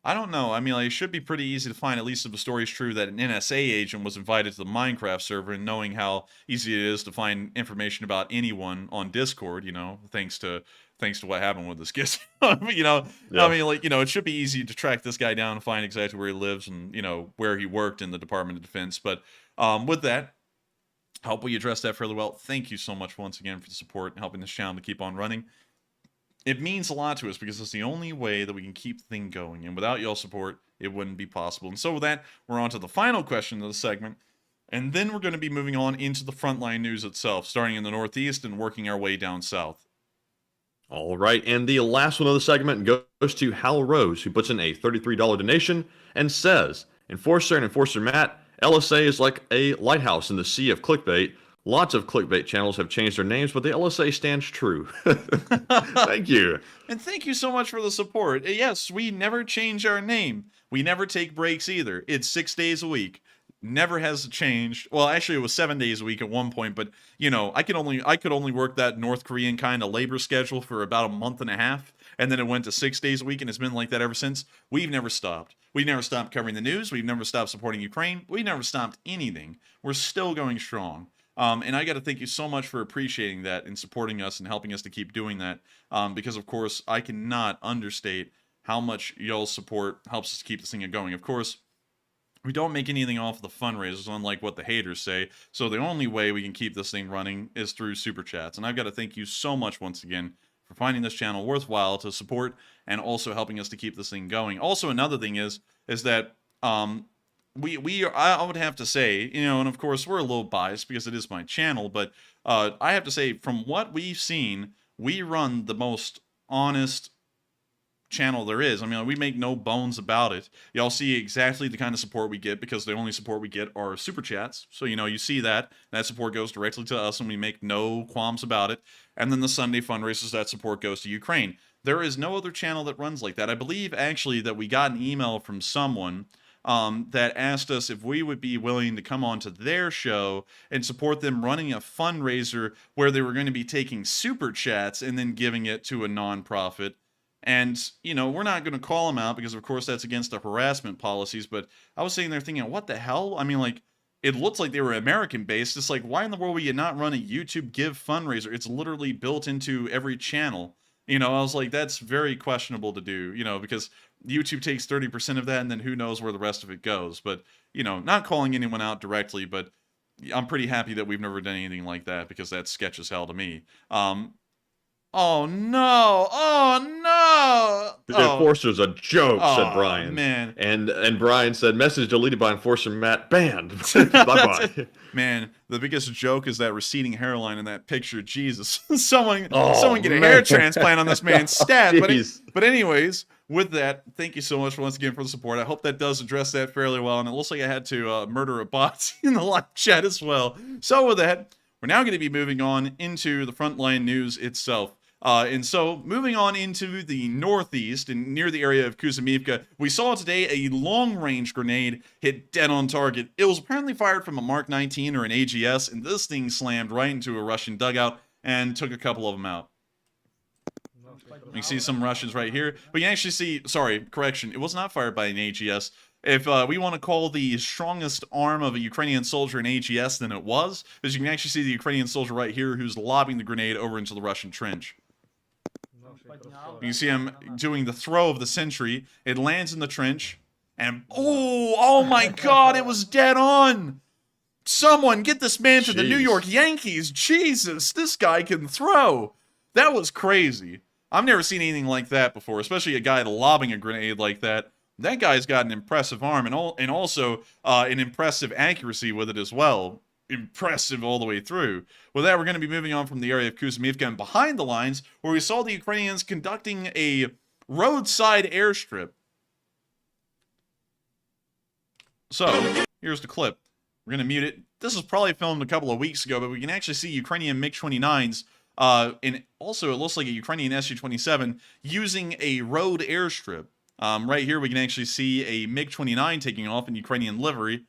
I don't know. I mean, like, it should be pretty easy to find, at least if the story's true, that an NSA agent was invited to the Minecraft server, and knowing how easy it is to find information about anyone on Discord, you know, thanks to what happened with this Gizmo. You know, I mean, like, you know, it should be easy to track this guy down and find exactly where he lives and, you know, where he worked in the Department of Defense. But with that, I hope we addressed that fairly well. Thank you so much once again for the support and helping this channel to keep on running. It means a lot to us because it's the only way that we can keep the thing going. And without y'all support, it wouldn't be possible. And so with that, we're on to the final question of the segment. And then we're going to be moving on into the frontline news itself, starting in the Northeast and working our way down south. All right, and the last one of the segment goes to Hal Rose, who puts in a $33 donation and says, Enforcer and Enforcer Matt, LSA is like a lighthouse in the sea of clickbait. Lots of clickbait channels have changed their names, but the LSA stands true. Thank you. And thank you so much for the support. Yes, we never change our name. We never take breaks either. It's 6 days a week. Never has changed. Well, actually, it was 7 days a week at one point, but, you know, I could only work that North Korean kind of labor schedule for about a month and a half, and then it went to 6 days a week, and it's been like that ever since. We've never stopped. We've never stopped covering the news. We've never stopped supporting Ukraine. We've never stopped anything. We're still going strong. And I got to thank you so much for appreciating that and supporting us and helping us to keep doing that. Because, of course, I cannot understate how much y'all's support helps us to keep this thing going. Of course, we don't make anything off of the fundraisers, unlike what the haters say. So the only way we can keep this thing running is through Super Chats. And I've got to thank you so much once again for finding this channel worthwhile to support and also helping us to keep this thing going. Also, another thing is that I would have to say, you know, and of course we're a little biased because it is my channel, but I have to say, from what we've seen, we run the most honest channel there is. I mean, we make no bones about it. Y'all see exactly the kind of support we get because the only support we get are Super Chats. So, you know, you see that support goes directly to us and we make no qualms about it. And then the Sunday fundraisers, that support goes to Ukraine. There is no other channel that runs like that. I believe actually that we got an email from someone that asked us if we would be willing to come on to their show and support them running a fundraiser where they were going to be taking Super Chats and then giving it to a nonprofit. And, you know, we're not going to call them out because, of course, that's against the harassment policies. But I was sitting there thinking, what the hell? I mean, like, it looks like they were American-based. It's like, why in the world would you not run a YouTube Give fundraiser? It's literally built into every channel. You know, I was like, that's very questionable to do, you know, because YouTube takes 30% of that, and then who knows where the rest of it goes. But, you know, not calling anyone out directly, but I'm pretty happy that we've never done anything like that because that's sketch as hell to me. Oh no! Oh no! The enforcer's a joke, said Oh, Brian. man. And Brian said, message deleted by enforcer Matt, banned. Bye-bye. Man, the biggest joke is that receding hairline in that picture. Jesus, someone Oh, get a hair man. transplant on this man's stat. Jeez. But anyways, with that, thank you so much once again for the support. I hope that does address that fairly well, and it looks like I had to murder a bot in the live chat as well. So with that, we're now going to be moving on into the frontline news itself. And so, moving on into the northeast and near the area of Kuzmivka, we saw today a long-range grenade hit dead on target. It was apparently fired from a Mark 19 or an AGS, and this thing slammed right into a Russian dugout and took a couple of them out. You can see some Russians right here. But you can actually see, sorry, correction, it was not fired by an AGS. If we want to call the strongest arm of a Ukrainian soldier an AGS, then it was, because you can actually see the Ukrainian soldier right here who's lobbing the grenade over into the Russian trench. You can see him doing the throw of the sentry. It lands in the trench, and oh my God, it was dead on. Someone get this man to the New York Yankees. Jesus, this guy can throw. That was crazy. I've never seen anything like that before, especially a guy lobbing a grenade like that. That guy's got an impressive arm and also an impressive accuracy with it as well. Impressive all the way through. With that, we're going to be moving on from the area of Kuzmivka and behind the lines, where we saw the Ukrainians conducting a roadside airstrip. So, here's the clip. We're going to mute it. This was probably filmed a couple of weeks ago, but we can actually see Ukrainian MiG-29s, and also it looks like a Ukrainian Su-27 using a road airstrip. Right here, we can actually see a MiG-29 taking off in Ukrainian livery.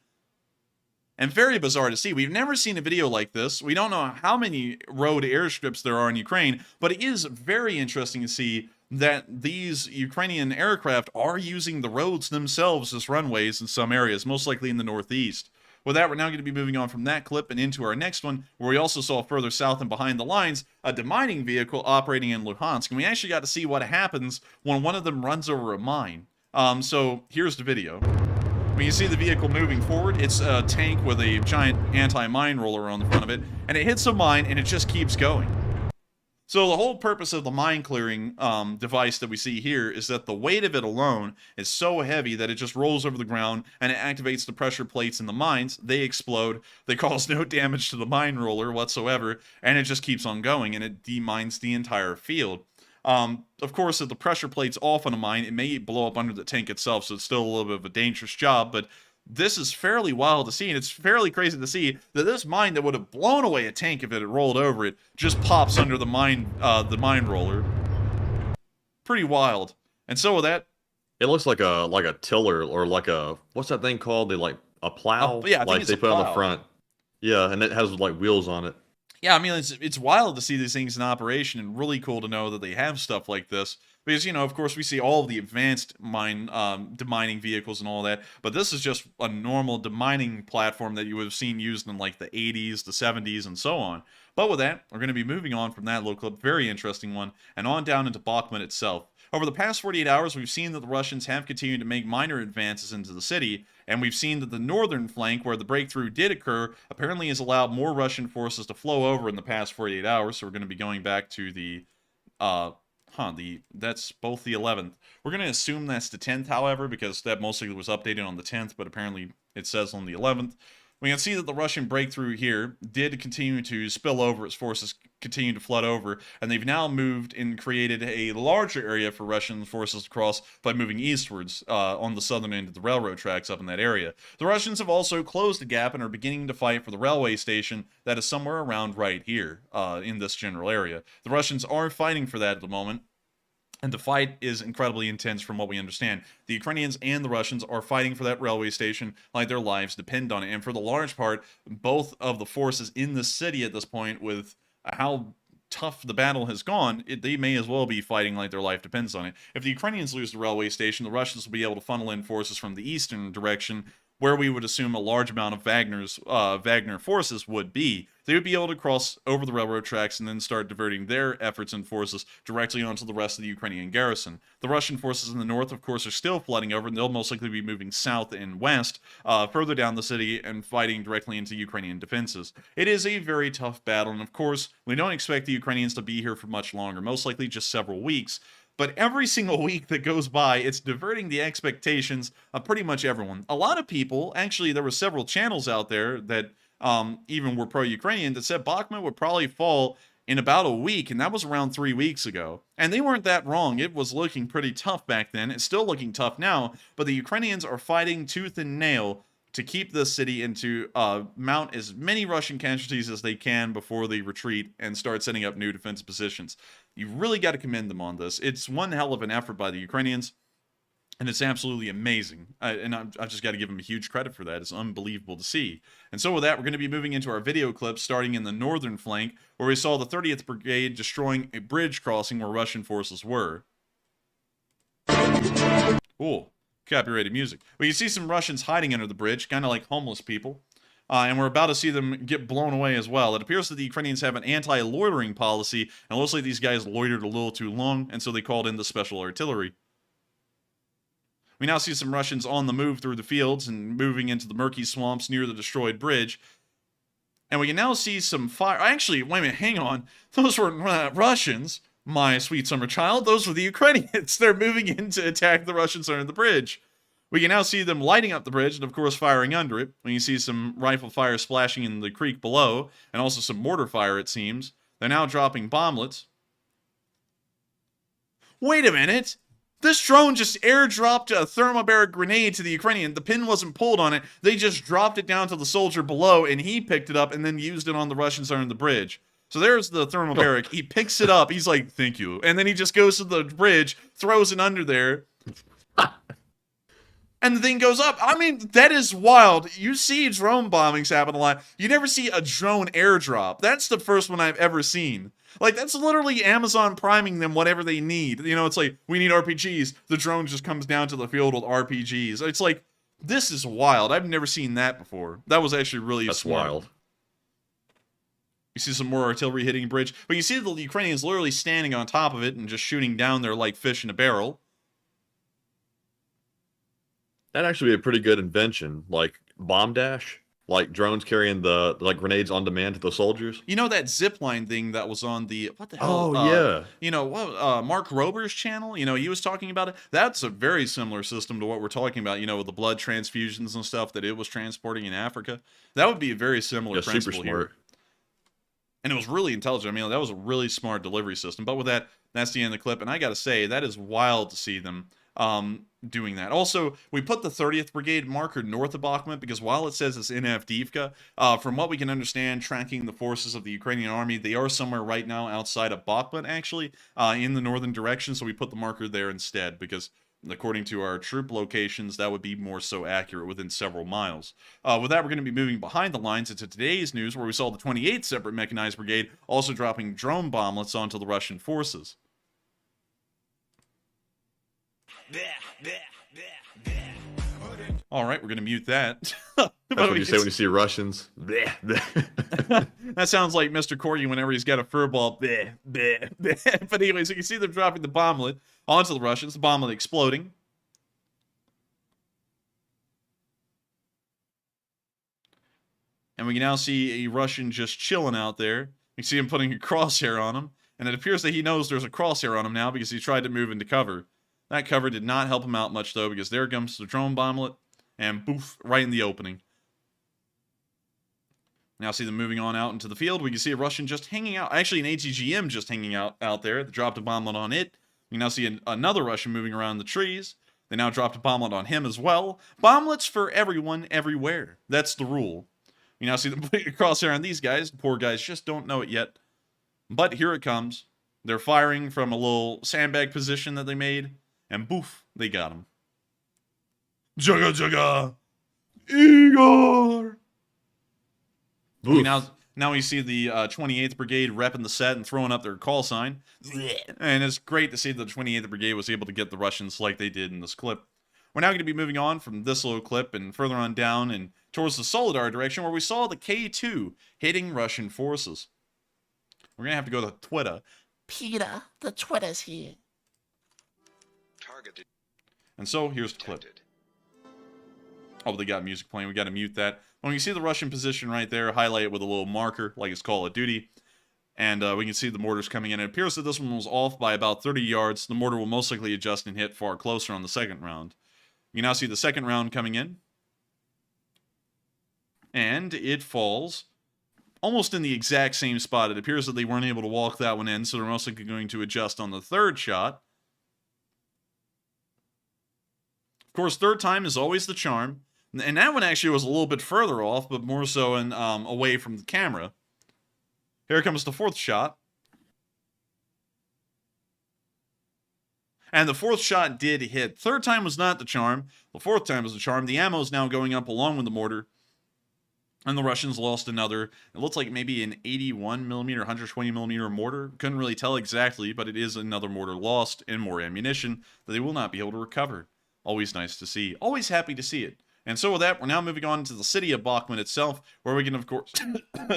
And very bizarre to see. We've never seen a video like this. We don't know how many road airstrips there are in Ukraine, but it is very interesting to see that these Ukrainian aircraft are using the roads themselves as runways in some areas, most likely in the northeast. With that, we're now going to be moving on from that clip and into our next one, where we also saw further south and behind the lines a demining vehicle operating in Luhansk, and we actually got to see what happens when one of them runs over a mine. So here's the video. When you see the vehicle moving forward, it's a tank with a giant anti-mine roller on the front of it, and it hits a mine and it just keeps going. So the whole purpose of the mine clearing device that we see here is that the weight of it alone is so heavy that it just rolls over the ground and it activates the pressure plates in the mines. They explode. They cause no damage to the mine roller whatsoever, and it just keeps on going, and it demines the entire field. Of course, if the pressure plate's off on a mine, it may blow up under the tank itself, so it's still a little bit of a dangerous job, but this is fairly wild to see, and it's fairly crazy to see that this mine that would have blown away a tank if it had rolled over it just pops under the mine roller. Pretty wild. And so with that, it looks like a tiller or like a, what's that thing called? A plow? Yeah, I think like it's they a put on plow. the front. Yeah, and it has like wheels on it. Yeah, I mean, it's wild to see these things in operation, and really cool to know that they have stuff like this. Because, you know, of course, we see all of the advanced demining vehicles and all that, but this is just a normal demining platform that you would have seen used in, like, the 80s, the 70s, and so on. But with that, we're going to be moving on from that little clip, very interesting one, and on down into Bakhmut itself. Over the past 48 hours, we've seen that the Russians have continued to make minor advances into the city, and we've seen that the northern flank, where the breakthrough did occur, apparently has allowed more Russian forces to flow over in the past 48 hours, so we're going to be going back to the, that's both the 11th. We're going to assume that's the 10th, however, because that mostly was updated on the 10th, but apparently it says on the 11th. We can see that the Russian breakthrough here did continue to spill over, its forces continue to flood over, and they've now moved and created a larger area for Russian forces to cross by moving eastwards on the southern end of the railroad tracks up in that area. The Russians have also closed the gap and are beginning to fight for the railway station that is somewhere around right here in this general area. The Russians are fighting for that at the moment. And the fight is incredibly intense from what we understand. The Ukrainians and the Russians are fighting for that railway station like their lives depend on it. And for the large part, both of the forces in the city at this point, with how tough the battle has gone, they may as well be fighting like their life depends on it. If the Ukrainians lose the railway station, the Russians will be able to funnel in forces from the eastern direction, where we would assume a large amount of Wagner forces would be. They would be able to cross over the railroad tracks and then start diverting their efforts and forces directly onto the rest of the Ukrainian garrison. The Russian forces in the north, of course, are still flooding over, and they'll most likely be moving south and west, further down the city and fighting directly into Ukrainian defenses. It is a very tough battle, and of course, we don't expect the Ukrainians to be here for much longer, most likely just several weeks. But every single week that goes by, it's diverting the expectations of pretty much everyone. A lot of people, actually, there were several channels out there that even were pro-Ukrainian that said Bakhmut would probably fall in about a week, and that was around 3 weeks ago. And they weren't that wrong. It was looking pretty tough back then. It's still looking tough now, but the Ukrainians are fighting tooth and nail to keep this city and to mount as many Russian casualties as they can before they retreat and start setting up new defense positions. You really got to commend them on this. It's one hell of an effort by the Ukrainians, and it's absolutely amazing. I've just got to give them a huge credit for that. It's unbelievable to see. And so with that, we're going to be moving into our video clip starting in the northern flank, where we saw the 30th Brigade destroying a bridge crossing where Russian forces were. Cool. Copyrighted music. Well, you see some Russians hiding under the bridge, kind of like homeless people. And we're about to see them get blown away as well. It appears that the Ukrainians have an anti-loitering policy, and it looks like these guys loitered a little too long, and so they called in the special artillery. We now see some Russians on the move through the fields and moving into the murky swamps near the destroyed bridge. And we can now see some fire. Actually, wait a minute, hang on. Those were not Russians, my sweet summer child. Those were the Ukrainians. They're moving in to attack the Russians under the bridge. We can now see them lighting up the bridge and, of course, firing under it. We can see some rifle fire splashing in the creek below, and also some mortar fire, it seems. They're now dropping bomblets. Wait a minute! This drone just airdropped a thermobaric grenade to the Ukrainian. The pin wasn't pulled on it. They just dropped it down to the soldier below, and he picked it up and then used it on the Russians under the bridge. So there's the thermobaric. He picks it up. He's like, thank you. And then he just goes to the bridge, throws it under there. And the thing goes up. I mean, that is wild. You see drone bombings happen a lot. You never see a drone airdrop. That's the first one I've ever seen. Like, that's literally Amazon priming them whatever they need. You know, it's like, we need RPGs. The drone just comes down to the field with RPGs. It's like, this is wild. I've never seen that before. That was actually really That's smart. wild. You see some more artillery hitting a bridge. But you see the Ukrainians literally standing on top of it and just shooting down there like fish in a barrel. That'd actually be a pretty good invention, like bomb dash, like drones carrying the grenades on demand to the soldiers. You know that zipline thing that was on the what the hell? Oh yeah. You know what? Mark Rober's channel. You know he was talking about it. That's a very similar system to what we're talking about. You know, with the blood transfusions and stuff that it was transporting in Africa. That would be a very similar principle super here. smart. And it was really intelligent. I mean, that was a really smart delivery system. But with that, that's the end of the clip. And I got to say, that is wild to see them doing that. Also, we put the 30th Brigade marker north of Bakhmut because while it says it's in Avdiivka, from what we can understand, tracking the forces of the Ukrainian army, they are somewhere right now outside of Bakhmut, actually, in the northern direction. So we put the marker there instead because according to our troop locations, that would be more so accurate within several miles. With that, we're going to be moving behind the lines into today's news, where we saw the 28th Separate Mechanized Brigade also dropping drone bomblets onto the Russian forces. All right, we're going to mute that. That's what you say when you see Russians. That sounds like Mr. Corgi whenever he's got a fur ball. But anyways, you can see them dropping the bomblet onto the Russians, the bomblet exploding. And we can now see a Russian just chilling out there. You see him putting a crosshair on him. And it appears that he knows there's a crosshair on him now because he tried to move into cover. That cover did not help him out much, though, because there comes the drone bomblet. And boof, right in the opening. Now see them moving on out into the field. We can see a Russian just hanging out. Actually, an ATGM just hanging out there. They dropped a bomblet on it. We now see another Russian moving around the trees. They now dropped a bomblet on him as well. Bomblets for everyone, everywhere. That's the rule. We now see them putting a crosshair on these guys. The poor guys just don't know it yet. But here it comes. They're firing from a little sandbag position that they made. And boof, they got him. Jaga Jaga! Igor! Now we see the 28th Brigade repping the set and throwing up their call sign. And it's great to see that the 28th Brigade was able to get the Russians like they did in this clip. We're now going to be moving on from this little clip and further on down and towards the Solidar direction, where we saw the K-2 hitting Russian forces. We're going to have to go to Twitter. Peter, the Twitter's here. Targeted. And so, here's the clip. Oh, they got music playing. We got to mute that. When you see the Russian position right there, highlight it with a little marker, like it's Call of Duty. And we can see the mortars coming in. It appears that this one was off by about 30 yards. The mortar will most likely adjust and hit far closer on the second round. You now see the second round coming in. And it falls almost in the exact same spot. It appears that they weren't able to walk that one in, so they're most likely going to adjust on the third shot. Of course, third time is always the charm. And that one actually was a little bit further off, but more so in, away from the camera. Here comes the fourth shot. And the fourth shot did hit. Third time was not the charm. The fourth time was the charm. The ammo is now going up along with the mortar. And the Russians lost another, it looks like maybe an 81mm, 120mm mortar. Couldn't really tell exactly, but it is another mortar lost and more ammunition that they will not be able to recover. Always nice to see. Always happy to see it. And so with that, we're now moving on to the city of Bakhmut itself, where we can, of course,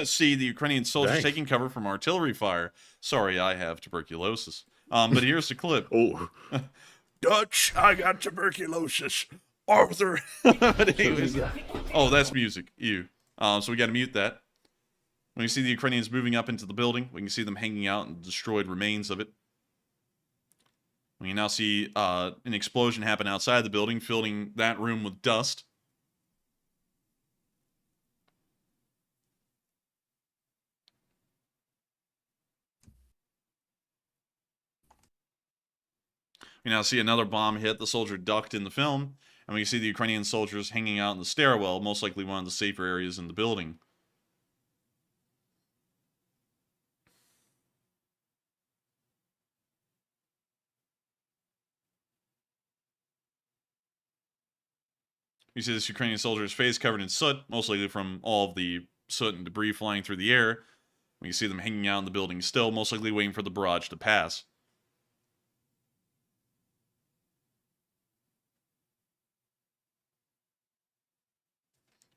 see the Ukrainian soldiers taking cover from artillery fire. Sorry, I have tuberculosis. But here's the clip. Oh. Dutch, I got tuberculosis. Arthur. But anyways, oh, that's music. Ew. So we got to mute that. When you see the Ukrainians moving up into the building, we can see them hanging out and destroyed remains of it. We can now see an explosion happen outside the building, filling that room with dust. We now see another bomb hit. The soldier ducked in the film, and we can see the Ukrainian soldiers hanging out in the stairwell, most likely one of the safer areas in the building. You see this Ukrainian soldier's face covered in soot, most likely from all of the soot and debris flying through the air. We can see them hanging out in the building still, most likely waiting for the barrage to pass.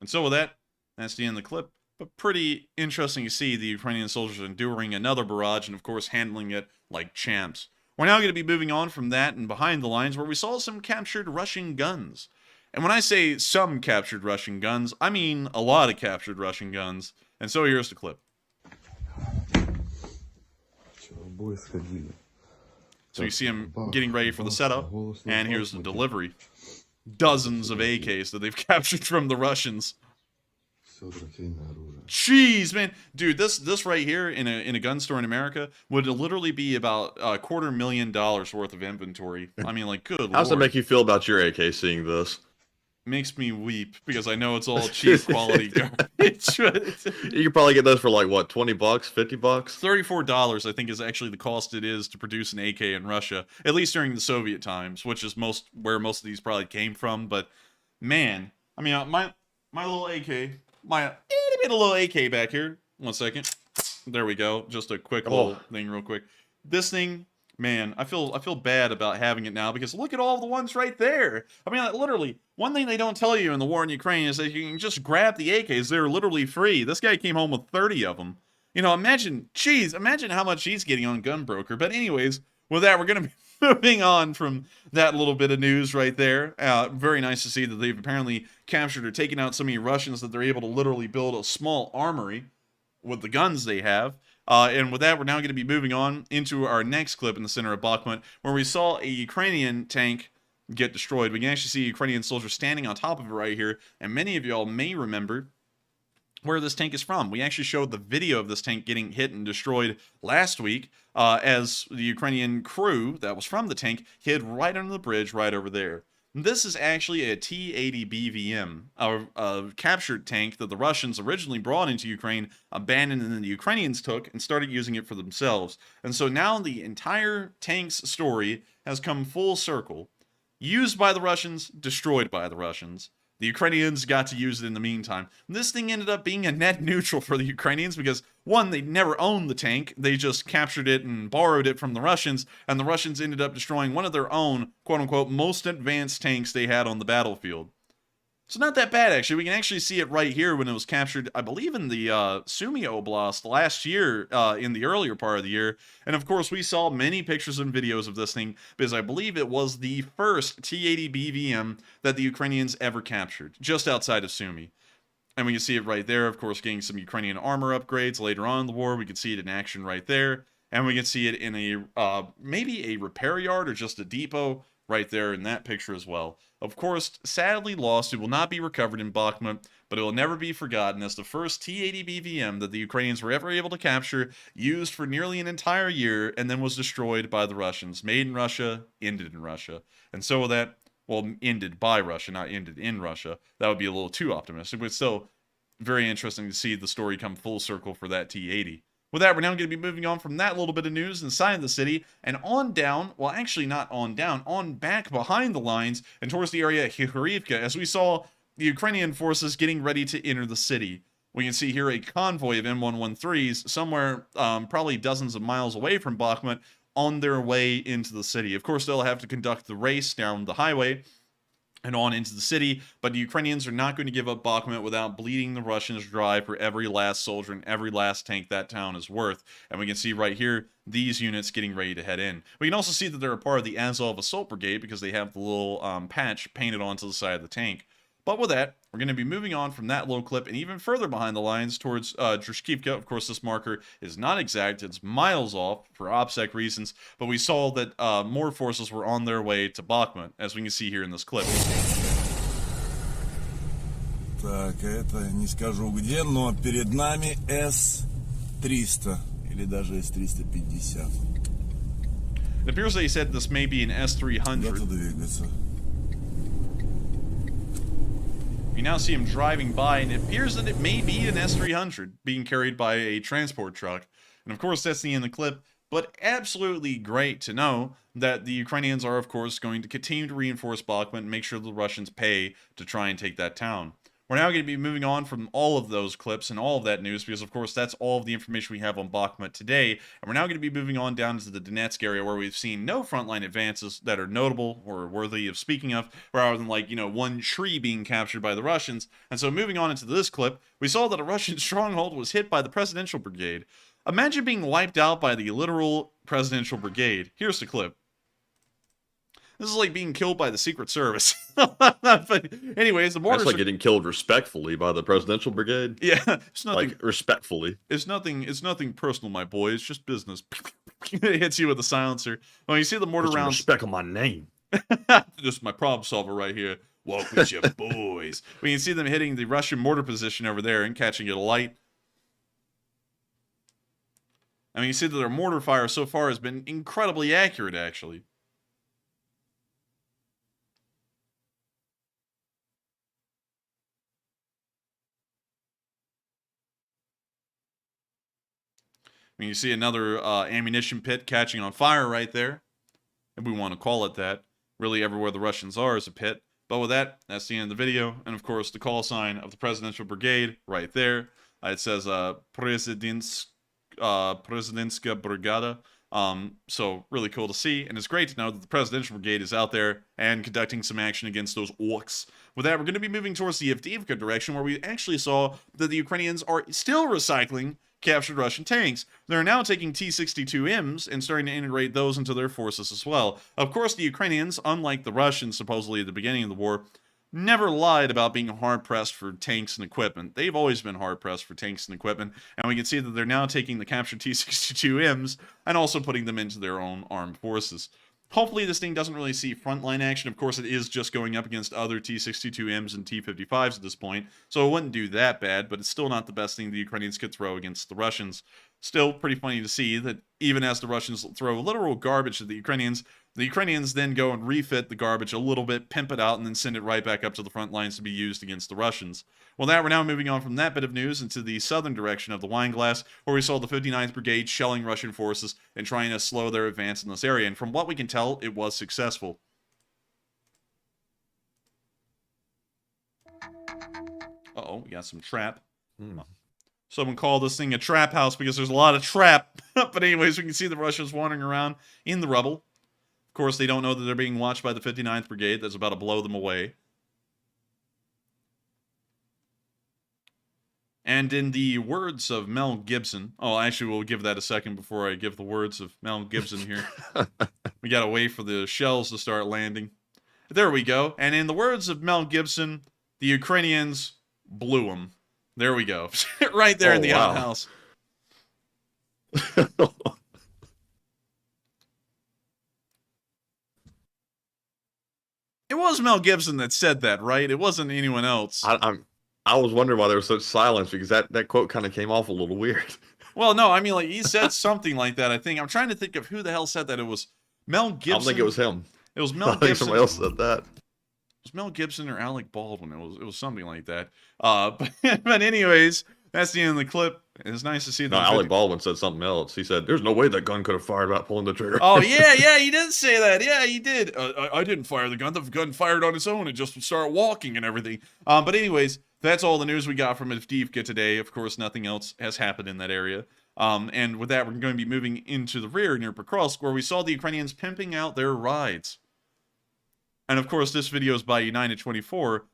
And so with that, that's the end of the clip. But pretty interesting to see the Ukrainian soldiers enduring another barrage and, of course, handling it like champs. We're now going to be moving on from that and behind the lines, where we saw some captured Russian guns. And when I say some captured Russian guns, I mean a lot of captured Russian guns. And so here's the clip. So you see him getting ready for the setup, and here's the delivery. Dozens of AKs that they've captured from the Russians. Jeez, man. Dude, this right here in a gun store in America would literally be about $250,000 worth of inventory. I mean, like, good How's Lord. that make you feel about your AK seeing this? Makes me weep, because I know it's all cheap quality garbage. You could probably get those for like, what, 20 bucks, 50 bucks? $34, I think, is actually the cost it is to produce an AK in Russia, at least during the Soviet times, which is where most of these probably came from. But man, I mean, my little AK, my little AK back here. 1 second. There we go. Just a quick little thing, real quick. This thing, man, I feel bad about having it now, because look at all the ones right there. I mean, literally, one thing they don't tell you in the war in Ukraine is that you can just grab the AKs. They're literally free. This guy came home with 30 of them. You know, imagine how much he's getting on Gunbroker. But anyways, with that, we're going to be moving on from that little bit of news right there. Very nice to see that they've apparently captured or taken out so many Russians that they're able to literally build a small armory with the guns they have. And with that, we're now going to be moving on into our next clip in the center of Bakhmut, where we saw a Ukrainian tank get destroyed. We can actually see a Ukrainian soldier standing on top of it right here, and many of y'all may remember where this tank is from. We actually showed the video of this tank getting hit and destroyed last week, as the Ukrainian crew that was from the tank hid right under the bridge right over there. This is actually a T-80 BVM, a captured tank that the Russians originally brought into Ukraine, abandoned, and then the Ukrainians took and started using it for themselves. And so now the entire tank's story has come full circle. Used by the Russians, destroyed by the Russians. The Ukrainians got to use it in the meantime. And this thing ended up being a net neutral for the Ukrainians because, one, they never owned the tank. They just captured it and borrowed it from the Russians, and the Russians ended up destroying one of their own, quote-unquote, most advanced tanks they had on the battlefield. So not that bad, actually. We can actually see it right here when it was captured, I believe, in the Sumy Oblast last year, in the earlier part of the year. And, of course, we saw many pictures and videos of this thing because I believe it was the first T-80 BVM that the Ukrainians ever captured, just outside of Sumy. And we can see it right there, of course, getting some Ukrainian armor upgrades later on in the war. We can see it in action right there. And we can see it in a, maybe a repair yard or just a depot right there in that picture as well. Of course, sadly lost, it will not be recovered in Bakhmut, but it will never be forgotten as the first T-80 BVM that the Ukrainians were ever able to capture, used for nearly an entire year, and then was destroyed by the Russians. Made in Russia, ended in Russia. And so with that, well, ended by Russia, not ended in Russia. That would be a little too optimistic, but still very interesting to see the story come full circle for that T-80. With that, we're now going to be moving on from that little bit of news inside the city and on down, well, actually not on down, on back behind the lines and towards the area of Hyrivka, as we saw the Ukrainian forces getting ready to enter the city. We can see here a convoy of M113s somewhere probably dozens of miles away from Bakhmut on their way into the city. Of course, they'll have to conduct the race down the highway and on into the city, but the Ukrainians are not going to give up Bakhmut without bleeding the Russians dry for every last soldier and every last tank that town is worth. And we can see right here, these units getting ready to head in. We can also see that they're a part of the Azov Assault Brigade because they have the little patch painted onto the side of the tank. But with that, we're going to be moving on from that little clip and even further behind the lines towards Druzhkivka. Of course, this marker is not exact. It's miles off for OPSEC reasons, but we saw that more forces were on their way to Bakhmut, as we can see here in this clip. Так, это не скажу где, но перед нами С-300 или даже С-350. It appears they said this may be an S-300. Готов двигаться. You now see him driving by, and it appears that it may be an S-300 being carried by a transport truck. And of course, that's the end of the clip, but absolutely great to know that the Ukrainians are, of course, going to continue to reinforce Bakhmut and make sure the Russians pay to try and take that town. We're now going to be moving on from all of those clips and all of that news because, of course, that's all of the information we have on Bakhmut today. And we're now going to be moving on down to the Donetsk area where we've seen no frontline advances that are notable or worthy of speaking of, rather than, like, one tree being captured by the Russians. And so moving on into this clip, we saw that a Russian stronghold was hit by the Presidential Brigade. Imagine being wiped out by the literal Presidential Brigade. Here's the clip. This is like being killed by the Secret Service. But anyways, the mortars... That's like getting killed respectfully by the Presidential Brigade. Yeah, it's nothing... Like, respectfully. It's nothing personal, my boy. It's just business. It hits you with a silencer. When you see the mortar Put some rounds... respect on my name. This is my problem solver right here. Walk with your boys. We can see them hitting the Russian mortar position over there and catching it alight. I mean, you see that their mortar fire so far has been incredibly accurate, actually. I mean, you see another ammunition pit catching on fire right there, if we want to call it that. Really, everywhere the Russians are is a pit. But with that, that's the end of the video. And, of course, the call sign of the Presidential Brigade right there. It says Prezidentska Brigada. So, really cool to see. And it's great to know that the Presidential Brigade is out there and conducting some action against those orcs. With that, we're going to be moving towards the Avdiivka direction, where we actually saw that the Ukrainians are still recycling captured Russian tanks. They're now taking T-62Ms and starting to integrate those into their forces as well. Of course, the Ukrainians, unlike the Russians supposedly at the beginning of the war, never lied about being hard-pressed for tanks and equipment. They've always been hard-pressed for tanks and equipment, and we can see that they're now taking the captured T-62Ms and also putting them into their own armed forces. Hopefully this thing doesn't really see frontline action. Of course, it is just going up against other T-62Ms and T-55s at this point, so it wouldn't do that bad, but it's still not the best thing the Ukrainians could throw against the Russians. Still pretty funny to see that even as the Russians throw literal garbage at the Ukrainians then go and refit the garbage a little bit, pimp it out, and then send it right back up to the front lines to be used against the Russians. Well, we're now moving on from that bit of news into the southern direction of the Wineglass, where we saw the 59th Brigade shelling Russian forces and trying to slow their advance in this area. And from what we can tell, it was successful. Oh, we got some trap. Someone called this thing a trap house because there's a lot of trap. But anyways, we can see the Russians wandering around in the rubble. Of course, they don't know that they're being watched by the 59th Brigade that's about to blow them away. And in the words of Mel Gibson... Oh, actually, we'll give that a second before I give the words of Mel Gibson here. We gotta wait for the shells to start landing. There we go. And in the words of Mel Gibson, the Ukrainians blew them. There we go. Right there in the outhouse. It was Mel Gibson that said that, right? It wasn't anyone else. I was wondering why there was such silence, because that quote kind of came off a little weird. Well, no, I mean, like, he said something like that, I think. I'm trying to think of who the hell said that. It was Mel Gibson. I don't think it was him. It was Mel I think Gibson. somebody else said that. It was Mel Gibson or Alec Baldwin. It was something like that. But anyways, that's the end of the clip. It's nice to see that. No, Alec Baldwin said something else. He said, "There's no way that gun could have fired without pulling the trigger." Oh yeah, he did say that. Yeah, he did. I didn't fire the gun. The gun fired on its own. It just would start walking and everything. But anyways, that's all the news we got from Avdiivka today. Of course, nothing else has happened in that area. And with that, we're going to be moving into the rear near Pokrovsk, where we saw the Ukrainians pimping out their rides. And of course, this video is by United24.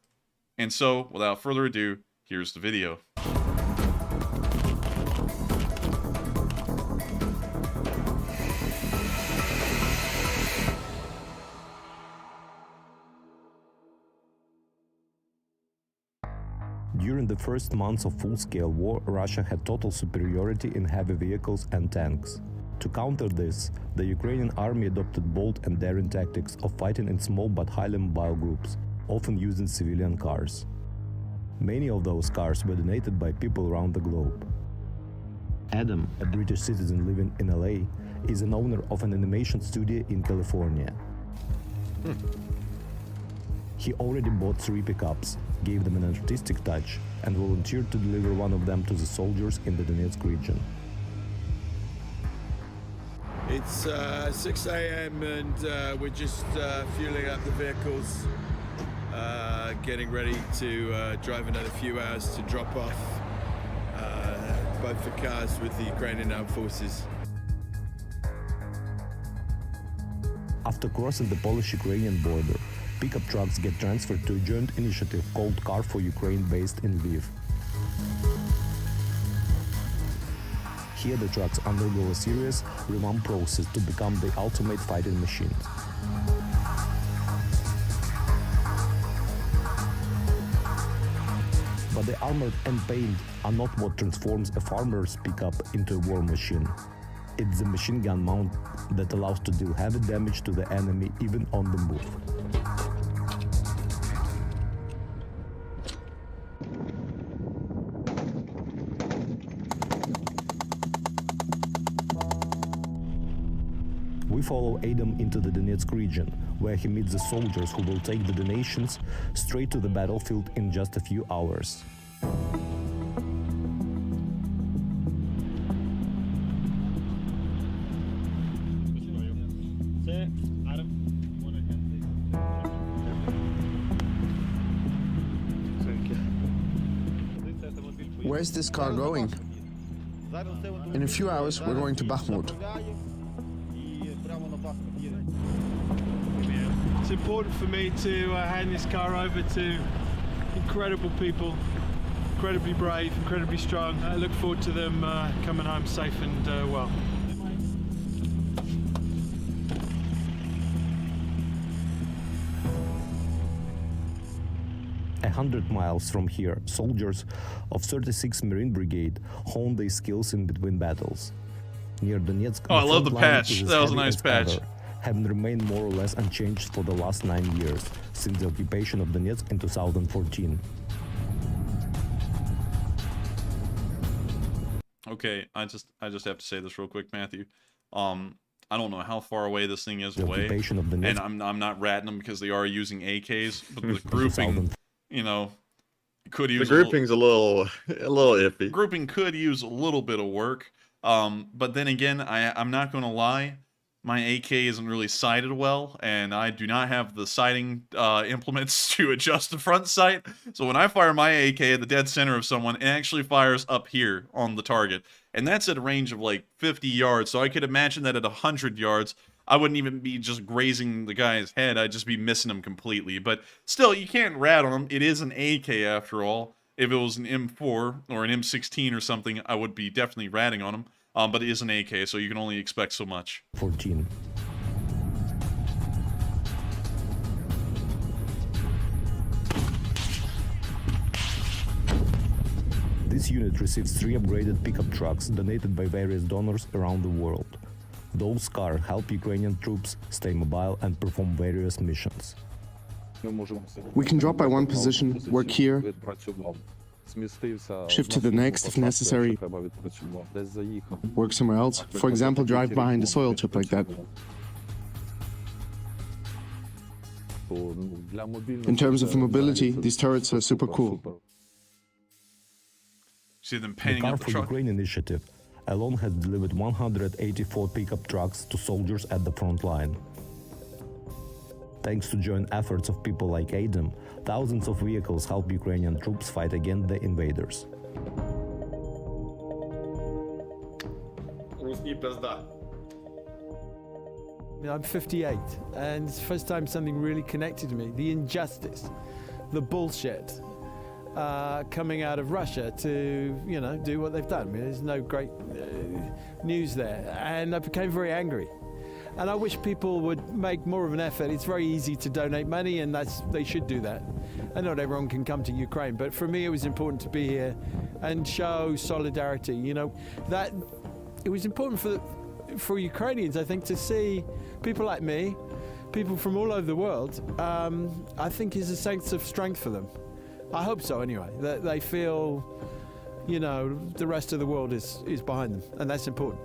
And so, without further ado, here's the video. During the first months of full-scale war, Russia had total superiority in heavy vehicles and tanks. To counter this, the Ukrainian army adopted bold and daring tactics of fighting in small but highly mobile groups, often using civilian cars. Many of those cars were donated by people around the globe. Adam, a British citizen living in LA, is an owner of an animation studio in California. He already bought 3 pickups, gave them an artistic touch, and volunteered to deliver one of them to the soldiers in the Donetsk region. It's 6 a.m. and we're just fueling up the vehicles, getting ready to drive another few hours to drop off both the cars with the Ukrainian armed forces. After crossing the Polish-Ukrainian border, pickup trucks get transferred to a joint initiative called Car for Ukraine based in Lviv. Here the trucks undergo a serious revamp process to become the ultimate fighting machines. But the armor and paint are not what transforms a farmer's pickup into a war machine. It's the machine gun mount that allows to deal heavy damage to the enemy even on the move. We follow Adam into the Donetsk region, where he meets the soldiers who will take the donations straight to the battlefield in just a few hours. Where's this car going? In a few hours, we're going to Bakhmut. It's important for me to hand this car over to incredible people, incredibly brave, incredibly strong. I look forward to them coming home safe and well. 100 miles from here, soldiers of 36th Marine Brigade honed their skills in between battles. Near Donetsk, I love the patch. That was a nice patch. Having remained more or less unchanged for the last 9 years, since the occupation of Donetsk in 2014. Okay, I just have to say this real quick, Matthew. I don't know how far away this thing is away, and I'm not ratting them because they are using AKs, but the grouping, you know, could use the grouping's a little iffy. Grouping could use a little bit of work, but then again, I'm not going to lie. my AK isn't really sighted well, and I do not have the sighting implements to adjust the front sight. So when I fire my AK at the dead center of someone, it actually fires up here on the target. And that's at a range of like 50 yards. So I could imagine that at 100 yards, I wouldn't even be just grazing the guy's head. I'd just be missing him completely. But still, you can't rat on him. It is an AK after all. If it was an M4 or an M16 or something, I would be definitely ratting on him. But it is an AK, so you can only expect so much. 14. This unit receives 3 upgraded pickup trucks donated by various donors around the world. Those cars help Ukrainian troops stay mobile and perform various missions. We can drop by one position, work here, shift to the next if necessary, work somewhere else. For example, drive behind a soil chip like that. In terms of mobility, these turrets are super cool. See them The painting Car up the for truck. Ukraine initiative alone has delivered 184 pickup trucks to soldiers at the front line. Thanks to joint efforts of people like Adam, thousands of vehicles help Ukrainian troops fight against the invaders. I'm 58, and it's the first time something really connected to me. The injustice, the bullshit coming out of Russia to, you know, do what they've done. I mean, there's no great news there. And I became very angry. And I wish people would make more of an effort. It's very easy to donate money, and they should do that. And not everyone can come to Ukraine, but for me it was important to be here and show solidarity. You know, that it was important for Ukrainians, I think, to see people like me, people from all over the world. I think is a sense of strength for them. I hope so, anyway. That they feel, you know, the rest of the world is behind them, and that's important.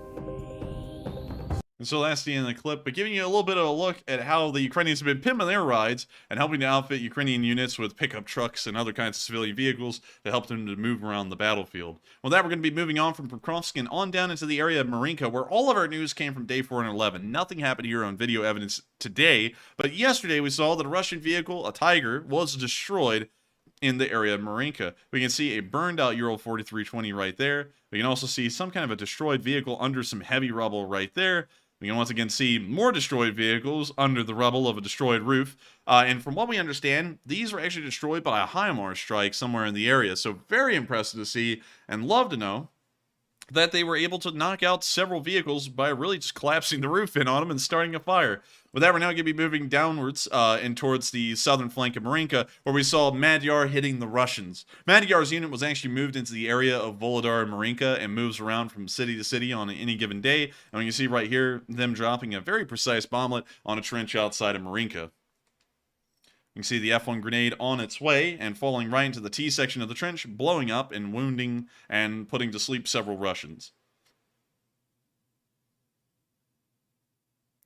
And so that's the end of the clip, but giving you a little bit of a look at how the Ukrainians have been pimping their rides and helping to outfit Ukrainian units with pickup trucks and other kinds of civilian vehicles to help them to move around the battlefield. Well, that we're going to be moving on from Pokrovsk and on down into the area of Marinka, where all of our news came from day 4 and 11. Nothing happened here on video evidence today, but yesterday we saw that a Russian vehicle, a Tiger, was destroyed in the area of Marinka. We can see a burned out Ural 4320 right there. We can also see some kind of a destroyed vehicle under some heavy rubble right there. We can once again see more destroyed vehicles under the rubble of a destroyed roof. And from what we understand, these were actually destroyed by a HIMARS strike somewhere in the area. So very impressive to see, and love to know that they were able to knock out several vehicles by really just collapsing the roof in on them and starting a fire. With that, we're now going to be moving downwards and towards the southern flank of Marinka, where we saw Magyar hitting the Russians. Magyar's unit was actually moved into the area of Volodar and Marinka and moves around from city to city on any given day. And you can see right here, them dropping a very precise bomblet on a trench outside of Marinka. You can see the F1 grenade on its way and falling right into the T section of the trench, blowing up and wounding and putting to sleep several Russians.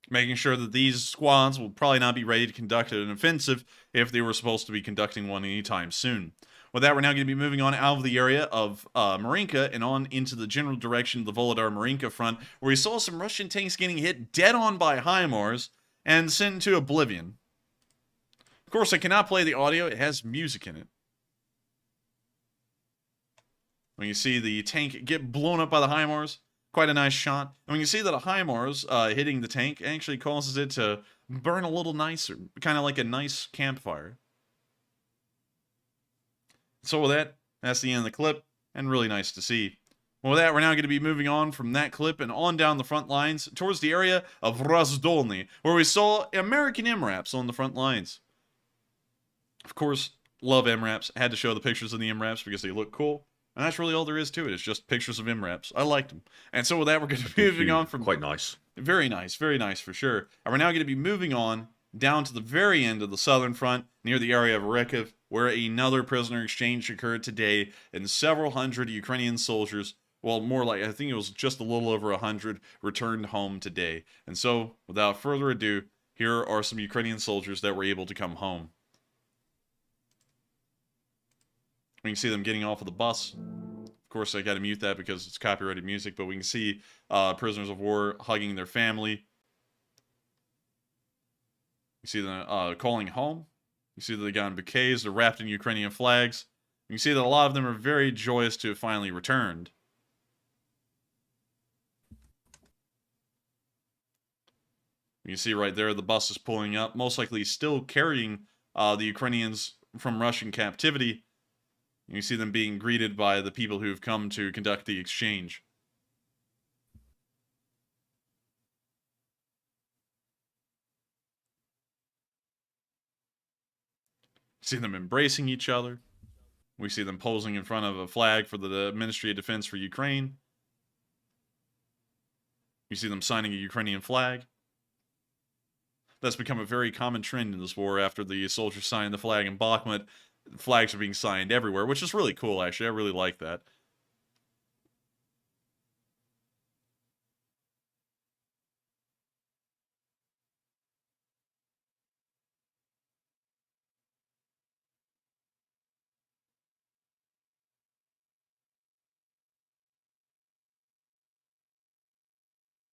Making sure that these squads will probably not be ready to conduct an offensive if they were supposed to be conducting one anytime soon. With that, we're now going to be moving on out of the area of Marinka and on into the general direction of the Volodar-Marinka front, where we saw some Russian tanks getting hit dead on by HIMARS and sent into oblivion. Of course, I cannot play the audio. It has music in it. When you see the tank get blown up by the HIMARS, quite a nice shot. And when you see that a HIMARS hitting the tank actually causes it to burn a little nicer, kind of like a nice campfire. So with that, that's the end of the clip, and really nice to see. Well, with that, we're now going to be moving on from that clip and on down the front lines towards the area of Razdolny, where we saw American MRAPs on the front lines. Of course, love MRAPs. I had to show the pictures of the MRAPs because they look cool. And that's really all there is to it. It's just pictures of MRAPs. I liked them. And so with that, we're going to be moving on from... Quite nice. Very nice for sure. And we're now going to be moving on down to the very end of the southern front, near the area of Rykov, where another prisoner exchange occurred today, and several hundred Ukrainian soldiers, well, more like, I think it was just a little over 100, returned home today. And so, without further ado, here are some Ukrainian soldiers that were able to come home. We can see them getting off of the bus. Of course, I gotta mute that because it's copyrighted music, but we can see prisoners of war hugging their family. You see them calling home. You see that they got in bouquets. They're wrapped in Ukrainian flags. You see that a lot of them are very joyous to have finally returned. You see right there the bus is pulling up, most likely still carrying the Ukrainians from Russian captivity. You see them being greeted by the people who've come to conduct the exchange. See them embracing each other. We see them posing in front of a flag for the Ministry of Defense for Ukraine. You see them signing a Ukrainian flag. That's become a very common trend in this war after the soldiers signed the flag in Bakhmut. Flags are being signed everywhere, which is really cool, actually. I really like that.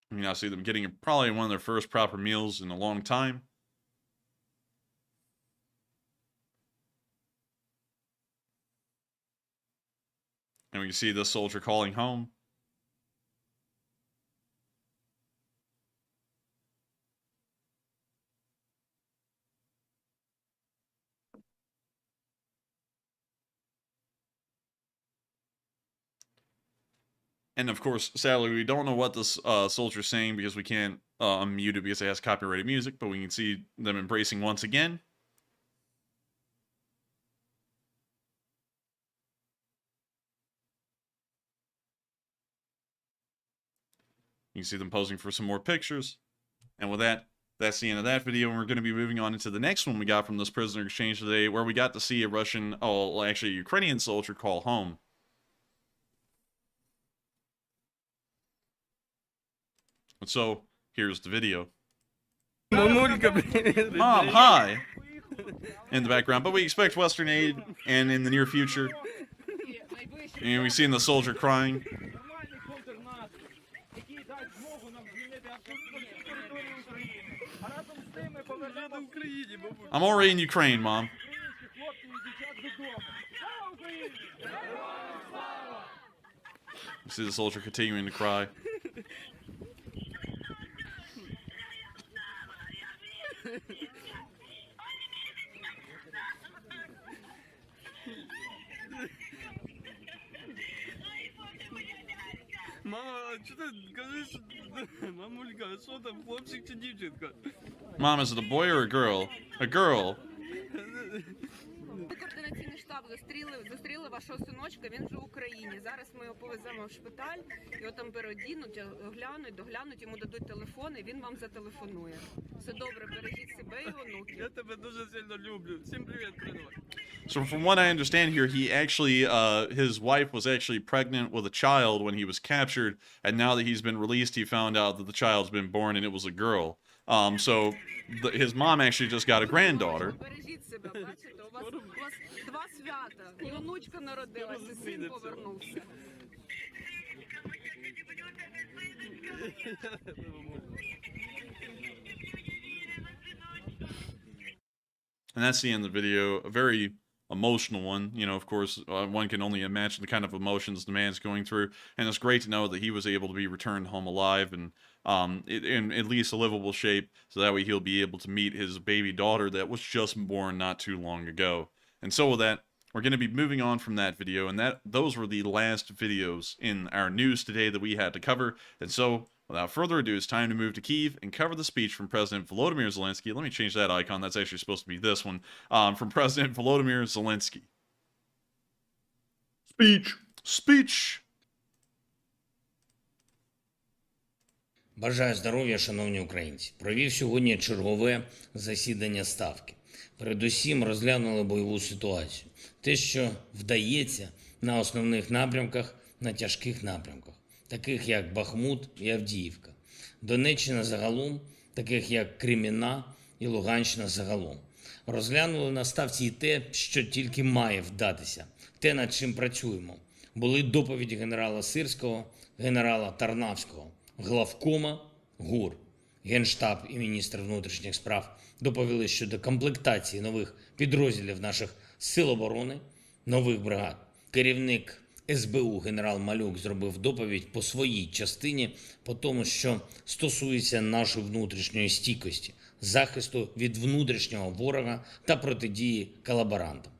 You now see them getting probably one of their first proper meals in a long time. And we can see this soldier calling home. And of course, sadly, we don't know what this soldier's saying because we can't unmute it because it has copyrighted music, but we can see them embracing once again. You can see them posing for some more pictures. And with that, that's the end of that video, and we're going to be moving on into the next one we got from this prisoner exchange today, where we got to see a Russian, oh, actually a Ukrainian soldier call home. And so, here's the video. Mom, hi! In the background, but we expect Western aid, and in the near future. And we see the soldier crying. I'm already in Ukraine, Mom. You see the soldier continuing to cry. Mom, is it a boy or a girl? A girl. Координаційний штаб зустріли вашого синочка, він вже в Україні. Зараз ми його повеземо в шпиталь, його там переодінуть, оглянуть, доглянуть, йому дадуть телефон, і він вам зателефонує. Все добре, бережіть себе і онуків. Я тебе дуже сильно люблю. Всім привіт, передавай. So from what I understand here, he actually, his wife was actually pregnant with a child when he was captured, and now that he's been released, he found out that the child's been born and it was a girl. So his mom actually just got a granddaughter. Бережіть себе, бачите, у вас два свята. І онучка народилася, син повернувся. And that's the end of the video. A very emotional one. You know, of course, one can only imagine the kind of emotions the man's going through. And it's great to know that he was able to be returned home alive and in at least a livable shape, so that way he'll be able to meet his baby daughter that was just born not too long ago. And so with that, we're going to be moving on from that video, and those were the last videos in our news today that we had to cover. And so, without further ado, it's time to move to Kyiv and cover the speech from President Volodymyr Zelensky. Let me change that icon. That's actually supposed to be this one. From President Volodymyr Zelensky. Speech. Бажаю здоров'я, шановні українці. Провів сьогодні чергове засідання Ставки. Передусім розглянули бойову ситуацію. Те, що вдається на основних напрямках, на тяжких напрямках, таких як Бахмут і Авдіївка. Донеччина загалом, таких як Кремінна і Луганщина загалом. Розглянули на Ставці і те, що тільки має вдатися, те, над чим працюємо. Були доповіді генерала Сирського, генерала Тарнавського, главкома ГУР. Генштаб і міністр внутрішніх справ доповіли щодо комплектації нових підрозділів наших сил оборони, нових бригад. Керівник СБУ генерал Малюк зробив доповідь по своїй частині, по тому, що стосується нашої внутрішньої стійкості, захисту від внутрішнього ворога та протидії колаборантам.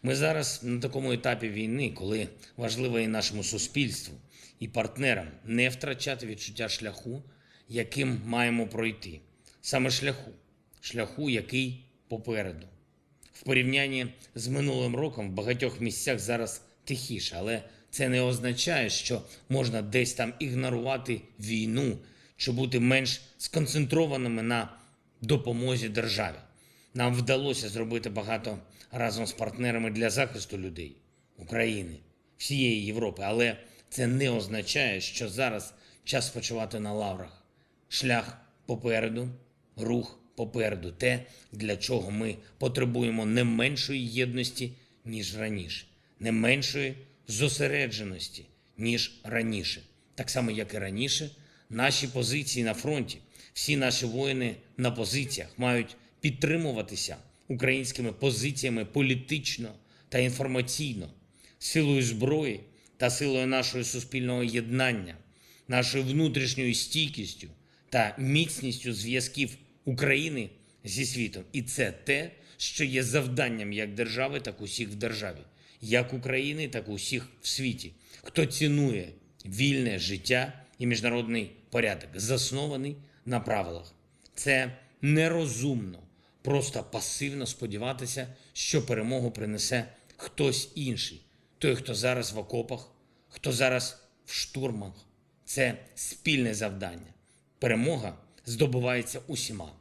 Ми зараз на такому етапі війни, коли важливо і нашому суспільству, і партнерам не втрачати відчуття шляху, яким маємо пройти. Саме шляху, який попереду. В порівнянні з минулим роком в багатьох місцях зараз тихіше, але це не означає, що можна десь там ігнорувати війну чи бути менш сконцентрованими на допомозі державі. Нам вдалося зробити багато разом з партнерами для захисту людей, України, всієї Європи, але це не означає, що зараз час спочивати на лаврах. Шлях попереду, рух попереду. Те, для чого ми потребуємо не меншої єдності, ніж раніше. Не меншої зосередженості, ніж раніше. Так само, як і раніше, наші позиції на фронті, всі наші воїни на позиціях мають підтримуватися українськими позиціями політично та інформаційно, силою зброї та силою нашого суспільного єднання, нашою внутрішньою стійкістю та міцністю зв'язків України зі світом. І це те, що є завданням як держави, так усіх в державі, як України, так усіх в світі, хто цінує вільне життя і міжнародний порядок, заснований на правилах. Це нерозумно просто пасивно сподіватися, що перемогу принесе хтось інший. Той, хто зараз в окопах, хто зараз в штурмах. Це спільне завдання. Перемога здобувається усіма.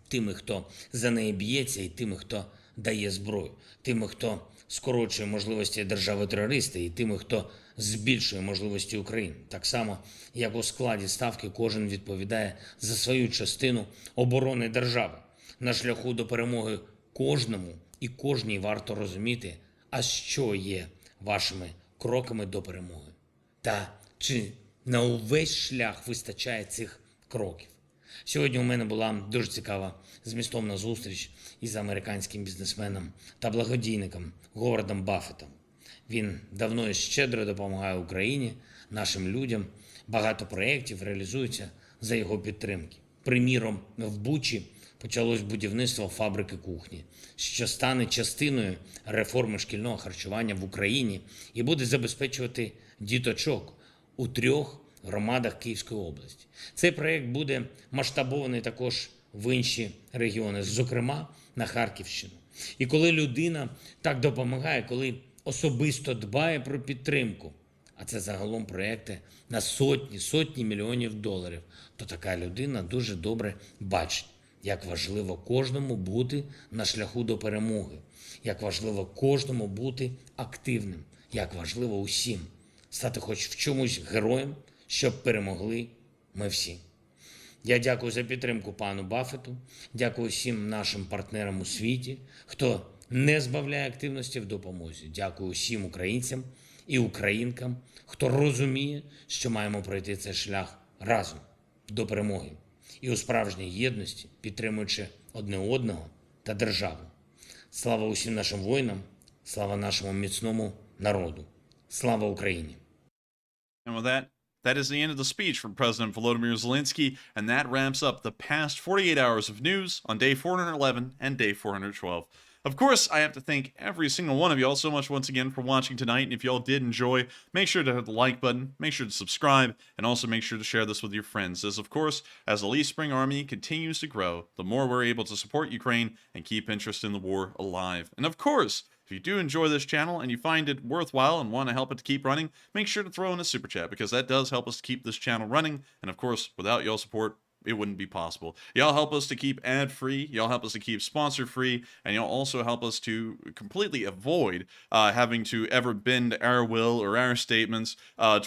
Тими, хто за неї б'ється, і тими, хто дає зброю. Тими, хто скорочує можливості держави-терориста, і тими, хто збільшує можливості України. Так само, як у складі ставки кожен відповідає за свою частину оборони держави. На шляху до перемоги кожному і кожній варто розуміти, а що є вашими кроками до перемоги. Та чи на увесь шлях вистачає цих кроків. Сьогодні у мене була дуже цікава змістовна зустріч із американським бізнесменом та благодійником Говардом Баффетом. Він давно і щедро допомагає Україні, нашим людям. Багато проєктів реалізуються за його підтримки. Приміром, в Бучі почалось будівництво фабрики кухні, що стане частиною реформи шкільного харчування в Україні і буде забезпечувати діточок у 3 громадах Київської області. Цей проєкт буде масштабований також в інші регіони, зокрема на Харківщину. І коли людина так допомагає, коли особисто дбає про підтримку, а це загалом проєкти на сотні мільйонів доларів, то така людина дуже добре бачить, як важливо кожному бути на шляху до перемоги, як важливо кожному бути активним, як важливо усім стати хоч в чомусь героєм, щоб перемогли ми всі. Я дякую за підтримку пану Баффету, дякую всім нашим партнерам у світі, хто не збавляє активності в допомозі. Дякую всім українцям і українкам, хто розуміє, що маємо пройти цей шлях разом до перемоги. І у справжній єдності, підтримуючи одне одного та державу. Слава усім нашим воїнам, слава нашому міцному народу. Слава Україні! And with that is the end of the speech from President Volodymyr Zelensky, and that wraps up the past 48 hours of news on day 411 and day 412. Of course, I have to thank every single one of y'all so much once again for watching tonight, and if y'all did enjoy, make sure to hit the like button, make sure to subscribe, and also make sure to share this with your friends, as of course, as the Lee Spring Army continues to grow, the more we're able to support Ukraine and keep interest in the war alive. And of course, if you do enjoy this channel and you find it worthwhile and want to help it to keep running, make sure to throw in a super chat, because that does help us to keep this channel running, and of course, without y'all support, it wouldn't be possible. Y'all help us to keep ad-free, y'all help us to keep sponsor-free, and y'all also help us to completely avoid having to ever bend our will or our statements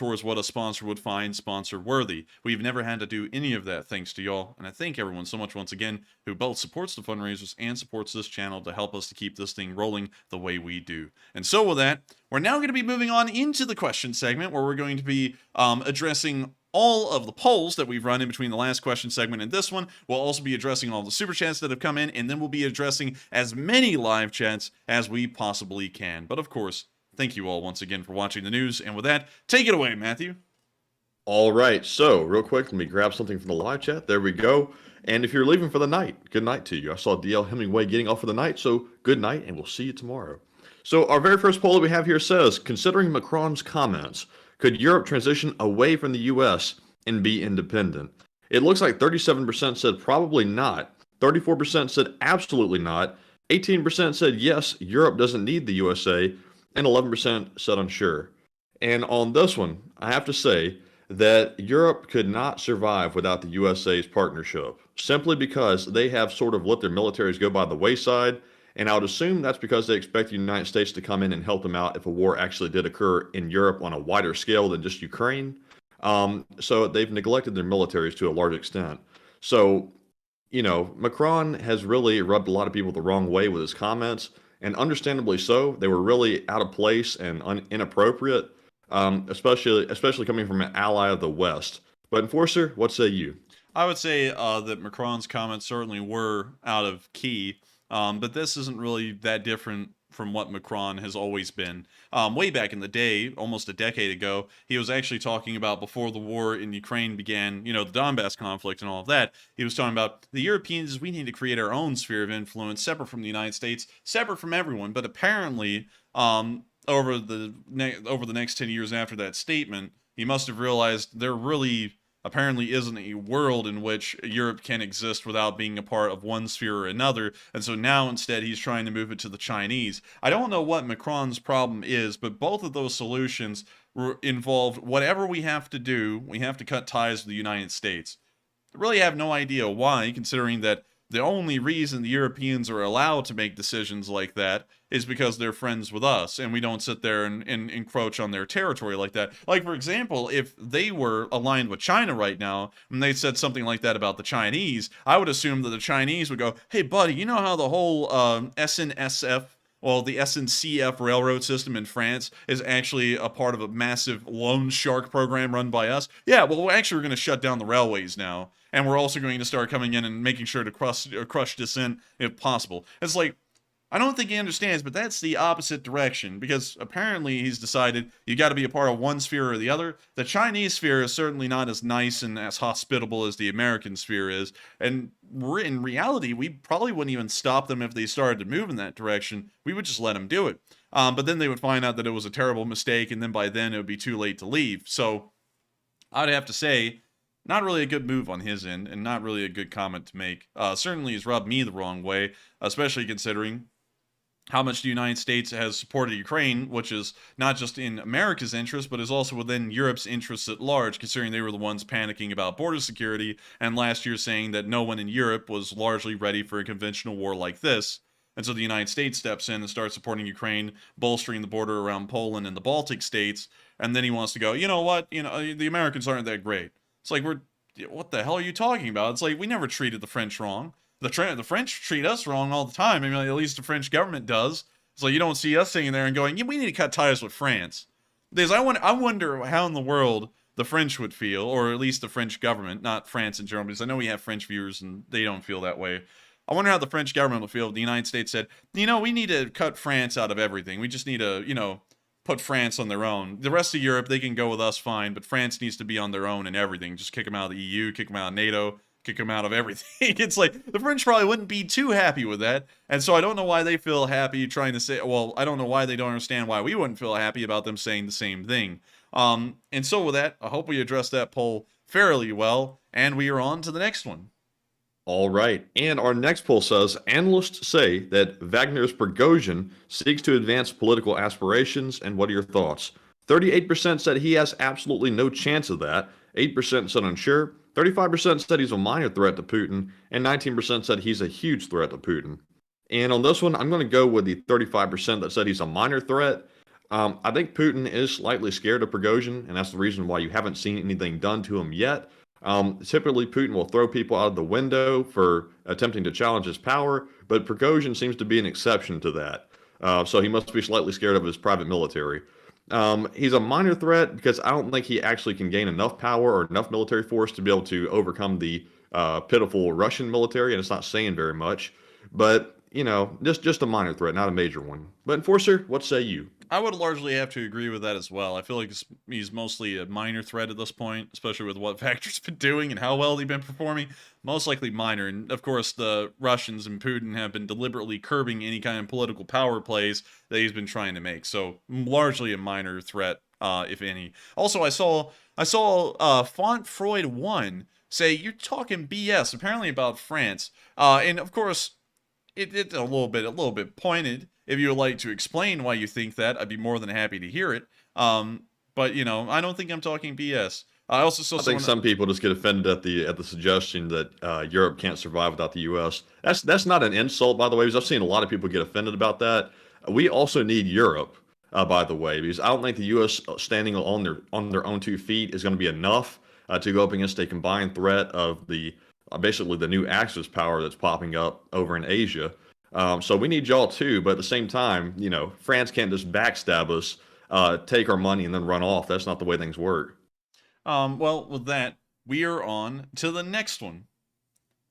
towards what a sponsor would find sponsor-worthy. We've never had to do any of that thanks to y'all, and I thank everyone so much once again who both supports the fundraisers and supports this channel to help us to keep this thing rolling the way we do. And so with that, We're now going to be moving on into the question segment where we're going to be addressing all of the polls that we've run in between the last question segment and this one. We'll also be addressing all the super chats that have come in, and then we'll be addressing as many live chats as we possibly can. But of course, thank you all once again for watching the news. And with that, take it away, Matthew. All right, so real quick, let me grab something from the live chat. There we go. And if you're leaving for the night, good night to you. I saw DL Hemingway getting off for the night, so good night, and we'll see you tomorrow. So our very first poll that we have here says, considering Macron's comments, could Europe transition away from the U.S. and be independent? It looks like 37% said probably not, 34% said absolutely not, 18% said yes, Europe doesn't need the USA, and 11% said unsure. And on this one, I have to say that Europe could not survive without the USA's partnership, simply because they have sort of let their militaries go by the wayside. And I would assume that's because they expect the United States to come in and help them out if a war actually did occur in Europe on a wider scale than just Ukraine. So they've neglected their militaries to a large extent. So, you know, Macron has really rubbed a lot of people the wrong way with his comments, and understandably so. They were really out of place and inappropriate, especially coming from an ally of the West. But Enforcer, what say you? I would say that Macron's comments certainly were out of key. But this isn't really that different from what Macron has always been. Way back in the day, almost a decade ago, he was actually talking about, before the war in Ukraine began, you know, the Donbass conflict and all of that, he was talking about the Europeans, we need to create our own sphere of influence, separate from the United States, separate from everyone. But apparently, over the next 10 years after that statement, he must have realized there really apparently isn't a world in which Europe can exist without being a part of one sphere or another, and so now instead he's trying to move it to the Chinese. I don't know what Macron's problem is, but both of those solutions involved whatever we have to do, we have to cut ties with the United States. I really have no idea why, considering that the only reason the Europeans are allowed to make decisions like that is because they're friends with us, and we don't sit there and encroach on their territory like that. Like, for example, if they were aligned with China right now, and they said something like that about the Chinese, I would assume that the Chinese would go, hey, buddy, you know how the whole SNCF, well, the SNCF railroad system in France is actually a part of a massive loan shark program run by us? Yeah, well, actually, we're going to shut down the railways now. And we're also going to start coming in and making sure to crush dissent if possible. It's like, I don't think he understands, but that's the opposite direction, because apparently he's decided you got to be a part of one sphere or the other. The Chinese sphere is certainly not as nice and as hospitable as the American sphere is, and in reality, we probably wouldn't even stop them if they started to move in that direction. We would just let them do it. But then they would find out that it was a terrible mistake, and then by then it would be too late to leave. So I'd have to say, not really a good move on his end, and not really a good comment to make. Certainly has rubbed me the wrong way, especially considering how much the United States has supported Ukraine, which is not just in America's interest, but is also within Europe's interests at large, considering they were the ones panicking about border security, and last year saying that no one in Europe was largely ready for a conventional war like this. And so the United States steps in and starts supporting Ukraine, bolstering the border around Poland and the Baltic states, and then he wants to go, you know what, the Americans aren't that great. It's like, what the hell are you talking about? It's like, we never treated the French wrong. The French treat us wrong all the time. I mean, at least the French government does. It's like, you don't see us sitting there and going, yeah, we need to cut ties with France. Because I wonder how in the world the French would feel, or at least the French government, not France and Germany, because I know we have French viewers and they don't feel that way. I wonder how the French government would feel if the United States said, we need to cut France out of everything. We just need to, put France on their own. The rest of Europe, they can go with us fine, but France needs to be on their own and everything. Just kick them out of the EU, kick them out of NATO, kick them out of everything. It's like, the French probably wouldn't be too happy with that. And so I don't know why they feel happy trying to say, well, I don't know why they don't understand why we wouldn't feel happy about them saying the same thing. And so with that, I hope we addressed that poll fairly well, and we are on to the next one. All right, and our next poll says, analysts say that Wagner's Prigozhin seeks to advance political aspirations, and what are your thoughts? 38% said he has absolutely no chance of that, 8% said unsure, 35% said he's a minor threat to Putin, and 19% said he's a huge threat to Putin. And on this one, I'm going to go with the 35% that said he's a minor threat. I think Putin is slightly scared of Prigozhin, and that's the reason why you haven't seen anything done to him yet. Typically, Putin will throw people out of the window for attempting to challenge his power, but Prigozhin seems to be an exception to that. So he must be slightly scared of his private military. He's a minor threat because I don't think he actually can gain enough power or enough military force to be able to overcome the pitiful Russian military, and it's not saying very much. But, you know, just a minor threat, not a major one. But Enforcer, what say you? I would largely have to agree with that as well. I feel like he's mostly a minor threat at this point, especially with what Wagner's been doing and how well they've been performing. Most likely minor. And, of course, the Russians and Putin have been deliberately curbing any kind of political power plays that he's been trying to make. So, largely a minor threat, if any. Also, I saw Font Freud 1 say, you're talking BS, apparently about France. And, of course, it's a little bit pointed. If you would like to explain why you think that, I'd be more than happy to hear it. But you know, I don't think I'm talking BS. I also saw. I think some people just get offended at the suggestion that Europe can't survive without the U.S. That's not an insult, by the way, because I've seen a lot of people get offended about that. We also need Europe, by the way, because I don't think the U.S. standing on their own 2 feet is going to be enough to go up against a combined threat of the basically the new Axis power that's popping up over in Asia. So we need y'all too, but at the same time, you know, France can't just backstab us, take our money, and then run off. That's not the way things work. Well, with that, we are on to the next one.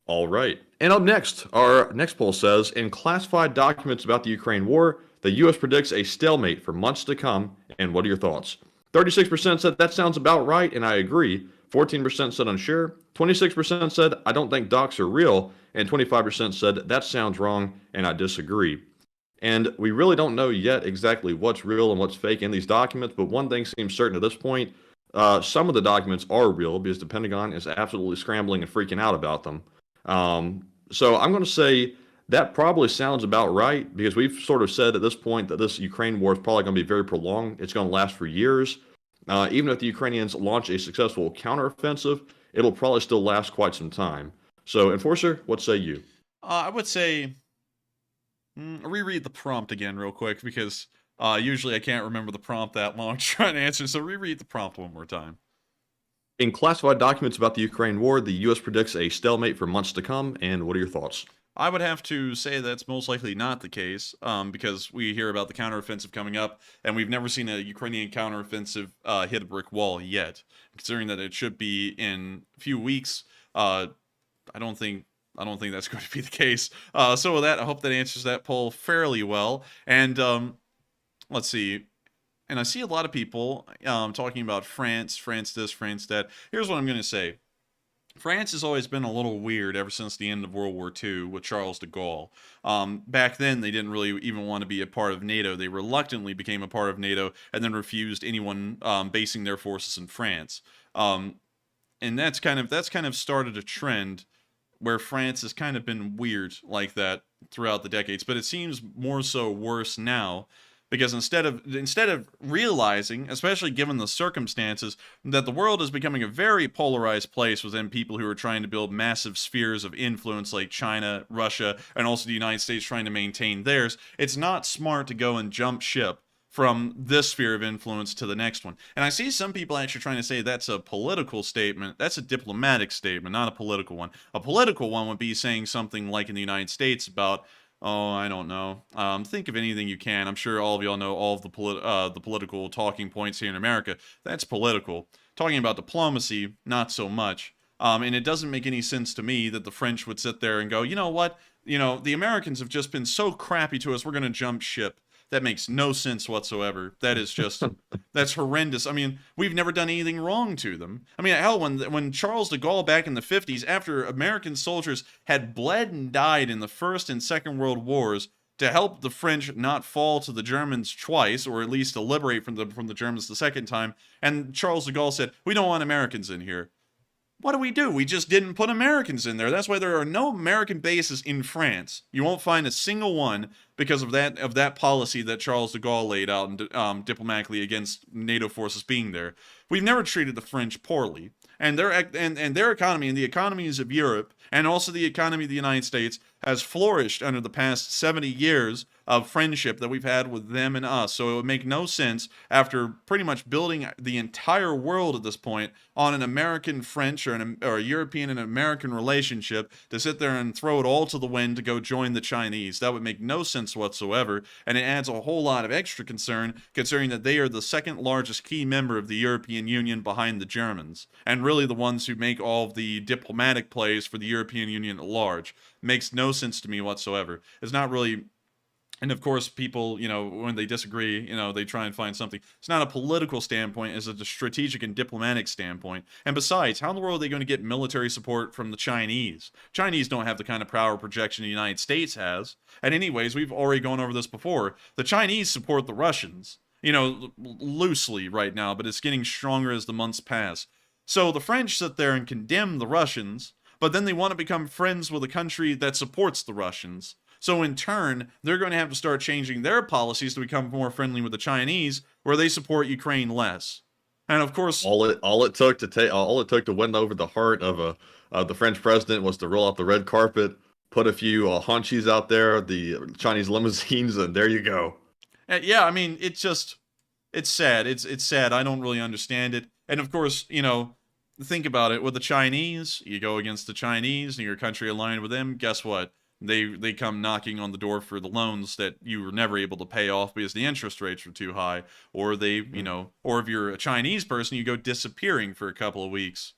All right. And up next, our next poll says, in classified documents about the Ukraine war, the U.S. predicts a stalemate for months to come. And what are your thoughts? 36% said that sounds about right, and I agree. 14% said unsure. 26% said I don't think docs are real. And 25% said that sounds wrong, and I disagree. And we really don't know yet exactly what's real and what's fake in these documents, but one thing seems certain at this point. Some of the documents are real because the Pentagon is absolutely scrambling and freaking out about them. So I'm going to say that probably sounds about right because we've sort of said at this point that this Ukraine war is probably going to be very prolonged. It's going to last for years. Even if the Ukrainians launch a successful counteroffensive, it'll probably still last quite some time. So, Enforcer, what say you? I would say reread the prompt again real quick because usually I can't remember the prompt that long trying to answer. So reread the prompt one more time. In classified documents about the Ukraine war, the U.S. predicts a stalemate for months to come. And what are your thoughts? I would have to say that's most likely not the case because we hear about the counteroffensive coming up, and we've never seen a Ukrainian counteroffensive hit a brick wall yet. Considering that it should be in a few weeks, I don't think that's going to be the case. So with that, I hope that answers that poll fairly well. And let's see. And I see a lot of people talking about France this, France that. Here's what I'm going to say. France has always been a little weird ever since the end of World War II with Charles de Gaulle. Back then, they didn't really even want to be a part of NATO. They reluctantly became a part of NATO and then refused anyone basing their forces in France. And that's kind of started a trend where France has kind of been weird like that throughout the decades. But it seems more so worse now. Because instead of realizing, especially given the circumstances, that the world is becoming a very polarized place within people who are trying to build massive spheres of influence like China, Russia, and also the United States trying to maintain theirs, it's not smart to go and jump ship from this sphere of influence to the next one. And I see some people actually trying to say that's a political statement. That's a diplomatic statement, not a political one. A political one would be saying something like in the United States about, oh, I don't know. Think of anything you can. I'm sure all of y'all know all of the political talking points here in America. That's political. Talking about diplomacy, not so much. And it doesn't make any sense to me that the French would sit there and go, you know what? You know, the Americans have just been so crappy to us, we're going to jump ship. That makes no sense whatsoever. That is just, that's horrendous. I mean, we've never done anything wrong to them. I mean, hell, when Charles de Gaulle back in the 50s, after American soldiers had bled and died in the First and Second World Wars to help the French not fall to the Germans twice, or at least to liberate from the Germans the second time, and Charles de Gaulle said, we don't want Americans in here. What do? We just didn't put Americans in there. That's why there are no American bases in France. You won't find a single one because of that policy that Charles de Gaulle laid out diplomatically against NATO forces being there. We've never treated the French poorly. And their economy and the economies of Europe And also the economy of the United States has flourished under the past 70 years of friendship that we've had with them and us. So it would make no sense, after pretty much building the entire world at this point on an American-French or a European and American relationship, to sit there and throw it all to the wind to go join the Chinese. That would make no sense whatsoever, and it adds a whole lot of extra concern, considering that they are the second largest key member of the European Union behind the Germans, and really the ones who make all of the diplomatic plays for the European Union at large. Makes no sense to me whatsoever. It's not really. And of course, people, when they disagree, they try and find something. It's not a political standpoint, it's a strategic and diplomatic standpoint. And besides, how in the world are they going to get military support from the Chinese? Chinese don't have the kind of power projection the United States has. And anyways, we've already gone over this before. The Chinese support the Russians, loosely right now, but it's getting stronger as the months pass. So the French sit there and condemn the Russians, but then they want to become friends with a country that supports the Russians. So in turn, they're going to have to start changing their policies to become more friendly with the Chinese, where they support Ukraine less. And of course, all it took to win over the heart of the French president was to roll out the red carpet, put a few Honchis out there, the Chinese limousines, and there you go. Yeah, I mean, it's sad. It's sad. I don't really understand it. And of course, think about it. With the Chinese, you go against the Chinese, and your country aligned with them. Guess what? They come knocking on the door for the loans that you were never able to pay off because the interest rates were too high, or or if you're a Chinese person, you go disappearing for a couple of weeks.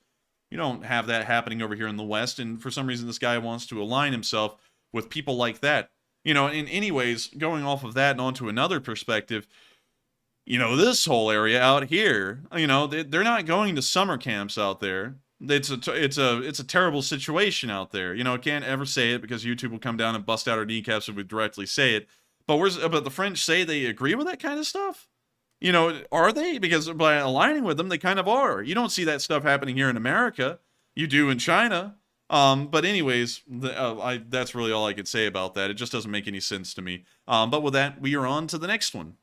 You don't have that happening over here in the West, and for some reason this guy wants to align himself with people like that. In anyways, going off of that and onto another perspective, this whole area out here, they're not going to summer camps out there. It's a terrible situation out there. Can't ever say it because YouTube will come down and bust out our kneecaps if we directly say it. But the French say they agree with that kind of stuff? Are they? Because by aligning with them, they kind of are. You don't see that stuff happening here in America. You do in China. But anyways, that's really all I could say about that. It just doesn't make any sense to me. But with that, we are on to the next one.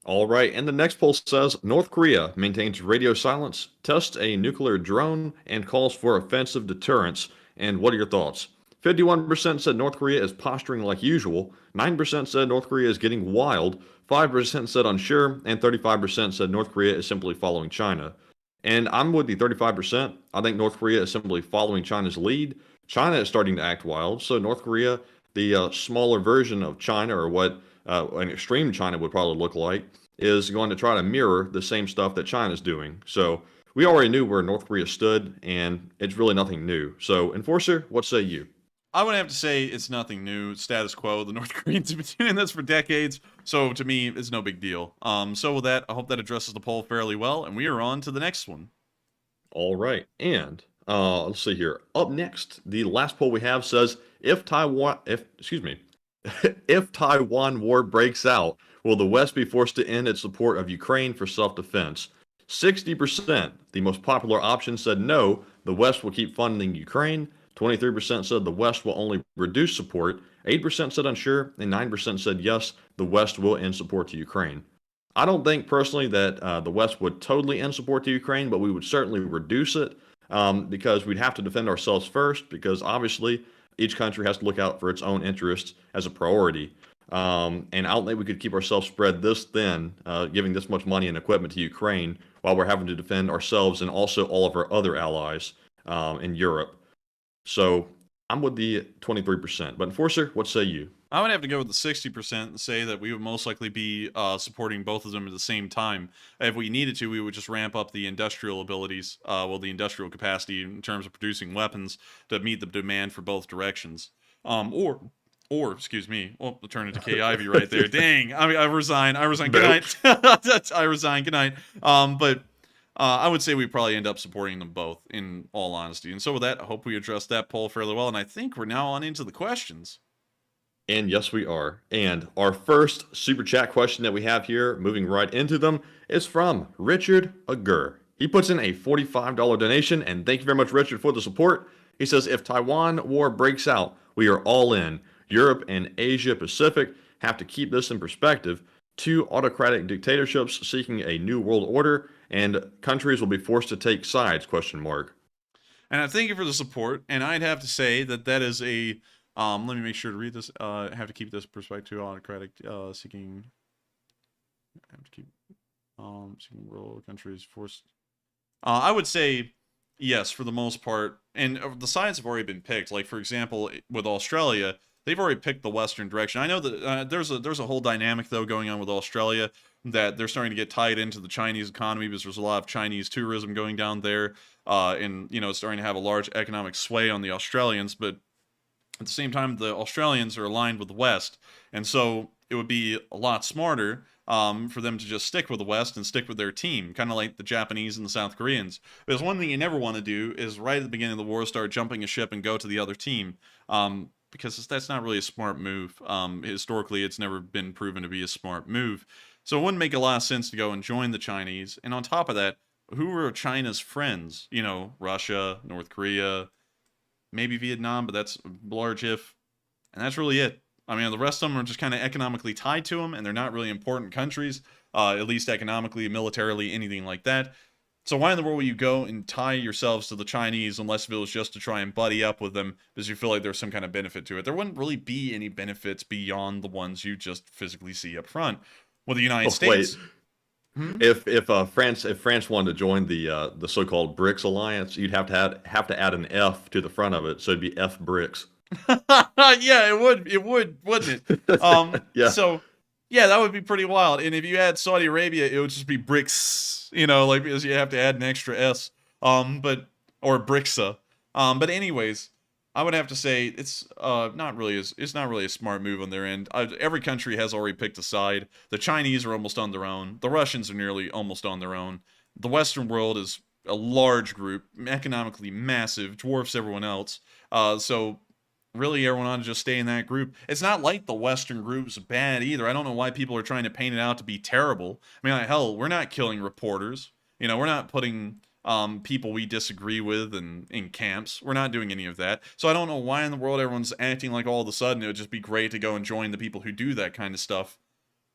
All right, and the next poll says North Korea maintains radio silence, tests a nuclear drone, and calls for offensive deterrence. And what are your thoughts? 51% said North Korea is posturing like usual, 9% said North Korea is getting wild, 5% said unsure, and 35% said North Korea is simply following China. And I'm with the 35%. I think North Korea is simply following China's lead. China is starting to act wild, so North Korea, the smaller version of China, or what an extreme China would probably look like, is going to try to mirror the same stuff that China's doing. So we already knew where North Korea stood, and it's really nothing new. So, Enforcer, what say you? I would have to say it's nothing new. Status quo. The North Koreans have been doing this for decades, so to me, it's no big deal. So with that, I hope that addresses the poll fairly well, and we are on to the next one. All right, and let's see here. Up next, the last poll we have says if Taiwan war breaks out, will the West be forced to end its support of Ukraine for self-defense? 60%, the most popular option, said no, the West will keep funding Ukraine. 23% said the West will only reduce support. 8% said unsure, and 9% said yes, the West will end support to Ukraine. I don't think personally that the West would totally end support to Ukraine, but we would certainly reduce it because we'd have to defend ourselves first, because obviously each country has to look out for its own interests as a priority. And I don't think we could keep ourselves spread this thin, giving this much money and equipment to Ukraine while we're having to defend ourselves and also all of our other allies in Europe. So I'm with the 23%. But Enforcer, what say you? I would have to go with the 60% and say that we would most likely be supporting both of them at the same time. If we needed to, we would just ramp up the industrial abilities, the industrial capacity in terms of producing weapons to meet the demand for both directions. Or, excuse me, I'll turn into K. Ivy right there. Dang, I resign. Good night. I resign. Good night. But I would say we probably end up supporting them both, in all honesty. And so with that, I hope we addressed that poll fairly well. And I think we're now on into the questions. And yes, we are. And our first super chat question that we have here, moving right into them, is from Richard Agur. He puts in a $45 donation, and thank you very much, Richard, for the support. He says, if Taiwan war breaks out, we are all in. Europe and Asia Pacific have to keep this in perspective. 2 autocratic dictatorships seeking a new world order, and countries will be forced to take sides, ? And I thank you for the support. And I'd have to say that is a let me make sure to read this. I have to keep this perspective autocratic seeking. I have to keep seeking rural countries forced. I would say yes for the most part, and the sides have already been picked. Like for example, with Australia, they've already picked the western direction. I know that there's a whole dynamic though going on with Australia that they're starting to get tied into the Chinese economy because there's a lot of Chinese tourism going down there, and it's starting to have a large economic sway on the Australians. But at the same time, the Australians are aligned with the West, and so it would be a lot smarter for them to just stick with the West and stick with their team, kind of like the Japanese and the South Koreans. Because one thing you never want to do is right at the beginning of the war start jumping a ship and go to the other team, because that's not really a smart move. Historically, it's never been proven to be a smart move. So it wouldn't make a lot of sense to go and join the Chinese. And on top of that, who are China's friends? Russia, North Korea, maybe Vietnam, but that's a large if. And that's really it. I mean, the rest of them are just kind of economically tied to them, and they're not really important countries, at least economically, militarily, anything like that. So why in the world would you go and tie yourselves to the Chinese unless if it was just to try and buddy up with them because you feel like there's some kind of benefit to it? There wouldn't really be any benefits beyond the ones you just physically see up front. With the United States... If France wanted to join the so-called BRICS alliance, you'd have to add an F to the front of it, so it'd be F BRICS. Yeah, it would, wouldn't it? Yeah. So, yeah, that would be pretty wild. And if you add Saudi Arabia, it would just be BRICS, because you have to add an extra S, or BRICSA. But anyways, I would have to say it's not really a smart move on their end. Every country has already picked a side. The Chinese are almost on their own. The Russians are nearly almost on their own. The Western world is a large group, economically massive, dwarfs everyone else. So really everyone ought to just stay in that group. It's not like the Western group's bad either. I don't know why people are trying to paint it out to be terrible. I mean, hell, we're not killing reporters. We're not putting people we disagree with in camps. We're not doing any of that. So I don't know why in the world everyone's acting like all of a sudden it would just be great to go and join the people who do that kind of stuff.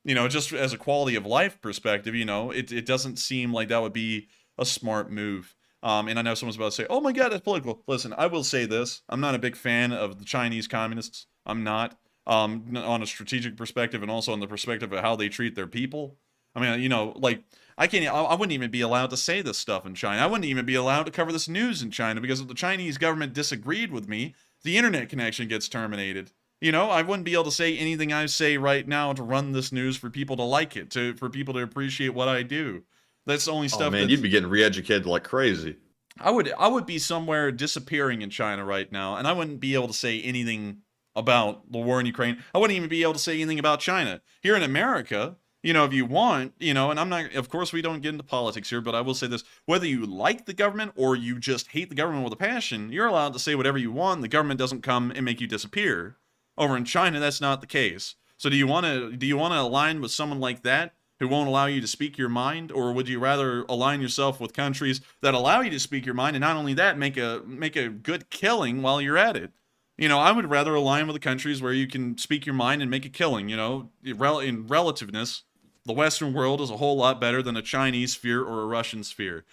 Just as a quality of life perspective, it doesn't seem like that would be a smart move. And I know someone's about to say, oh my God, that's political. Listen, I will say this. I'm not a big fan of the Chinese communists. I'm not. On a strategic perspective and also on the perspective of how they treat their people. I mean, I wouldn't even be allowed to say this stuff in China. I wouldn't even be allowed to cover this news in China because if the Chinese government disagreed with me, the internet connection gets terminated. I wouldn't be able to say anything I say right now to run this news for people to like it, for people to appreciate what I do. That's the only stuff. Oh man, you'd be getting re-educated like crazy. I would be somewhere disappearing in China right now, and I wouldn't be able to say anything about the war in Ukraine. I wouldn't even be able to say anything about China. Here in America, if you want, and I'm not, of course we don't get into politics here, but I will say this, whether you like the government or you just hate the government with a passion, you're allowed to say whatever you want. The government doesn't come and make you disappear. Over in China, that's not the case. So do you want to align with someone like that who won't allow you to speak your mind, or would you rather align yourself with countries that allow you to speak your mind and not only that, make a good killing while you're at it? I would rather align with the countries where you can speak your mind and make a killing. In relativeness, the Western world is a whole lot better than a Chinese sphere or a Russian sphere.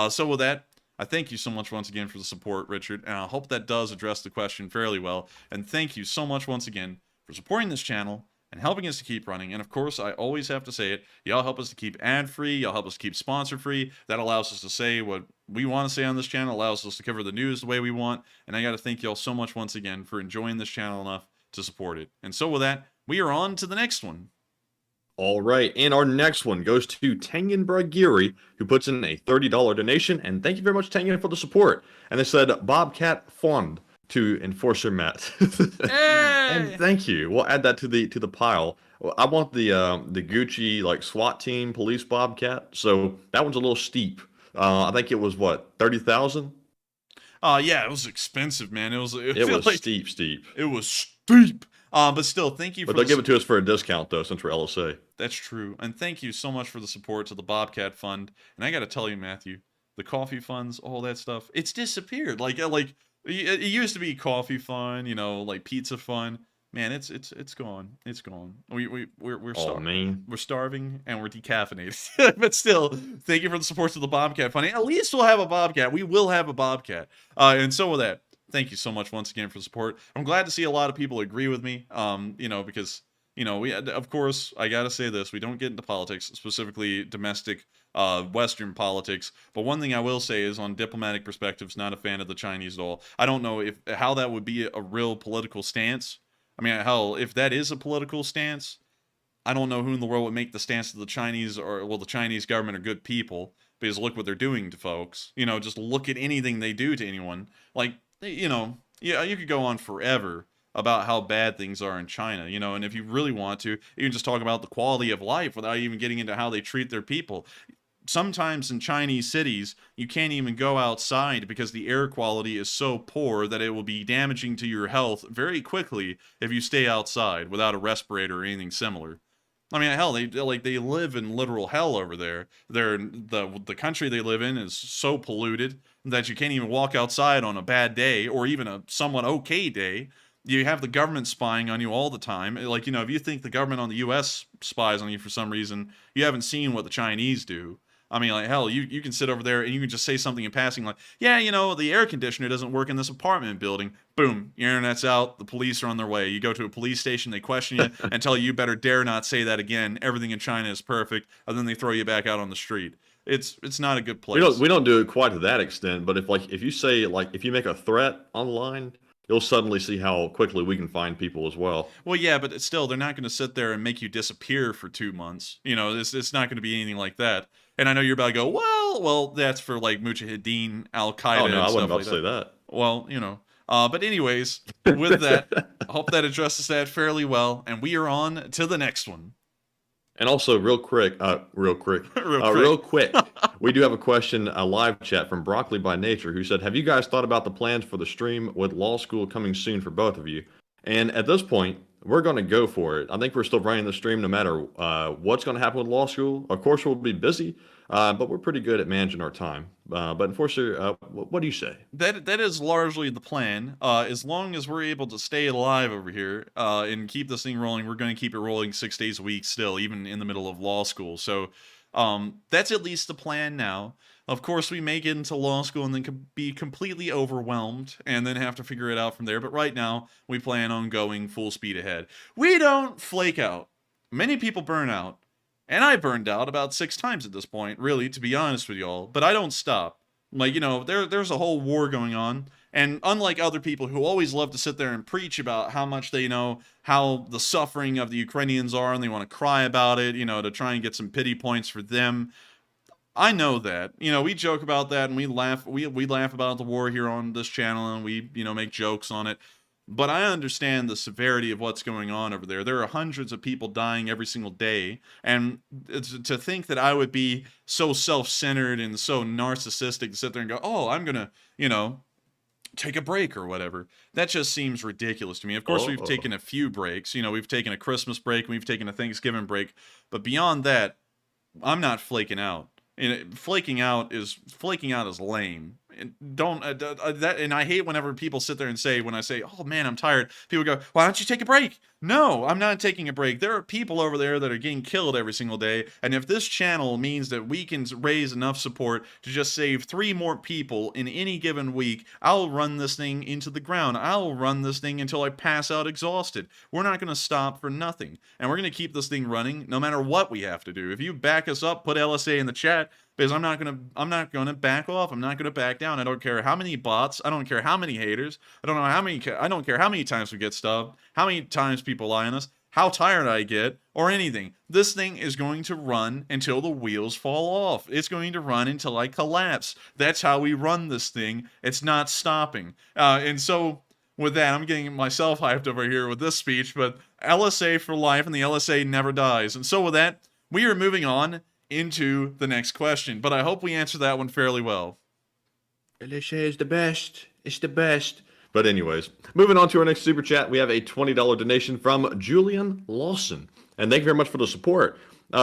So with that, I thank you so much once again for the support, Richard, and I hope that does address the question fairly well. And thank you so much once again for supporting this channel and helping us to keep running. And of course, I always have to say it, y'all help us to keep ad-free, y'all help us to keep sponsor-free. That allows us to say what we want to say on this channel, allows us to cover the news the way we want. And I got to thank y'all so much once again for enjoying this channel enough to support it. And so with that, we are on to the next one. All right, and our next one goes to Tengen Bragiri, who puts in a $30 donation, and thank you very much, Tengen, for the support. And they said, Bobcat Fond to Enforcer Matt. Hey! And thank you. We'll add that to the pile. Well, I want the Gucci SWAT team police Bobcat, so that one's a little steep. I think it was what, 30,000? Yeah, it was expensive, man. It was steep. It was steep. But still, thank you for But they'll give it to us for a discount, though, since we're LSA. That's true. And thank you so much for the support to the Bobcat Fund. And I got to tell you, Matthew, the coffee funds, all that stuff, it's disappeared. It used to be coffee fund, pizza fund. Man, it's gone. It's gone. We're Oh, man. We're starving and we're decaffeinated. But still, thank you for the support to the Bobcat Funny. At least we'll have a Bobcat. We will have a Bobcat. And so with that, thank you so much once again for the support. I'm glad to see a lot of people agree with me. Because we of course I gotta say this: we don't get into politics, specifically domestic Western politics. But one thing I will say is, on diplomatic perspectives, not a fan of the Chinese at all. I don't know how that would be a real political stance. I mean, hell, if that is a political stance, I don't know who in the world would make the stance that the Chinese the Chinese government are good people, because look what they're doing to folks. Just look at anything they do to anyone. Like, yeah, you could go on forever about how bad things are in China, and if you really want to, you can just talk about the quality of life without even getting into how they treat their people. Sometimes in Chinese cities, you can't even go outside because the air quality is so poor that it will be damaging to your health very quickly if you stay outside without a respirator or anything similar. I mean, hell, they live in literal hell over there. The country they live in is so polluted that you can't even walk outside on a bad day or even a somewhat okay day. You have the government spying on you all the time. Like, if you think the government on the U.S. spies on you for some reason, you haven't seen what the Chinese do. I mean, like, hell, you can sit over there and you can just say something in passing like, yeah, the air conditioner doesn't work in this apartment building. Boom, your internet's out, the police are on their way. You go to a police station, they question you and tell you better dare not say that again. Everything in China is perfect, and then they throw you back out on the street. It's not a good place. We don't do it quite to that extent, but if you say, if you make a threat online, you'll suddenly see how quickly we can find people as well. Well, yeah, but still, they're not going to sit there and make you disappear for 2 months. It's not going to be anything like that. And I know you're about to go, well, that's for like Mujahideen, Al Qaeda. Oh no, I wasn't about to say that. Well, but anyways, with that, I hope that addresses that fairly well, and we are on to the next one. And also, real quick, we do have a question, a live chat from Broccoli by Nature, who said, "Have you guys thought about the plans for the stream with law school coming soon for both of you?" And at this point, we're going to go for it. I think we're still running the stream no matter what's going to happen with law school. Of course, we'll be busy, but we're pretty good at managing our time. But unfortunately, what do you say? That is largely the plan. As long as we're able to stay alive over here and keep this thing rolling, we're going to keep it rolling 6 days a week still, even in the middle of law school. So that's at least the plan now. Of course, we may get into law school and then be completely overwhelmed and then have to figure it out from there. But right now, we plan on going full speed ahead. We don't flake out. Many people burn out. And I burned out about 6 times at this point, really, to be honest with y'all. But I don't stop. Like, there's a whole war going on. And unlike other people who always love to sit there and preach about how much they know, how the suffering of the Ukrainians are, and they want to cry about it, to try and get some pity points for them, I know that. We joke about that and we laugh. We laugh about the war here on this channel, and we, make jokes on it. But I understand the severity of what's going on over there. There are hundreds of people dying every single day. And to think that I would be so self-centered and so narcissistic to sit there and go, oh, I'm going to, take a break or whatever. That just seems ridiculous to me. Of course, we've taken a few breaks. We've taken a Christmas break. We've taken a Thanksgiving break. But beyond that, I'm not flaking out. And flaking out is lame. And I hate whenever people sit there and say, when I say, oh man, I'm tired, people go, why don't you take a break? No, I'm not taking a break. There are people over there that are getting killed every single day. And if this channel means that we can raise enough support to just save 3 more people in any given week, I'll run this thing into the ground. I'll run this thing until I pass out exhausted. We're not going to stop for nothing. And we're going to keep this thing running no matter what we have to do. If you back us up, put LSA in the chat, because I'm not gonna back off. I'm not gonna back down. I don't care how many bots. I don't care how many haters. I don't care how many times we get stubbed, how many times people lie on us, how tired I get, or anything. This thing is going to run until the wheels fall off. It's going to run until I collapse. That's how we run this thing. It's not stopping. And so with that, I'm getting myself hyped over here with this speech. But LSA for life, and the LSA never dies. And so with that, we are moving on into the next question, but I hope we answer that one fairly well. LSA is the best. It's the best. But anyways, moving on to our next super chat, we have a $20 donation from Julian Lawson. And thank you very much for the support.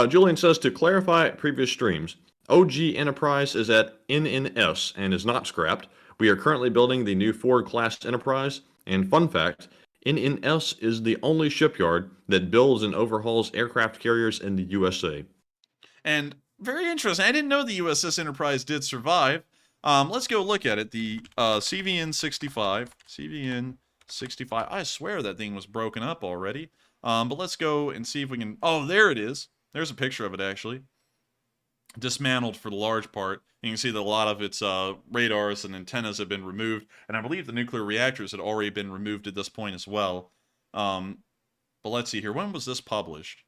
Julian says, to clarify previous streams, OG Enterprise is at NNS and is not scrapped. We are currently building the new Ford-class Enterprise. And fun fact, NNS is the only shipyard that builds and overhauls aircraft carriers in the USA. And very interesting. I didn't know the USS Enterprise did survive. Let's go look at it. The CVN-65. CVN-65. I swear that thing was broken up already. But let's go and see if we can... Oh, there it is. There's a picture of it, actually. Dismantled for the large part. You can see that a lot of its radars and antennas have been removed. And I believe the nuclear reactors had already been removed at this point as well. But let's see here. When was this published?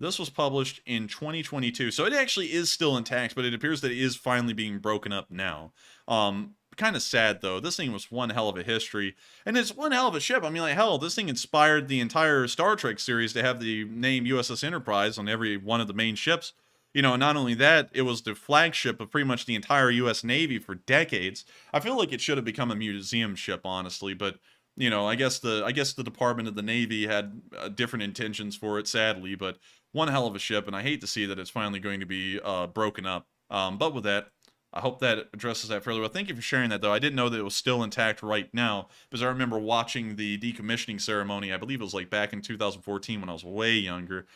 This was published in 2022, so it actually is still intact, but it appears that it is finally being broken up now. Kind of sad, though. This thing was one hell of a history, and it's one hell of a ship. I mean, like, hell, this thing inspired the entire Star Trek series to have the name USS Enterprise on every one of the main ships. You know, and not only that, it was the flagship of pretty much the entire U.S. Navy for decades. I feel like it should have become a museum ship, honestly, but... You know, I guess the Department of the Navy had different intentions for it, sadly, but one hell of a ship, and I hate to see that it's finally going to be broken up. But with that, I hope that addresses that fairly well. Thank you for sharing that, though. I didn't know that it was still intact right now, because I remember watching the decommissioning ceremony. I believe it was like back in 2014 when I was way younger.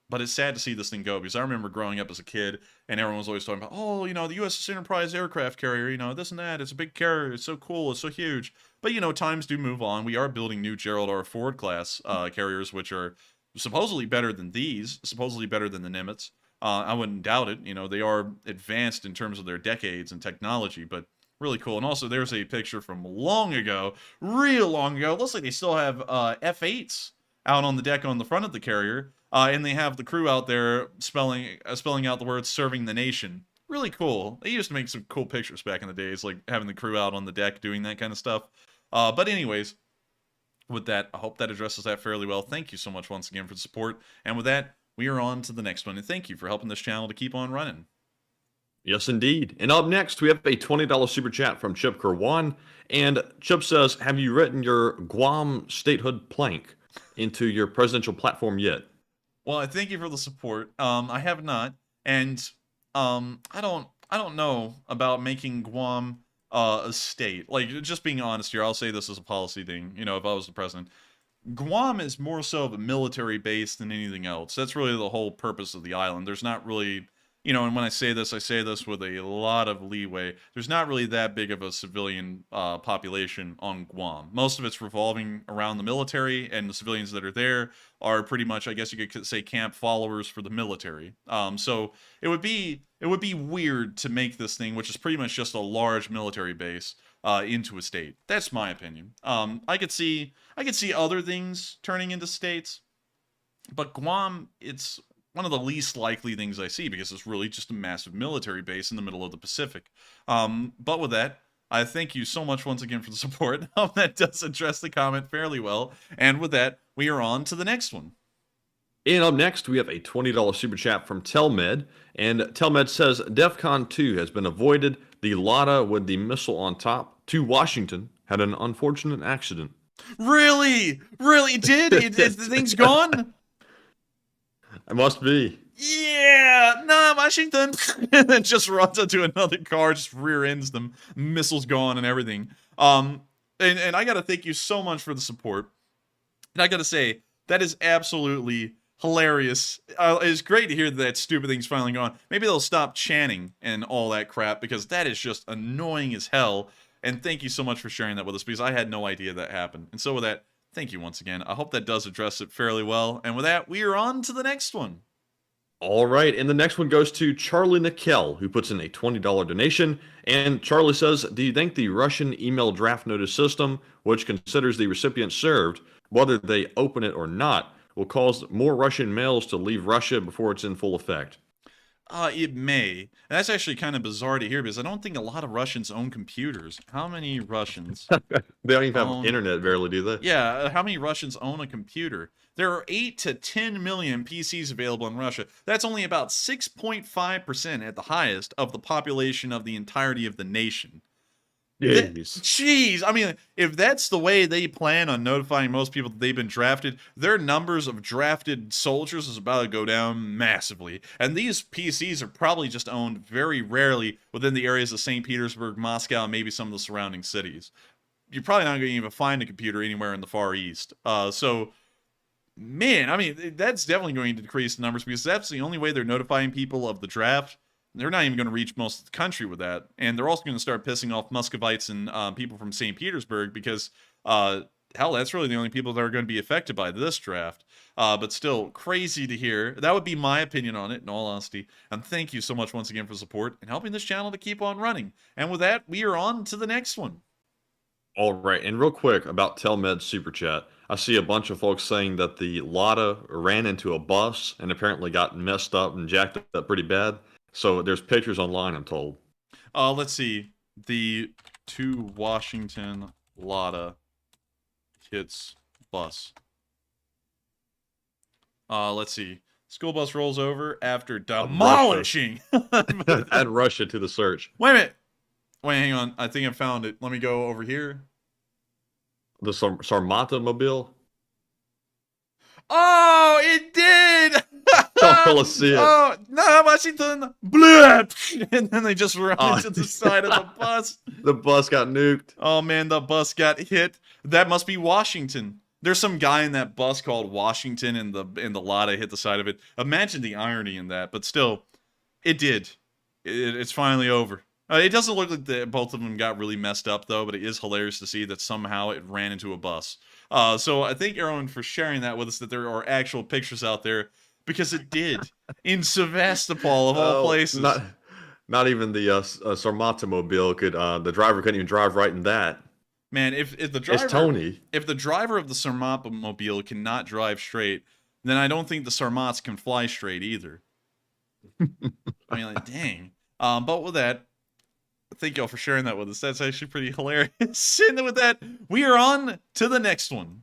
But it's sad to see this thing go, because I remember growing up as a kid, and everyone was always talking about, oh, you know, the USS Enterprise aircraft carrier, you know, this and that, it's a big carrier, it's so cool, it's so huge. But, you know, times do move on. We are building new Gerald R. Ford class carriers, which are supposedly better than these, supposedly better than the Nimitz. I wouldn't doubt it. You know, they are advanced in terms of their decades and technology, but really cool. And also, there's a picture from long ago, real long ago. It looks like they still have F-8s out on the deck on the front of the carrier. And they have the crew out there spelling out the words "serving the nation." Really cool. They used to make some cool pictures back in the days, like having the crew out on the deck doing that kind of stuff. But anyways, with that, I hope that addresses that fairly well. Thank you so much once again for the support. And with that, we are on to the next one. And thank you for helping this channel to keep on running. Yes, indeed. And up next, we have a $20 super chat from Chip Kerwan. And Chip says, have you written your Guam statehood plank into your presidential platform yet? Well, I thank you for the support. I have not, and I don't know about making Guam a state. Like, just being honest here, I'll say this as a policy thing. You know, if I was the president, Guam is more so of a military base than anything else. That's really the whole purpose of the island. There's not really, you know, and when I say this with a lot of leeway. There's not really that big of a civilian population on Guam. Most of it's revolving around the military, and the civilians that are there are pretty much, I guess you could say, camp followers for the military. So it would be weird to make this thing, which is pretty much just a large military base, into a state. That's my opinion. I could see other things turning into states, but Guam, it's one of the least likely things I see, because it's really just a massive military base in the middle of the Pacific. But with that, I thank you so much once again for the support. That does address the comment fairly well. And with that, we are on to the next one. And up next, we have a $20 super chat from Telmed. And Telmed says, DEFCON 2 has been avoided. The Lada with the missile on top to Washington had an unfortunate accident. Really? Really? The thing's gone? It must be. Yeah, nah, Washington. And then just runs into another car, just rear ends them. Missiles gone and everything. And I gotta thank you so much for the support. And I gotta say, that is absolutely hilarious. It's great to hear that stupid thing's finally gone. Maybe they'll stop chanting and all that crap, because that is just annoying as hell. And thank you so much for sharing that with us, because I had no idea that happened. And so with that, thank you once again. I hope that does address it fairly well. And with that, we are on to the next one. All right, and the next one goes to Charlie Nickel, who puts in a $20 donation. And Charlie says, do you think the Russian email draft notice system, which considers the recipient served, whether they open it or not, will cause more Russian mails to leave Russia before it's in full effect? It may. And that's actually kind of bizarre to hear, because I don't think a lot of Russians own computers. How many Russians? They don't even have internet, barely, do they? Yeah, how many Russians own a computer? There are 8 to 10 million PCs available in Russia. That's only about 6.5% at the highest of the population of the entirety of the nation. Jeez, I mean, if that's the way they plan on notifying most people that they've been drafted, their numbers of drafted soldiers is about to go down massively. And these PCs are probably just owned very rarely within the areas of St. Petersburg, Moscow, and maybe some of the surrounding cities. you're probably not going to even find a computer anywhere in the Far East. So, man, I mean, that's definitely going to decrease the numbers because that's the only way they're notifying people of the draft. They're not even going to reach most of the country with that. And they're also going to start pissing off Muscovites and people from St. Petersburg because, hell, that's really the only people that are going to be affected by this draft. But still, crazy to hear. That would be my opinion on it, in all honesty. And thank you so much once again for support and helping this channel to keep on running. And with that, we are on to the next one. All right, and real quick about Telmed's Super Chat. I see a bunch of folks saying that the Lada ran into a bus and apparently got messed up and jacked up pretty bad. So there's pictures online, I'm told. Let's see. The to Washington Lada hits bus. Let's see. School bus rolls over after demolishing. Add Russia to the search. Wait a minute. Wait, hang on. I think I found it. Let me go over here. The Sarmata Mobile? Oh, it did! Oh, let's see it. Oh, no, Washington. Blah! And then they just run into the side of the bus. The bus got nuked. Oh, man, the bus got hit. That must be Washington. There's some guy in that bus called Washington, and the Lada hit the side of it. Imagine the irony in that, but still, it did. It's finally over. It doesn't look like both of them got really messed up, though, but it is hilarious to see that somehow it ran into a bus. So I thank everyone for sharing that with us, that there are actual pictures out there, because it did. In Sevastopol, of all places. Not even the Sarmata Mobile could, the driver couldn't even drive right in that. Man, if the driver... It's Tony. If the driver of the Sarmata Mobile cannot drive straight, then I don't think the Sarmats can fly straight either. I mean, like, dang. But with that, thank y'all for sharing that with us. That's actually pretty hilarious. And with that, we are on to the next one.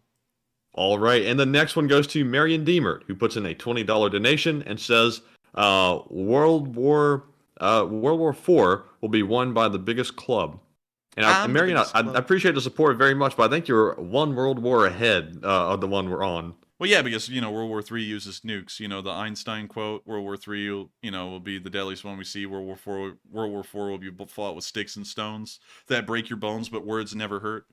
All right, and the next one goes to Marion Deemert, who puts in a $20 donation and says, World War IV will be won by the biggest club. And Marion, I appreciate the support very much, but I think you're one world war ahead of the one we're on. Well, yeah, because, World War III uses nukes. The Einstein quote, World War III, will be the deadliest one we see. World War IV will be fought with sticks and stones that break your bones, but words never hurt.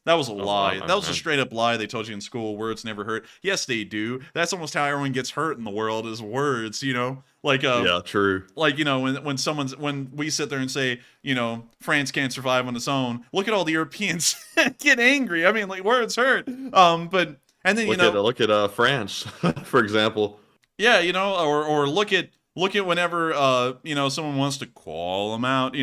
That was a lie. That was a straight-up lie they told you in school. Words never hurt. Yes, they do. That's almost how everyone gets hurt in the world, is words, Like, yeah, true. Like, when we sit there and say, France can't survive on its own, look at all the Europeans get angry. I mean, like, words hurt. And then, look at France, for example. Yeah, or look at whenever, someone wants to call them out,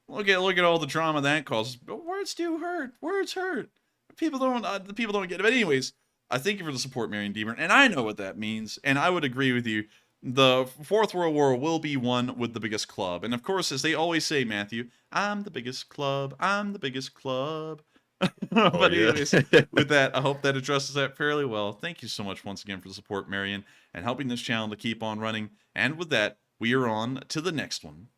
Look at all the drama that causes. But words do hurt. Words hurt. People don't get it. But anyways, I thank you for the support, Marion Deemer, and I know what that means, and I would agree with you. The Fourth World War will be won with the biggest club, and of course, as they always say, Matthew, I'm the biggest club. I'm the biggest club. But anyways, with that, I hope that addresses that fairly well. Thank you so much once again for the support, Marion, and helping this channel to keep on running. And with that, we are on to the next one.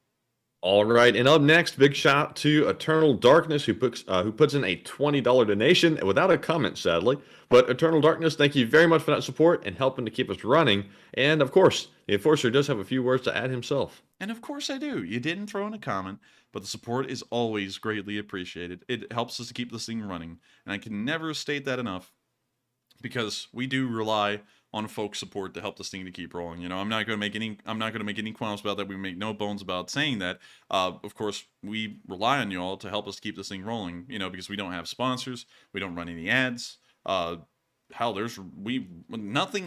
All right, and up next, big shout out to Eternal Darkness, who puts in a $20 donation without a comment, sadly. But Eternal Darkness, thank you very much for that support and helping to keep us running. And of course, the Enforcer does have a few words to add himself. And of course I do. You didn't throw in a comment, but the support is always greatly appreciated. It helps us to keep this thing running, and I can never state that enough, because we do rely on folks' support to help this thing to keep rolling. I'm not going to make any qualms about that. We make no bones about saying that. Of course, we rely on y'all to help us keep this thing rolling. Because we don't have sponsors, we don't run any ads. Nothing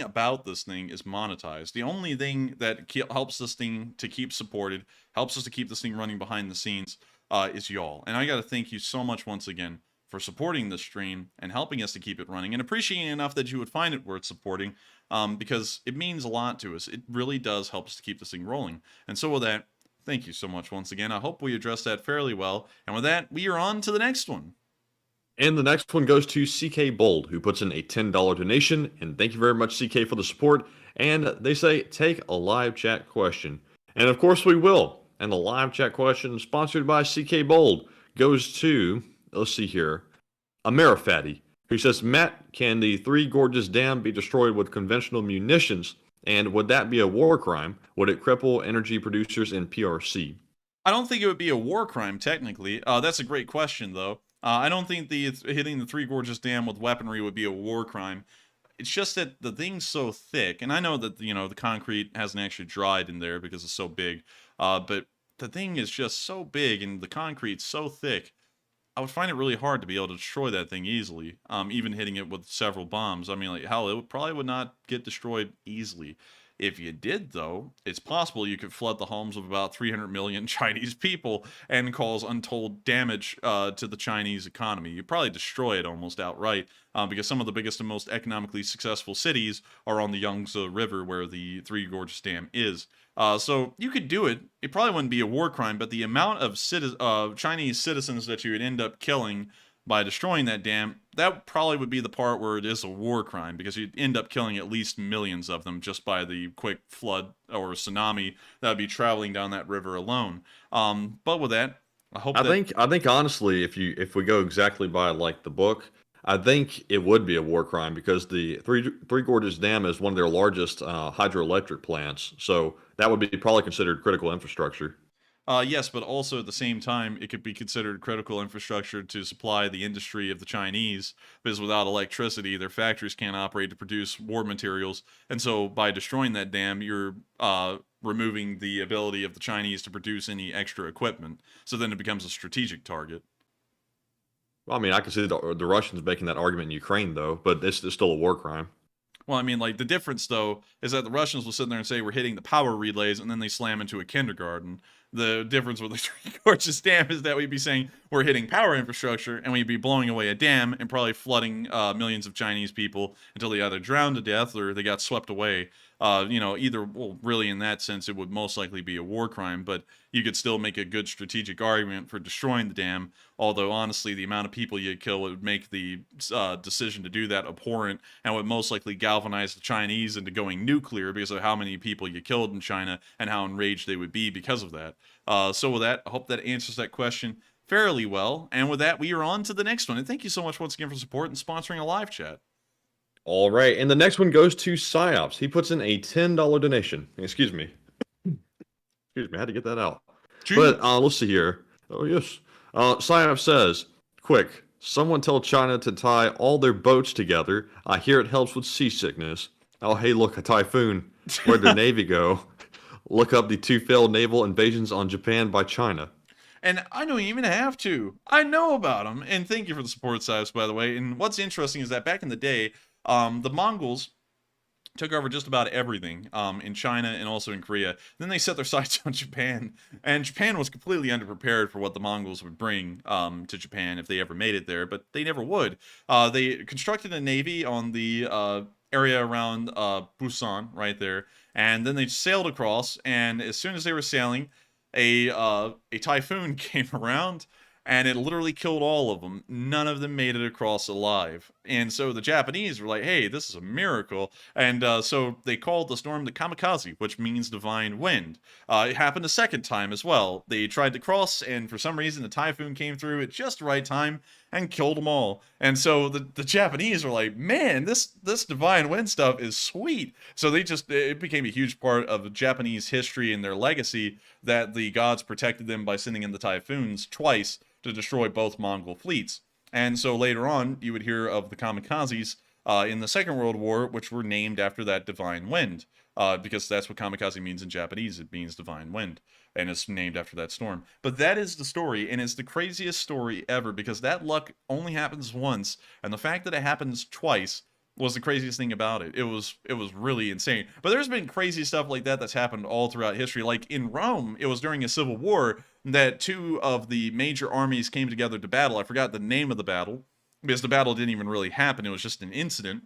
about this thing is monetized. The only thing that helps this thing to keep supported, helps us to keep this thing running behind the scenes, is y'all. And I got to thank you so much once again for supporting this stream and helping us to keep it running, and appreciating enough that you would find it worth supporting, because it means a lot to us. It really does help us to keep this thing rolling. And so with that, thank you so much once again. I hope we addressed that fairly well. And with that, we are on to the next one. And the next one goes to CK Bold, who puts in a $10 donation. And thank you very much, CK, for the support. And they say, take a live chat question. And of course we will. And the live chat question, sponsored by CK Bold, goes to, let's see here, Amerifatty, who says, Matt, can the Three Gorges Dam be destroyed with conventional munitions? And would that be a war crime? Would it cripple energy producers in PRC? I don't think it would be a war crime, technically. That's a great question, though. I don't think hitting the Three Gorges Dam with weaponry would be a war crime. It's just that the thing's so thick, and I know that, the concrete hasn't actually dried in there because it's so big, but the thing is just so big and the concrete's so thick, I would find it really hard to be able to destroy that thing easily, even hitting it with several bombs. I mean, like, hell, probably would not get destroyed easily. If you did, though, it's possible you could flood the homes of about 300 million Chinese people and cause untold damage to the Chinese economy. You'd probably destroy it almost outright, because some of the biggest and most economically successful cities are on the Yangtze River where the Three Gorges Dam is. So you could do it. It probably wouldn't be a war crime, but the amount of Chinese citizens that you would end up killing by destroying that dam, that probably would be the part where it is a war crime, because you'd end up killing at least millions of them just by the quick flood or tsunami that would be traveling down that river alone. But with that, I think honestly, if we go exactly by like the book, I think it would be a war crime because the Three Gorges Dam is one of their largest hydroelectric plants, so that would be probably considered critical infrastructure. Yes, but also at the same time, it could be considered critical infrastructure to supply the industry of the Chinese, because without electricity, their factories can't operate to produce war materials. And so by destroying that dam, you're removing the ability of the Chinese to produce any extra equipment. So then it becomes a strategic target. Well, I mean, I can see the Russians making that argument in Ukraine, though, but it's still a war crime. Well, I mean, like, the difference, though, is that the Russians will sit there and say, we're hitting the power relays, and then they slam into a kindergarten. The difference with the Three Gorges Dam is that we'd be saying we're hitting power infrastructure, and we'd be blowing away a dam and probably flooding millions of Chinese people until they either drowned to death or they got swept away. Well, really, in that sense, it would most likely be a war crime, but you could still make a good strategic argument for destroying the dam, although, honestly, the amount of people you'd kill would make the decision to do that abhorrent and would most likely galvanize the Chinese into going nuclear because of how many people you killed in China and how enraged they would be because of that. So with that, I hope that answers that question fairly well, and with that, we are on to the next one, and thank you so much once again for support and sponsoring a live chat. All right, and the next one goes to Psyops. He puts in a $10 donation. Excuse me. Excuse me, I had to get that out. Jeez. But let's see here. Oh, yes. Psyops says, quick, someone tell China to tie all their boats together. I hear it helps with seasickness. Oh, hey, look, a typhoon. Where'd their navy go? Look up the 2 failed naval invasions on Japan by China. And I don't even have to. I know about them. And thank you for the support, Psyops, by the way. And what's interesting is that back in the day, the Mongols took over just about everything in China and also in Korea. Then they set their sights on Japan, and Japan was completely underprepared for what the Mongols would bring to Japan if they ever made it there, but they never would. They constructed a navy on the area around Busan, right there, and then they sailed across, and as soon as they were sailing, a typhoon came around, and it literally killed all of them. None of them made it across alive. And so the Japanese were like, hey, this is a miracle. And so they called the storm the kamikaze, which means divine wind. It happened a second time as well. They tried to cross, and for some reason, the typhoon came through at just the right time and killed them all. And so the Japanese were like, man, this divine wind stuff is sweet. So it became a huge part of Japanese history and their legacy that the gods protected them by sending in the typhoons twice to destroy both Mongol fleets. And so later on, you would hear of the kamikazes in the Second World War, which were named after that divine wind, because that's what kamikaze means in Japanese. It means divine wind, and it's named after that storm. But that is the story, and it's the craziest story ever, because that luck only happens once, and the fact that it happens twice was the craziest thing about it. It was really insane. But there's been crazy stuff like that that's happened all throughout history. Like in Rome, it was during a civil war that 2 of the major armies came together to battle. I forgot the name of the battle, because the battle didn't even really happen. It was just an incident.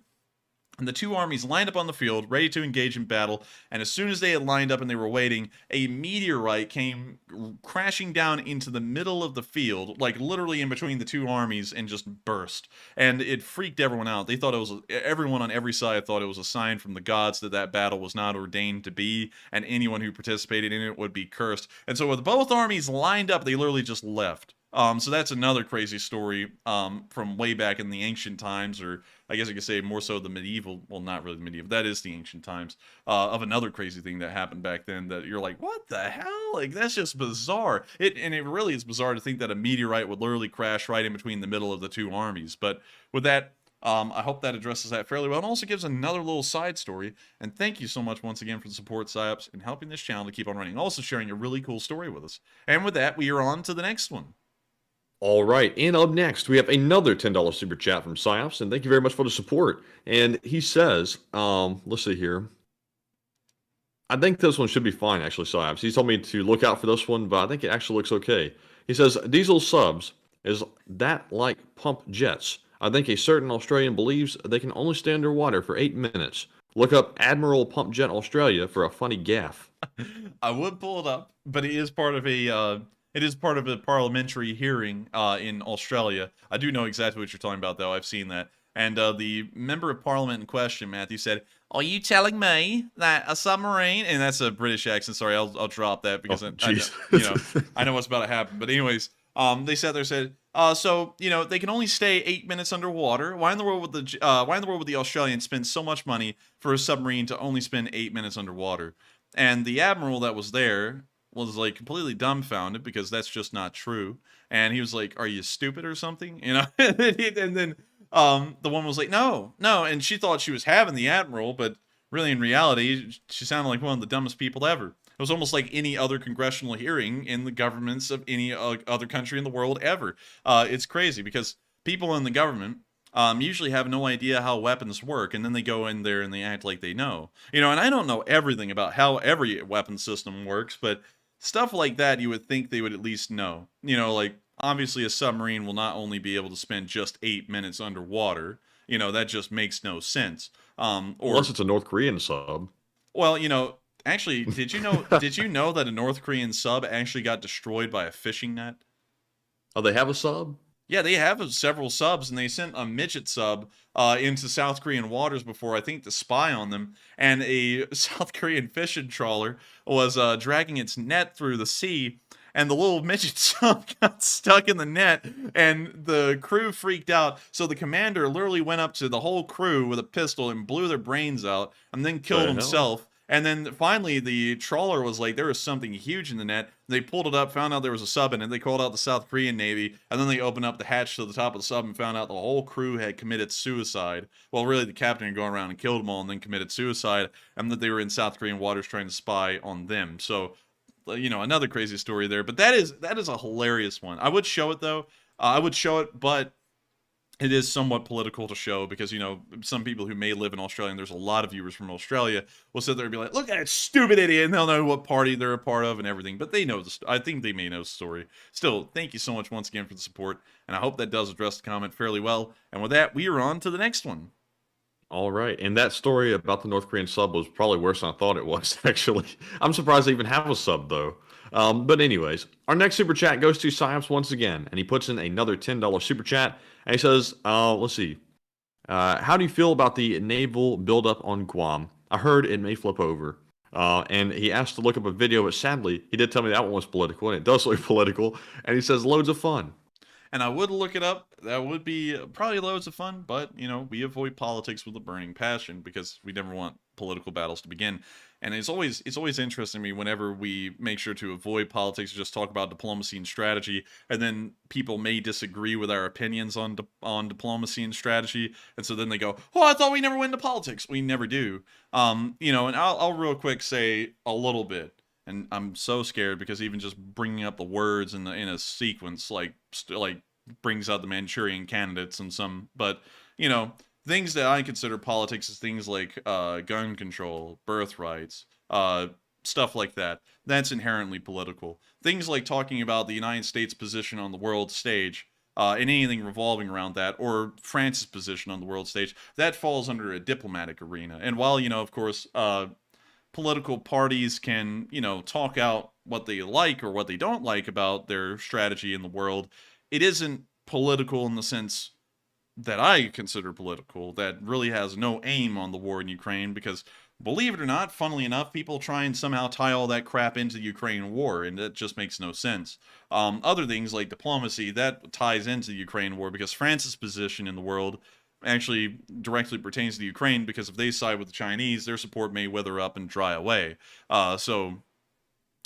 And the 2 armies lined up on the field, ready to engage in battle, and as soon as they had lined up and they were waiting, a meteorite came crashing down into the middle of the field, like literally in between the 2 armies, and just burst. And it freaked everyone out. They thought everyone on every side thought it was a sign from the gods that battle was not ordained to be, and anyone who participated in it would be cursed. And so with both armies lined up, they literally just left. So that's another crazy story from way back in the ancient times, or I guess you could say more so the medieval, well, not really the medieval, that is the ancient times, of another crazy thing that happened back then that you're like, what the hell? Like, that's just bizarre. And it really is bizarre to think that a meteorite would literally crash right in between the middle of the two armies. But with that, I hope that addresses that fairly well, and also gives another little side story. And thank you so much once again for the support, Psyops, and helping this channel to keep on running. Also sharing a really cool story with us. And with that, we are on to the next one. All right, and up next, we have another $10 super chat from Psyops, and thank you very much for the support. And he says, let's see here. I think this one should be fine, actually, Psyops. He told me to look out for this one, but I think it actually looks okay. He says, diesel subs, is that like pump jets? I think a certain Australian believes they can only stay underwater for 8 minutes. Look up Admiral Pump Jet Australia for a funny gaffe. I would pull it up, but it is part of a parliamentary hearing in Australia. I do know exactly what you're talking about, though. I've seen that. And the member of parliament in question, Matthew, said, "Are you telling me that a submarine?" And that's a British accent. Sorry, I'll drop that because I know what's about to happen. But anyways, they said so they can only stay 8 minutes underwater. Why in the world would the Australians spend so much money for a submarine to only spend 8 minutes underwater? And the admiral that was there was like completely dumbfounded because that's just not true. And he was like, "Are you stupid or something?" And then the woman was like, no, and she thought she was having the admiral, but really in reality, she sounded like one of the dumbest people ever. It was almost like any other congressional hearing in the governments of any other country in the world ever. It's crazy because people in the government usually have no idea how weapons work, and then they go in there and they act like they know. And I don't know everything about how every weapon system works, but stuff like that you would think they would at least know. Like, obviously a submarine will not only be able to spend just 8 minutes underwater. That just makes no sense. Unless it's a North Korean sub. Well, actually, did you know that a North Korean sub actually got destroyed by a fishing net? Oh, they have a sub? Yeah, they have several subs, and they sent a midget sub into South Korean waters before, I think, to spy on them. And a South Korean fishing trawler was dragging its net through the sea, and the little midget sub got stuck in the net, and the crew freaked out. So the commander literally went up to the whole crew with a pistol and blew their brains out, and then killed himself. And then finally, the trawler was like, there was something huge in the net. They pulled it up, found out there was a sub in it. They called out the South Korean Navy, and then they opened up the hatch to the top of the sub and found out the whole crew had committed suicide. Well, really, the captain had gone around and killed them all and then committed suicide, and that they were in South Korean waters trying to spy on them. So, another crazy story there. But that is a hilarious one. I would show it, though. But it is somewhat political to show because, some people who may live in Australia, and there's a lot of viewers from Australia, will sit there and be like, "Look at that stupid idiot," and they'll know what party they're a part of and everything. But they know I think they may know the story. Still, thank you so much once again for the support, and I hope that does address the comment fairly well. And with that, we are on to the next one. All right, and that story about the North Korean sub was probably worse than I thought it was, actually. I'm surprised they even have a sub, though. But anyways, our next super chat goes to Psyops once again, and he puts in another $10 super chat, and he says, let's see, how do you feel about the naval buildup on Guam? I heard it may flip over. And he asked to look up a video, but sadly, he did tell me that one was political, and it does look political, and he says loads of fun. And I would look it up. That would be probably loads of fun, but, we avoid politics with a burning passion because we never want political battles to begin. And it's always interesting to me whenever we make sure to avoid politics, just talk about diplomacy and strategy, and then people may disagree with our opinions on diplomacy and strategy, and so then they go, "Oh, I thought we never went into politics." We never do. And I'll real quick say a little bit. And I'm so scared because even just bringing up the words in a sequence like brings out the Manchurian candidates and some, but things that I consider politics is things like gun control, birthrights, stuff like that. That's inherently political. Things like talking about the United States' position on the world stage, and anything revolving around that, or France's position on the world stage, that falls under a diplomatic arena. And while of course, political parties can, talk out what they like or what they don't like about their strategy in the world, it isn't political in the sense that I consider political, that really has no aim on the war in Ukraine, because believe it or not, funnily enough, people try and somehow tie all that crap into the Ukraine war, and that just makes no sense. Other things like diplomacy, that ties into the Ukraine war, because France's position in the world actually directly pertains to Ukraine, because if they side with the Chinese, their support may wither up and dry away. So,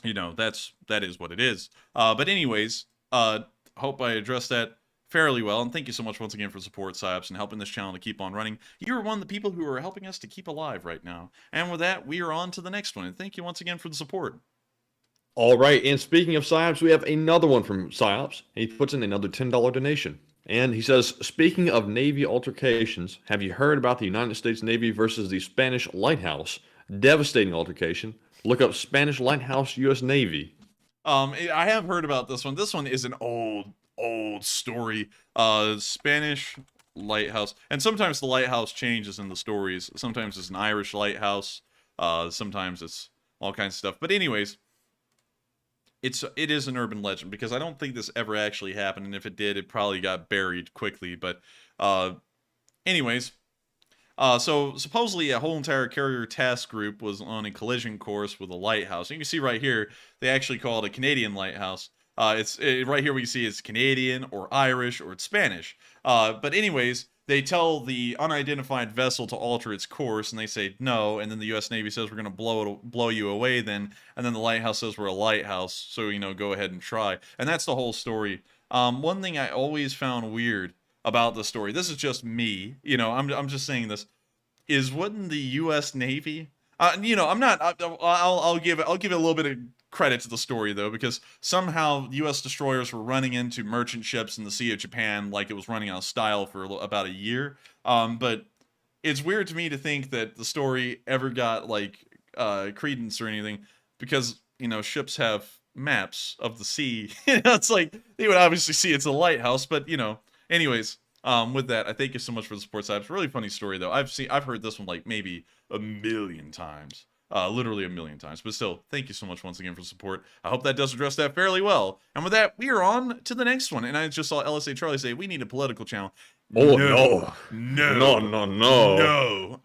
you know, that is what it is. But anyways, hope I addressed that fairly well, and thank you so much once again for support, Psyops, and helping this channel to keep on running. You are one of the people who are helping us to keep alive right now. And with that, we are on to the next one, and thank you once again for the support. All right, and speaking of Psyops, we have another one from Psyops. He puts in another $10 donation. And he says, speaking of Navy altercations, have you heard about the United States Navy versus the Spanish Lighthouse? Devastating altercation. Look up Spanish Lighthouse, U.S. Navy. I have heard about this one. This one is an old story. Spanish lighthouse, and sometimes the lighthouse changes in the stories. Sometimes it's an Irish lighthouse. Sometimes it's all kinds of stuff. But anyways, it is an urban legend, because I don't think this ever actually happened, and if it did, it probably got buried quickly. But anyways, so supposedly a whole entire carrier task group was on a collision course with a lighthouse. And you can see right here, they actually call it a Canadian lighthouse. Right here, we can see it's Canadian or Irish or it's Spanish. But anyways, they tell the unidentified vessel to alter its course, and they say no, and then the U.S. Navy says we're going to blow you away then, and then the lighthouse says we're a lighthouse, so, you know, go ahead and try. And that's the whole story. One thing I always found weird about the story, this is just me, you know, I'm just saying this, is wouldn't the U.S. Navy, you know, I'll give it a little bit of credit to the story, though, because somehow U.S. destroyers were running into merchant ships in the Sea of Japan like it was running out of style for about a year. But it's weird to me to think that the story ever got, like, credence or anything, because, you know, ships have maps of the sea. You know, it's like, they would obviously see it's a lighthouse, but, you know, anyways, with that, I thank you so much for the support, It's a really funny story, though. I've heard this one, like, maybe a million times. Literally a million times. But still, thank you so much once again for support. I hope that does address that fairly well. And with that, we are on to the next one. And I just saw LSA Charlie say, we need a political channel. Oh, No.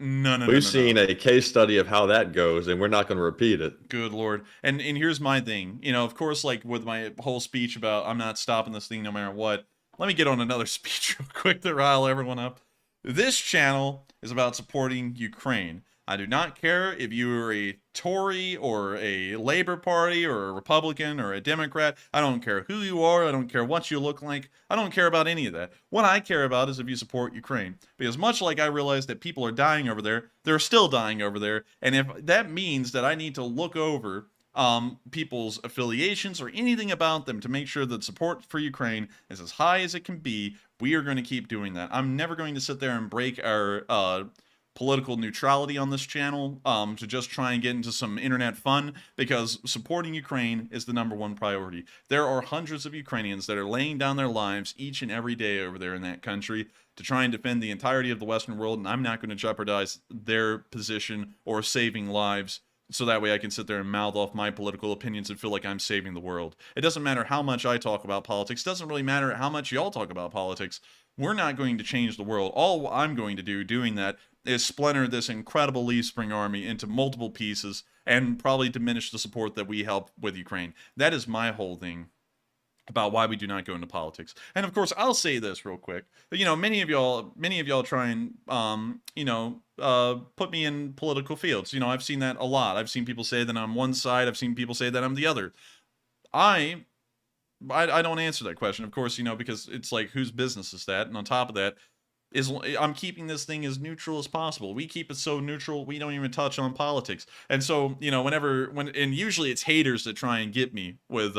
We've seen a case study of how that goes, and we're not going to repeat it. Good Lord. And here's my thing. You know, of course, like with my whole speech about I'm not stopping this thing no matter what, let me get on another speech real quick to rile everyone up. This channel is about supporting Ukraine. I do not care if you are a Tory or a Labor Party or a Republican or a Democrat. I don't care who you are. I don't care what you look like. I don't care about any of that. What I care about is if you support Ukraine. Because much like I realize that people are dying over there, they're still dying over there. And if that means that I need to look over people's affiliations or anything about them to make sure that support for Ukraine is as high as it can be, we are going to keep doing that. I'm never going to sit there and break our political neutrality on this channel to just try and get into some internet fun, because supporting Ukraine is the #1 priority. There are hundreds of Ukrainians that are laying down their lives each and every day over there in that country to try and defend the entirety of the Western world, and I'm not going to jeopardize their position or saving lives so that way I can sit there and mouth off my political opinions and feel like I'm saving the world. It doesn't matter how much I talk about politics. It doesn't really matter how much y'all talk about politics. We're not going to change the world. All I'm going to do doing that is splinter this incredible Leaf Spring army into multiple pieces and probably diminish the support that we help with Ukraine. That is my whole thing about why we do not go into politics. And of course, I'll say this real quick. You know, many of y'all try and, put me in political fields. You know, I've seen that a lot. I've seen people say that I'm one side. I've seen people say that I'm the other. I don't answer that question, of course, you know, because it's like, whose business is that? And on top of that, I'm keeping this thing as neutral as possible. We keep it so neutral, we don't even touch on politics. And so, you know, and usually it's haters that try and get me with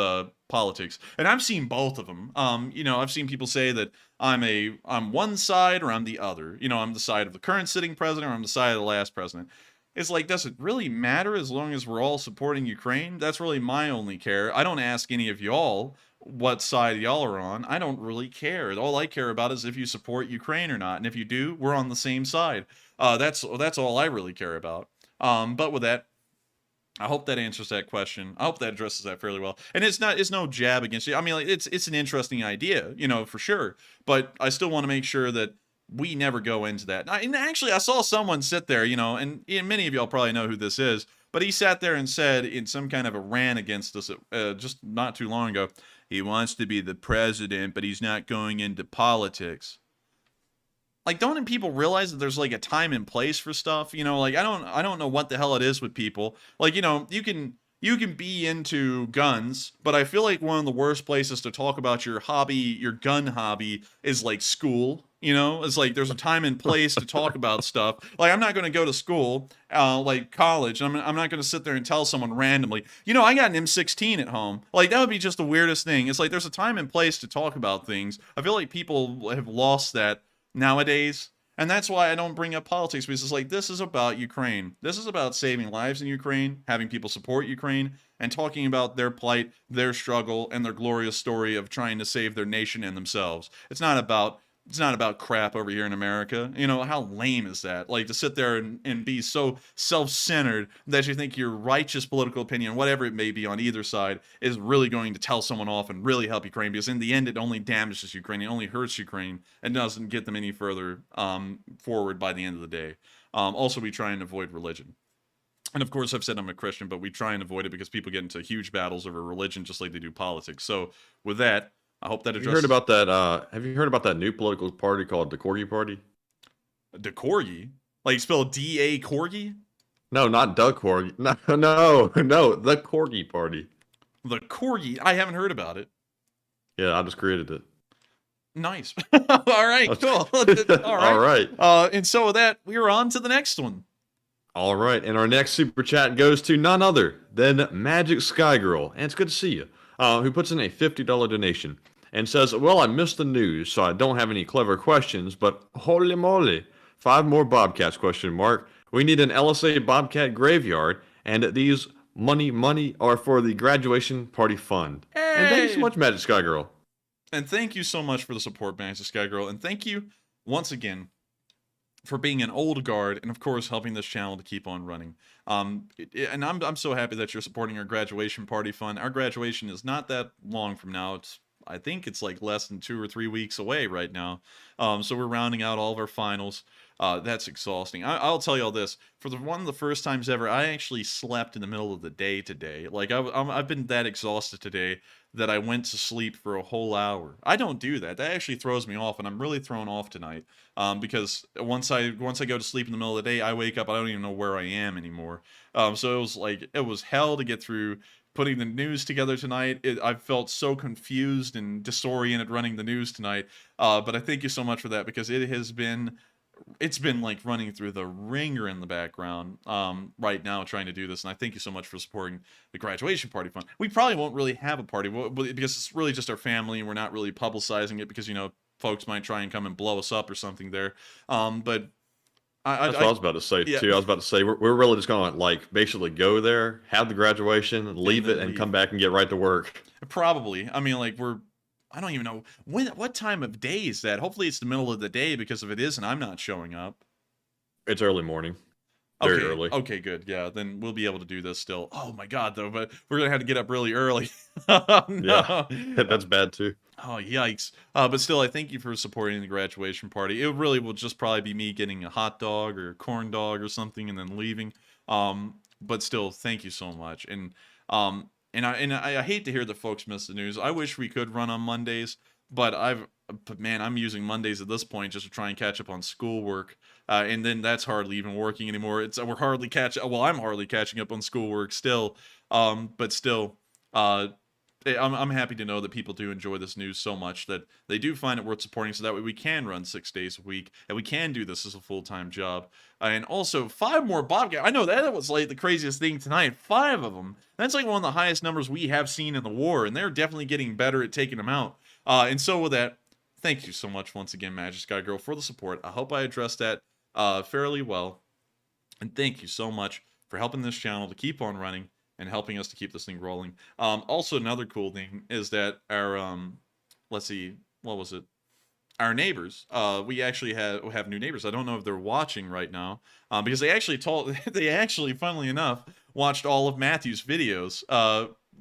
politics. And I've seen both of them. You know, I've seen people say that I'm one side or I'm the other. You know, I'm the side of the current sitting president or I'm the side of the last president. It's like, does it really matter as long as we're all supporting Ukraine? That's really my only care. I don't ask any of y'all what side y'all are on. I don't really care. All I care about is if you support Ukraine or not. And if you do, we're on the same side. That's all I really care about. But with that, I hope that answers that question. I hope that addresses that fairly well. And it's no jab against you. I mean, like, it's an interesting idea, you know, for sure. But I still want to make sure that we never go into that. And actually, I saw someone sit there, you know, and many of y'all probably know who this is, but he sat there and said in some kind of a rant against us just not too long ago, he wants to be the president, but he's not going into politics. like, don't people realize that there's like a time and place for stuff? You know, like I don't know what the hell it is with people. Like, you know, you can be into guns, but I feel like one of the worst places to talk about your hobby, your gun hobby, is like school. You know, it's like there's a time and place to talk about stuff. Like, I'm not going to go to school, like college. I'm not going to sit there and tell someone randomly, you know, I got an M16 at home. Like, that would be just the weirdest thing. It's like there's a time and place to talk about things. I feel like people have lost that nowadays. And that's why I don't bring up politics, because it's like, this is about Ukraine. This is about saving lives in Ukraine, having people support Ukraine, and talking about their plight, their struggle, and their glorious story of trying to save their nation and themselves. It's not about crap over here in America. You know, how lame is that? Like, to sit there and be so self-centered that you think your righteous political opinion, whatever it may be on either side, is really going to tell someone off and really help Ukraine, because in the end, it only damages Ukraine. It only hurts Ukraine and doesn't get them any further forward by the end of the day. Also, we try and avoid religion. And of course, I've said I'm a Christian, but we try and avoid it because people get into huge battles over religion just like they do politics. So with that, I hope that addresses... Have you heard about that? Have you heard about that new political party called the Corgi Party? The Corgi? Like spelled D-A Corgi? No, not the Corgi. No, the Corgi Party. The Corgi? I haven't heard about it. Yeah, I just created it. Nice. All right, cool. All right. All right. And so with that, we are on to the next one. All right, and our next super chat goes to none other than Magic Sky Girl, and it's good to see you, who puts in a $50 donation and says, well, I missed the news, so I don't have any clever questions, but holy moly, 5 more Bobcats, ? We need an LSA Bobcat graveyard, and these money are for the graduation party fund. Hey! And thank you so much, Magic Sky Girl. And thank you so much for the support, Magic Sky Girl, and thank you once again for being an old guard, and of course helping this channel to keep on running. And I'm so happy that you're supporting our graduation party fund. Our graduation is not that long from now. I think it's like less than 2 or 3 weeks away right now. So we're rounding out all of our finals. That's exhausting. I'll tell you all this. For one of the first times ever, I actually slept in the middle of the day today. Like, I've been that exhausted today that I went to sleep for a whole hour. I don't do that. That actually throws me off, and I'm really thrown off tonight. Because once I go to sleep in the middle of the day, I wake up, I don't even know where I am anymore. So it was hell to get through putting the news together tonight. I felt so confused and disoriented running the news tonight. But I thank you so much for that, because it's been like running through the ringer in the background right now trying to do this, and I thank you so much for supporting the graduation party fund. We probably won't really have a party because it's really just our family, and we're not really publicizing it because, you know, folks might try and come and blow us up or something there. But that's what I was about to say, too. I was about to say, we're really just going to, like, basically go there, have the graduation, leave it, and come back and get right to work. Probably. I mean, like, I don't even know what time of day is that. Hopefully it's the middle of the day, because if it isn't, I'm not showing up. It's early morning. Very early. Okay, good. Yeah, then we'll be able to do this still. Oh my God, though, but we're gonna have to get up really early. Oh, no. Yeah, that's bad too. Oh, yikes. But still, I thank you for supporting the graduation party. It really will just probably be me getting a hot dog or a corn dog or something and then leaving. But still, thank you so much. And I hate to hear that folks miss the news. I wish we could run on Mondays, but man, I'm using Mondays at this point just to try and catch up on schoolwork. And then that's hardly even working anymore. I'm hardly catching up on schoolwork still. But still, I'm happy to know that people do enjoy this news so much that they do find it worth supporting, so that way we can run 6 days a week and we can do this as a full-time job. And also 5 more Bobcats. I know that was like the craziest thing tonight. 5 of them. That's like one of the highest numbers we have seen in the war, and they're definitely getting better at taking them out. And so with that, thank you so much once again, Magic Sky Girl, for the support. I hope I addressed that fairly well. And thank you so much for helping this channel to keep on running and helping us to keep this thing rolling. Also, another cool thing is that our, let's see, what was it? Our neighbors, we actually have new neighbors. I don't know if they're watching right now, because they actually, funnily enough, watched all of Matthew's videos.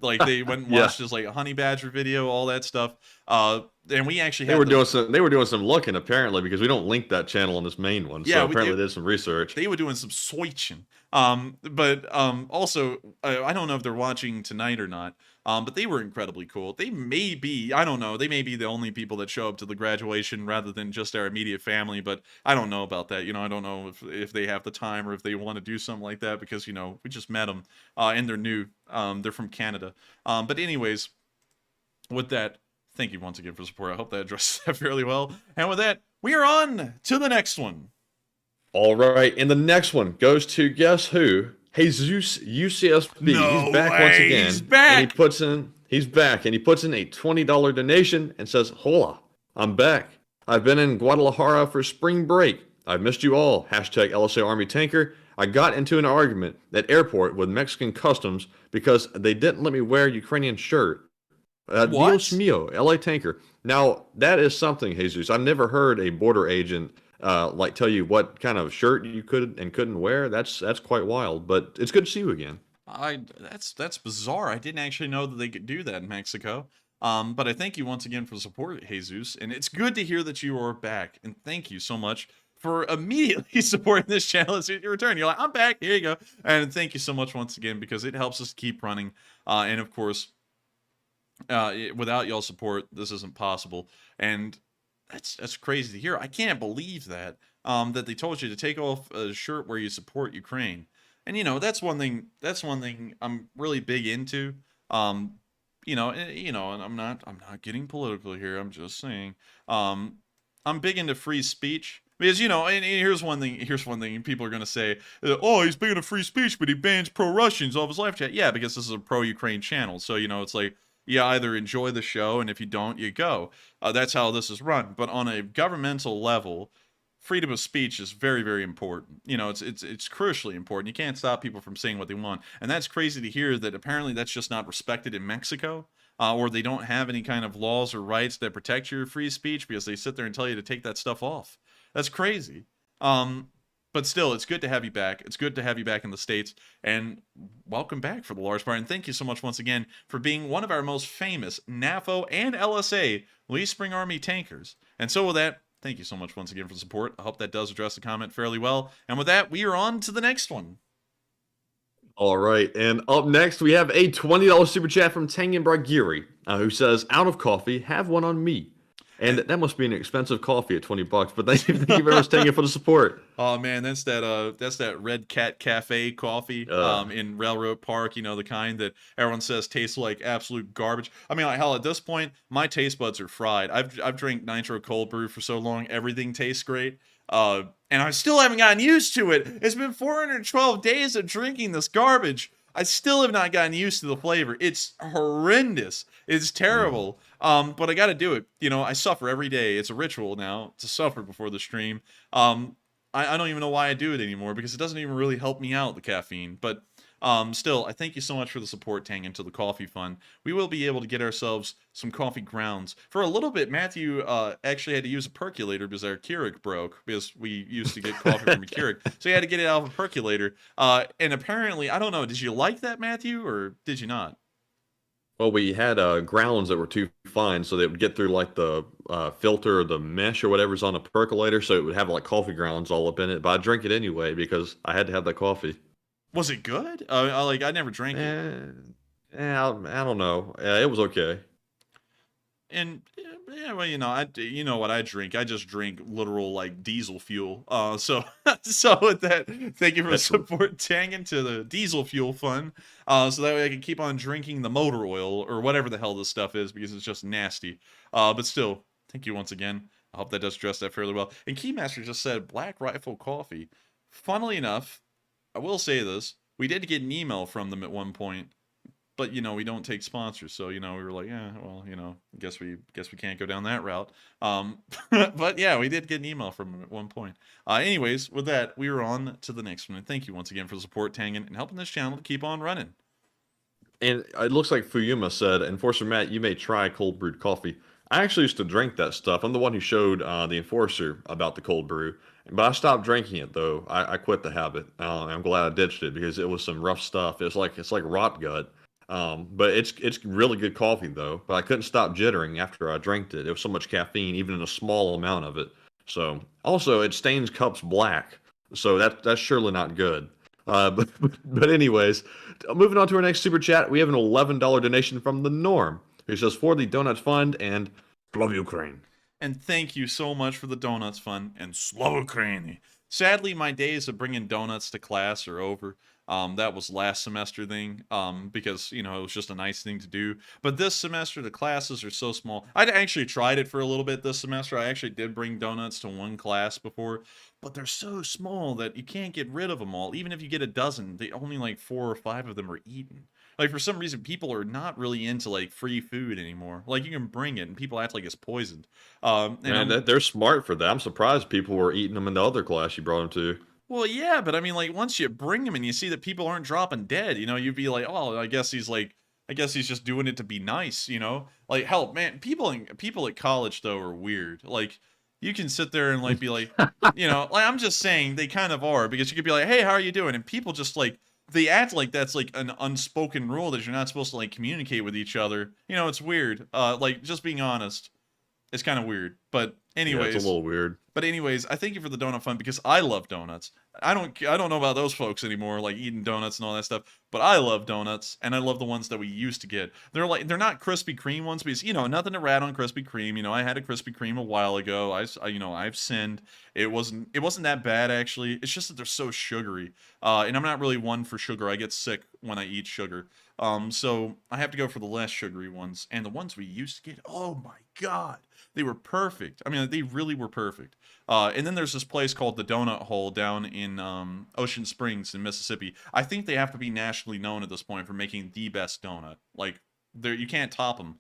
Like, they went and watched his, like, honey badger video, all that stuff. And we actually they were doing some looking apparently, because we don't link that channel on this main one. Yeah, so apparently they did some research. They were doing some searching. But also, I don't know if they're watching tonight or not. But they were incredibly cool. They may be, I don't know, they may be the only people that show up to the graduation rather than just our immediate family, but I don't know about that. I don't know if they have the time or if they want to do something like that, because, we just met them, and they're new. They're from Canada. But anyways, with that, thank you once again for support. I hope that addresses that fairly well. And with that, we are on to the next one. All right, and the next one goes to, guess who? Jesus UCSB. No he's back way. once again. He's back. And he's back, and he puts in a $20 donation and says, "Hola, I'm back. I've been in Guadalajara for spring break. I've missed you all. Hashtag LSA Army Tanker. I got into an argument at airport with Mexican customs because they didn't let me wear a Ukrainian shirt. Dios mío, LA Tanker." Now, that is something, Jesus. I've never heard a border agent tell you what kind of shirt you could and couldn't wear. That's quite wild, but it's good to see you again. That's bizarre. I didn't actually know that they could do that in Mexico. But I thank you once again for the support, Jesus. And it's good to hear that you are back. And thank you so much for immediately supporting this channel as you return. You're like, I'm back. Here you go. And thank you so much once again, because it helps us keep running. And of course, without y'all support, this isn't possible. And that's crazy to hear. I can't believe that that they told you to take off a shirt where you support Ukraine. And that's one thing I'm really big into. And I'm not getting political here. I'm just saying. I'm big into free speech. Because, and here's one thing people are going to say, oh, he's big into free speech, but he bans pro-Russians off his live chat. Yeah, because this is a pro-Ukraine channel. So, it's like, you either enjoy the show, and if you don't, you go. That's how this is run. But on a governmental level, freedom of speech is very, very important. It's crucially important. You can't stop people from saying what they want. And that's crazy to hear that apparently that's just not respected in Mexico, or they don't have any kind of laws or rights that protect your free speech because they sit there and tell you to take that stuff off. That's crazy. But still, it's good to have you back. It's good to have you back in the States. And welcome back for the large part. And thank you so much once again for being one of our most famous NAFO and LSA Lee Spring Army tankers. And so with that, thank you so much once again for the support. I hope that does address the comment fairly well. And with that, we are on to the next one. All right, and up next, we have a $20 super chat from Tangen Bragiri, who says, "Out of coffee, have one on me." And that must be an expensive coffee at $20, but thank you very much, Tangen, for the support. Oh man, that's that Red Cat Cafe coffee in Railroad Park. The kind that everyone says tastes like absolute garbage. I mean, like, hell, at this point, my taste buds are fried. I've drank Nitro Cold Brew for so long, everything tastes great. And I still haven't gotten used to it. It's been 412 days of drinking this garbage. I still have not gotten used to the flavor. It's horrendous. It's terrible. But I got to do it. I suffer every day. It's a ritual now to suffer before the stream. I don't even know why I do it anymore, because it doesn't even really help me out, the caffeine. But still, I thank you so much for the support, Tangen, to the coffee fund. We will be able to get ourselves some coffee grounds. For a little bit, Matthew actually had to use a percolator because our Keurig broke, because we used to get coffee from a Keurig. So he had to get it out of a percolator. And apparently, I don't know, did you like that, Matthew, or did you not? Well, we had grounds that were too fine, so they would get through like the filter or the mesh or whatever's on a percolator, so it would have like coffee grounds all up in it. But I drink it anyway because I had to have that coffee. Was it good? I never drank it. I don't know. It was okay. And yeah, well, you know what I drink? I just drink literal like diesel fuel. So with that, thank you for the support, Tangen, to the diesel fuel fund. So that way I can keep on drinking the motor oil or whatever the hell this stuff is, because it's just nasty. But still, thank you once again. I hope that does address that fairly well. And Keymaster just said Black Rifle Coffee. Funnily enough, I will say this: we did get an email from them at one point. But we don't take sponsors, so we were like, yeah, well, guess we can't go down that route. But yeah, we did get an email from them at one point. Anyways, with that, we are on to the next one. And thank you once again for the support, Tangen, and helping this channel to keep on running. And it looks like Fuyuma said, Enforcer Matt, you may try cold brewed coffee. I actually used to drink that stuff. I'm the one who showed the Enforcer about the cold brew. But I stopped drinking it, though. I quit the habit. I'm glad I ditched it, because it was some rough stuff. It's like rot gut. But it's really good coffee though. But I couldn't stop jittering after I drank it. There was so much caffeine, even in a small amount of it. So also it stains cups black. So that's surely not good. But anyways, moving on to our next super chat, we have an $11 donation from the Norm, who says for the Donuts Fund and love Ukraine. And thank you so much for the Donuts Fund and Slava Ukraini. Sadly, my days of bringing donuts to class are over. That was last semester thing, because, you know, it was just a nice thing to do. But this semester, the classes are so small. I actually tried it for a little bit this semester. I actually did bring donuts to one class before, but they're so small that you can't get rid of them all. Even if you get a dozen, they only like 4 or 5 of them are eaten. Like, for some reason, people are not really into, like, free food anymore. Like, you can bring it, and people act like it's poisoned. Man, they're smart for that. I'm surprised people were eating them in the other class you brought them to. Well, yeah, but I mean, like, once you bring them and you see that people aren't dropping dead, you know, you'd be like, oh, I guess he's just doing it to be nice, you know? Like, hell, man, people at college, though, are weird. Like, you can sit there and, like, be like, you know, like, I'm just saying they kind of are, because you could be like, hey, how are you doing? And people just, like, they act like that's, like, an unspoken rule that you're not supposed to, like, communicate with each other. You know, it's weird. Like, just being honest, it's kind of weird. But anyways. Yeah, it's a little weird. But anyways, I thank you for the donut fund because I love donuts. I don't know about those folks anymore, like eating donuts and all that stuff. But I love donuts, and I love the ones that we used to get. They're not Krispy Kreme ones because, you know, nothing to rat on Krispy Kreme. You know, I had a Krispy Kreme a while ago. I've sinned. It wasn't that bad actually. It's just that they're so sugary, and I'm not really one for sugar. I get sick when I eat sugar. So I have to go for the less sugary ones. And the ones we used to get, oh my God, they were perfect. I mean, they really were perfect. And then there's this place called the Donut Hole down in Ocean Springs in Mississippi. I think they have to be nationally known at this point for making the best donut. Like, you can't top them.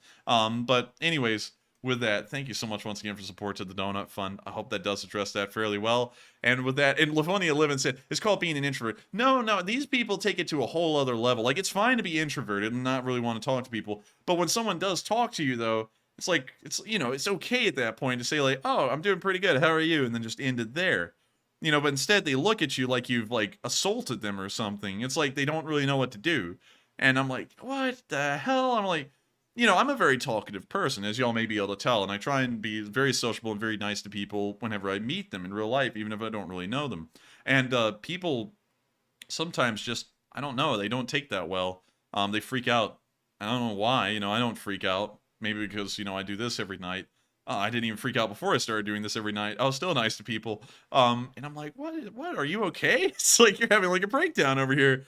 But anyways, with that, thank you so much once again for support to the Donut Fund. I hope that does address that fairly well. And with that, and Livonia Livin said, it's called being an introvert. No, these people take it to a whole other level. Like, it's fine to be introverted and not really want to talk to people. But when someone does talk to you, though, it's like, it's okay at that point to say, like, oh, I'm doing pretty good. How are you? And then just end it there. You know, but instead they look at you like you've, like, assaulted them or something. It's like they don't really know what to do. And I'm like, what the hell? I'm like, you know, I'm a very talkative person, as y'all may be able to tell, and I try and be very sociable and very nice to people whenever I meet them in real life, even if I don't really know them. And people sometimes just, I don't know, they don't take that well. They freak out. I don't know why. You know, I don't freak out. Maybe because, you know, I do this every night. I didn't even freak out before I started doing this every night. I was still nice to people. And I'm like, what? Are you okay? It's like you're having like a breakdown over here.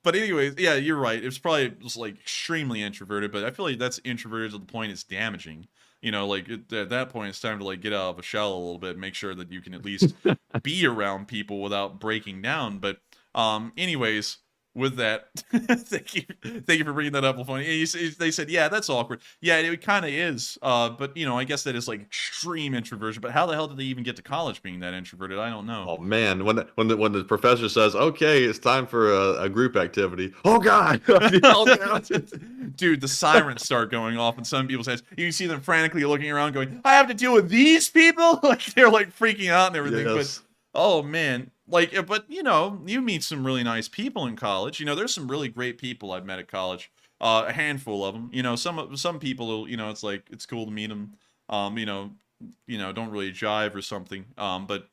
But anyways, yeah, you're right. It's probably just like extremely introverted, but I feel like that's introverted to the point it's damaging. You know, like at that point, it's time to like get out of a shell a little bit and make sure that you can at least be around people without breaking down. But anyways, with that, thank you for bringing that up, Lafonia. They said, yeah, that's awkward. Yeah, it kind of is. But you know, I guess that is like extreme introversion. But how the hell did they even get to college being that introverted? I don't know. Oh man, when the professor says, "Okay, it's time for a group activity," oh god, oh god, dude, the sirens start going off in some people's heads. You can see them frantically looking around, going, "I have to deal with these people!" Like they're like freaking out and everything. Yes. But oh man. Like, but, you know, you meet some really nice people in college. You know, there's some really great people I've met at college. A handful of them. You know, some people, you know, it's like, it's cool to meet them. You know, don't really jive or something. But,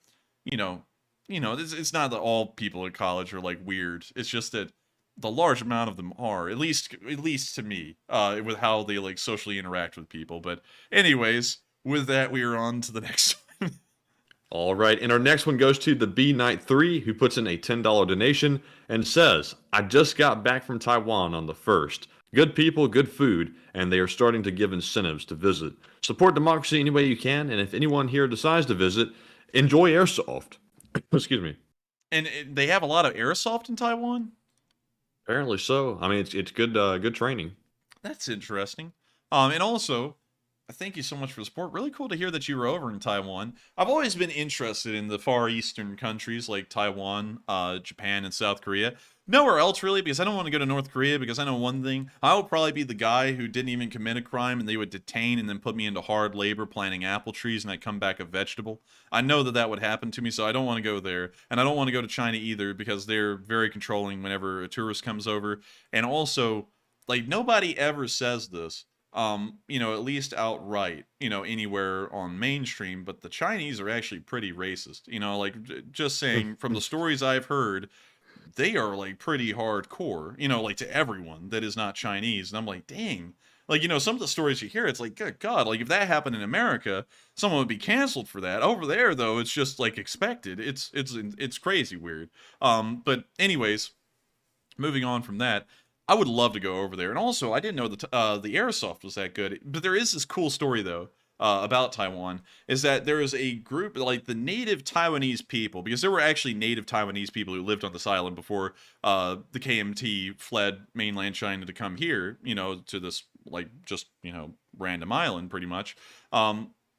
you know, it's not that all people at college are, like, weird. It's just that the large amount of them are, at least to me, with how they, like, socially interact with people. But anyways, with that, we are on to the next one. All right, and our next one goes to the B Knight 3, who puts in a $10 donation and says, I just got back from Taiwan on the 1st. Good people, good food, and they are starting to give incentives to visit. Support democracy any way you can, and if anyone here decides to visit, enjoy airsoft. Excuse me. And they have a lot of airsoft in Taiwan? Apparently so. I mean, it's good training. That's interesting. And also, thank you so much for the support. Really cool to hear that you were over in Taiwan. I've always been interested in the Far Eastern countries like Taiwan, Japan, and South Korea. Nowhere else really, because I don't want to go to North Korea, because I know one thing. I would probably be the guy who didn't even commit a crime, and they would detain and then put me into hard labor planting apple trees, and I'd come back a vegetable. I know that would happen to me, so I don't want to go there. And I don't want to go to China either, because they're very controlling whenever a tourist comes over. And also, like nobody ever says this, you know, at least outright, you know, anywhere on mainstream, but the Chinese are actually pretty racist. You know, like just saying from the stories I've heard, they are like pretty hardcore, you know, like to everyone that is not Chinese. And I'm like, dang. Like, you know, some of the stories you hear, it's like, good God, like if that happened in America, someone would be canceled for that. Over there, though, it's just like expected. It's crazy weird. But anyways, moving on from that, I would love to go over there. And also, I didn't know the airsoft was that good. But there is this cool story though. About Taiwan is that there is a group like the native Taiwanese people, because there were actually native Taiwanese people who lived on this island before the KMT fled mainland China to come here, you know, to this like just, you know, random island pretty much.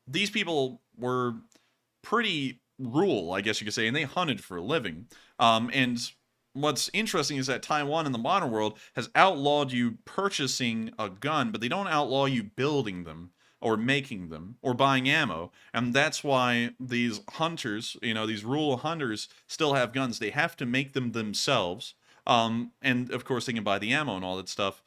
These people were pretty rural, I guess you could say, and they hunted for a living. And what's interesting is that Taiwan in the modern world has outlawed you purchasing a gun, but they don't outlaw you building them or making them, or buying ammo. And that's why these hunters, you know, these rural hunters still have guns. They have to make them themselves. And of course they can buy the ammo and all that stuff,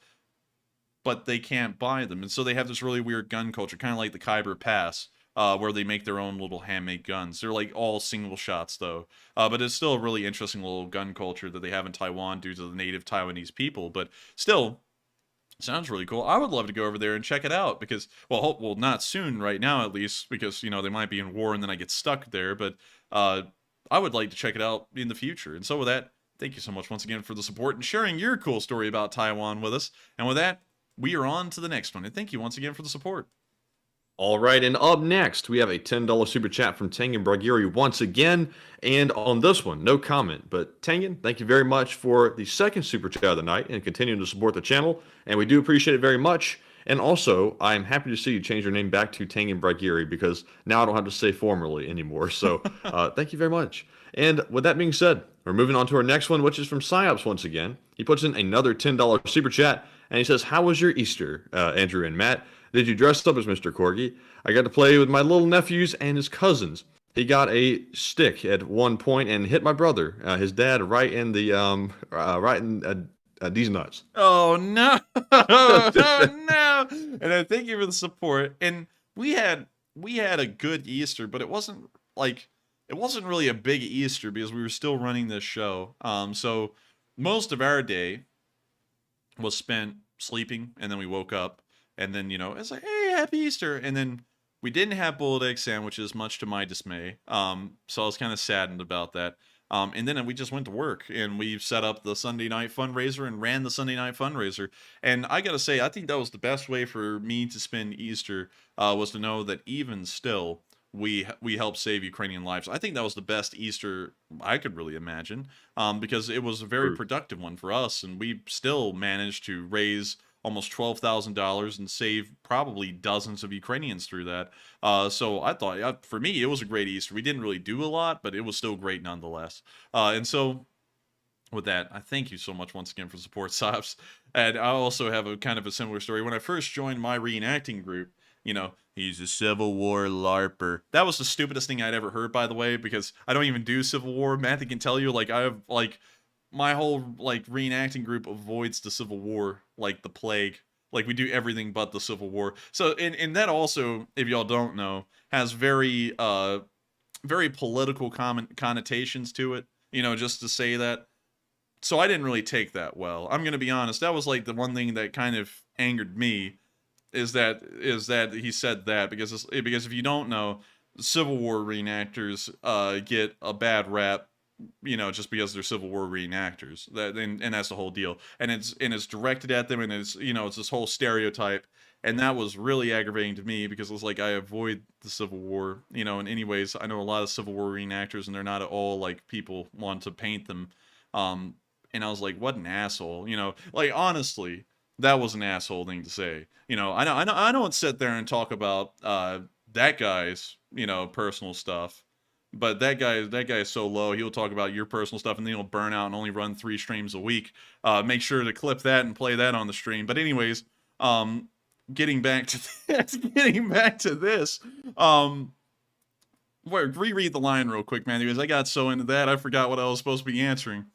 but they can't buy them. And so they have this really weird gun culture, kind of like the Khyber Pass, where they make their own little handmade guns. They're like all single shots though. But it's still a really interesting little gun culture that they have in Taiwan due to the native Taiwanese people. But still, sounds really cool. I would love to go over there and check it out because, well, not soon, right now at least, because, you know, they might be in war and then I get stuck there, but I would like to check it out in the future. And so with that, thank you so much once again for the support and sharing your cool story about Taiwan with us. And with that, we are on to the next one. And thank you once again for the support. All right, and up next, we have a $10 super chat from Tengen Bragiri once again. And on this one, no comment. But Tengen, thank you very much for the second super chat of the night and continuing to support the channel. And we do appreciate it very much. And also, I'm happy to see you change your name back to Tengen Bragiri because now I don't have to say formerly anymore. So thank you very much. And with that being said, we're moving on to our next one, which is from Psyops once again. He puts in another $10 super chat, and he says, how was your Easter, Andrew and Matt? Did you dress up as Mr. Corgi? I got to play with my little nephews and his cousins. He got a stick at one point and hit my brother, his dad, right in the these nuts. Oh no! Oh no! And I thank you for the support. And we had a good Easter, but it wasn't really a big Easter because we were still running this show. So most of our day was spent sleeping, and then we woke up. And then, you know, it's like, hey, happy Easter. And then we didn't have boiled egg sandwiches, much to my dismay. So I was kind of saddened about that. And then we just went to work and we set up the Sunday night fundraiser and ran the Sunday night fundraiser. And I got to say, I think that was the best way for me to spend Easter, was to know that even still, we helped save Ukrainian lives. I think that was the best Easter I could really imagine, because it was a very productive one for us. And we still managed to raise almost $12,000 and save probably dozens of Ukrainians through that. So I thought, for me, it was a great Easter. We didn't really do a lot, but it was still great nonetheless. And so with that, I thank you so much once again for support, Sops. And I also have a kind of a similar story. When I first joined my reenacting group, you know, he's a Civil War LARPer. That was the stupidest thing I'd ever heard, by the way, because I don't even do Civil War. Matthew can tell you, like, I have, like, my whole, like, reenacting group avoids the Civil War like the plague. Like, we do everything but the Civil War. So, and that also, if y'all don't know, has very political connotations to it, you know, just to say that. So I didn't really take that well. I'm going to be honest. That was, like, the one thing that kind of angered me, is that he said that, because if you don't know, Civil War reenactors get a bad rap, you know, just because they're Civil War reenactors. And that's the whole deal. And it's directed at them, and it's, you know, it's this whole stereotype. And that was really aggravating to me, because it's like, I avoid the Civil War, you know. And anyways, I know a lot of Civil War reenactors, and they're not at all like people want to paint them. And I was like, what an asshole, you know. Like, honestly, that was an asshole thing to say. You know, I don't sit there and talk about that guy's, you know, personal stuff. But that guy is so low. He'll talk about your personal stuff, and then he'll burn out and only run 3 streams a week. Make sure to clip that and play that on the stream. But anyways, getting back to this, reread the line real quick, man, because I got so into that I forgot what I was supposed to be answering.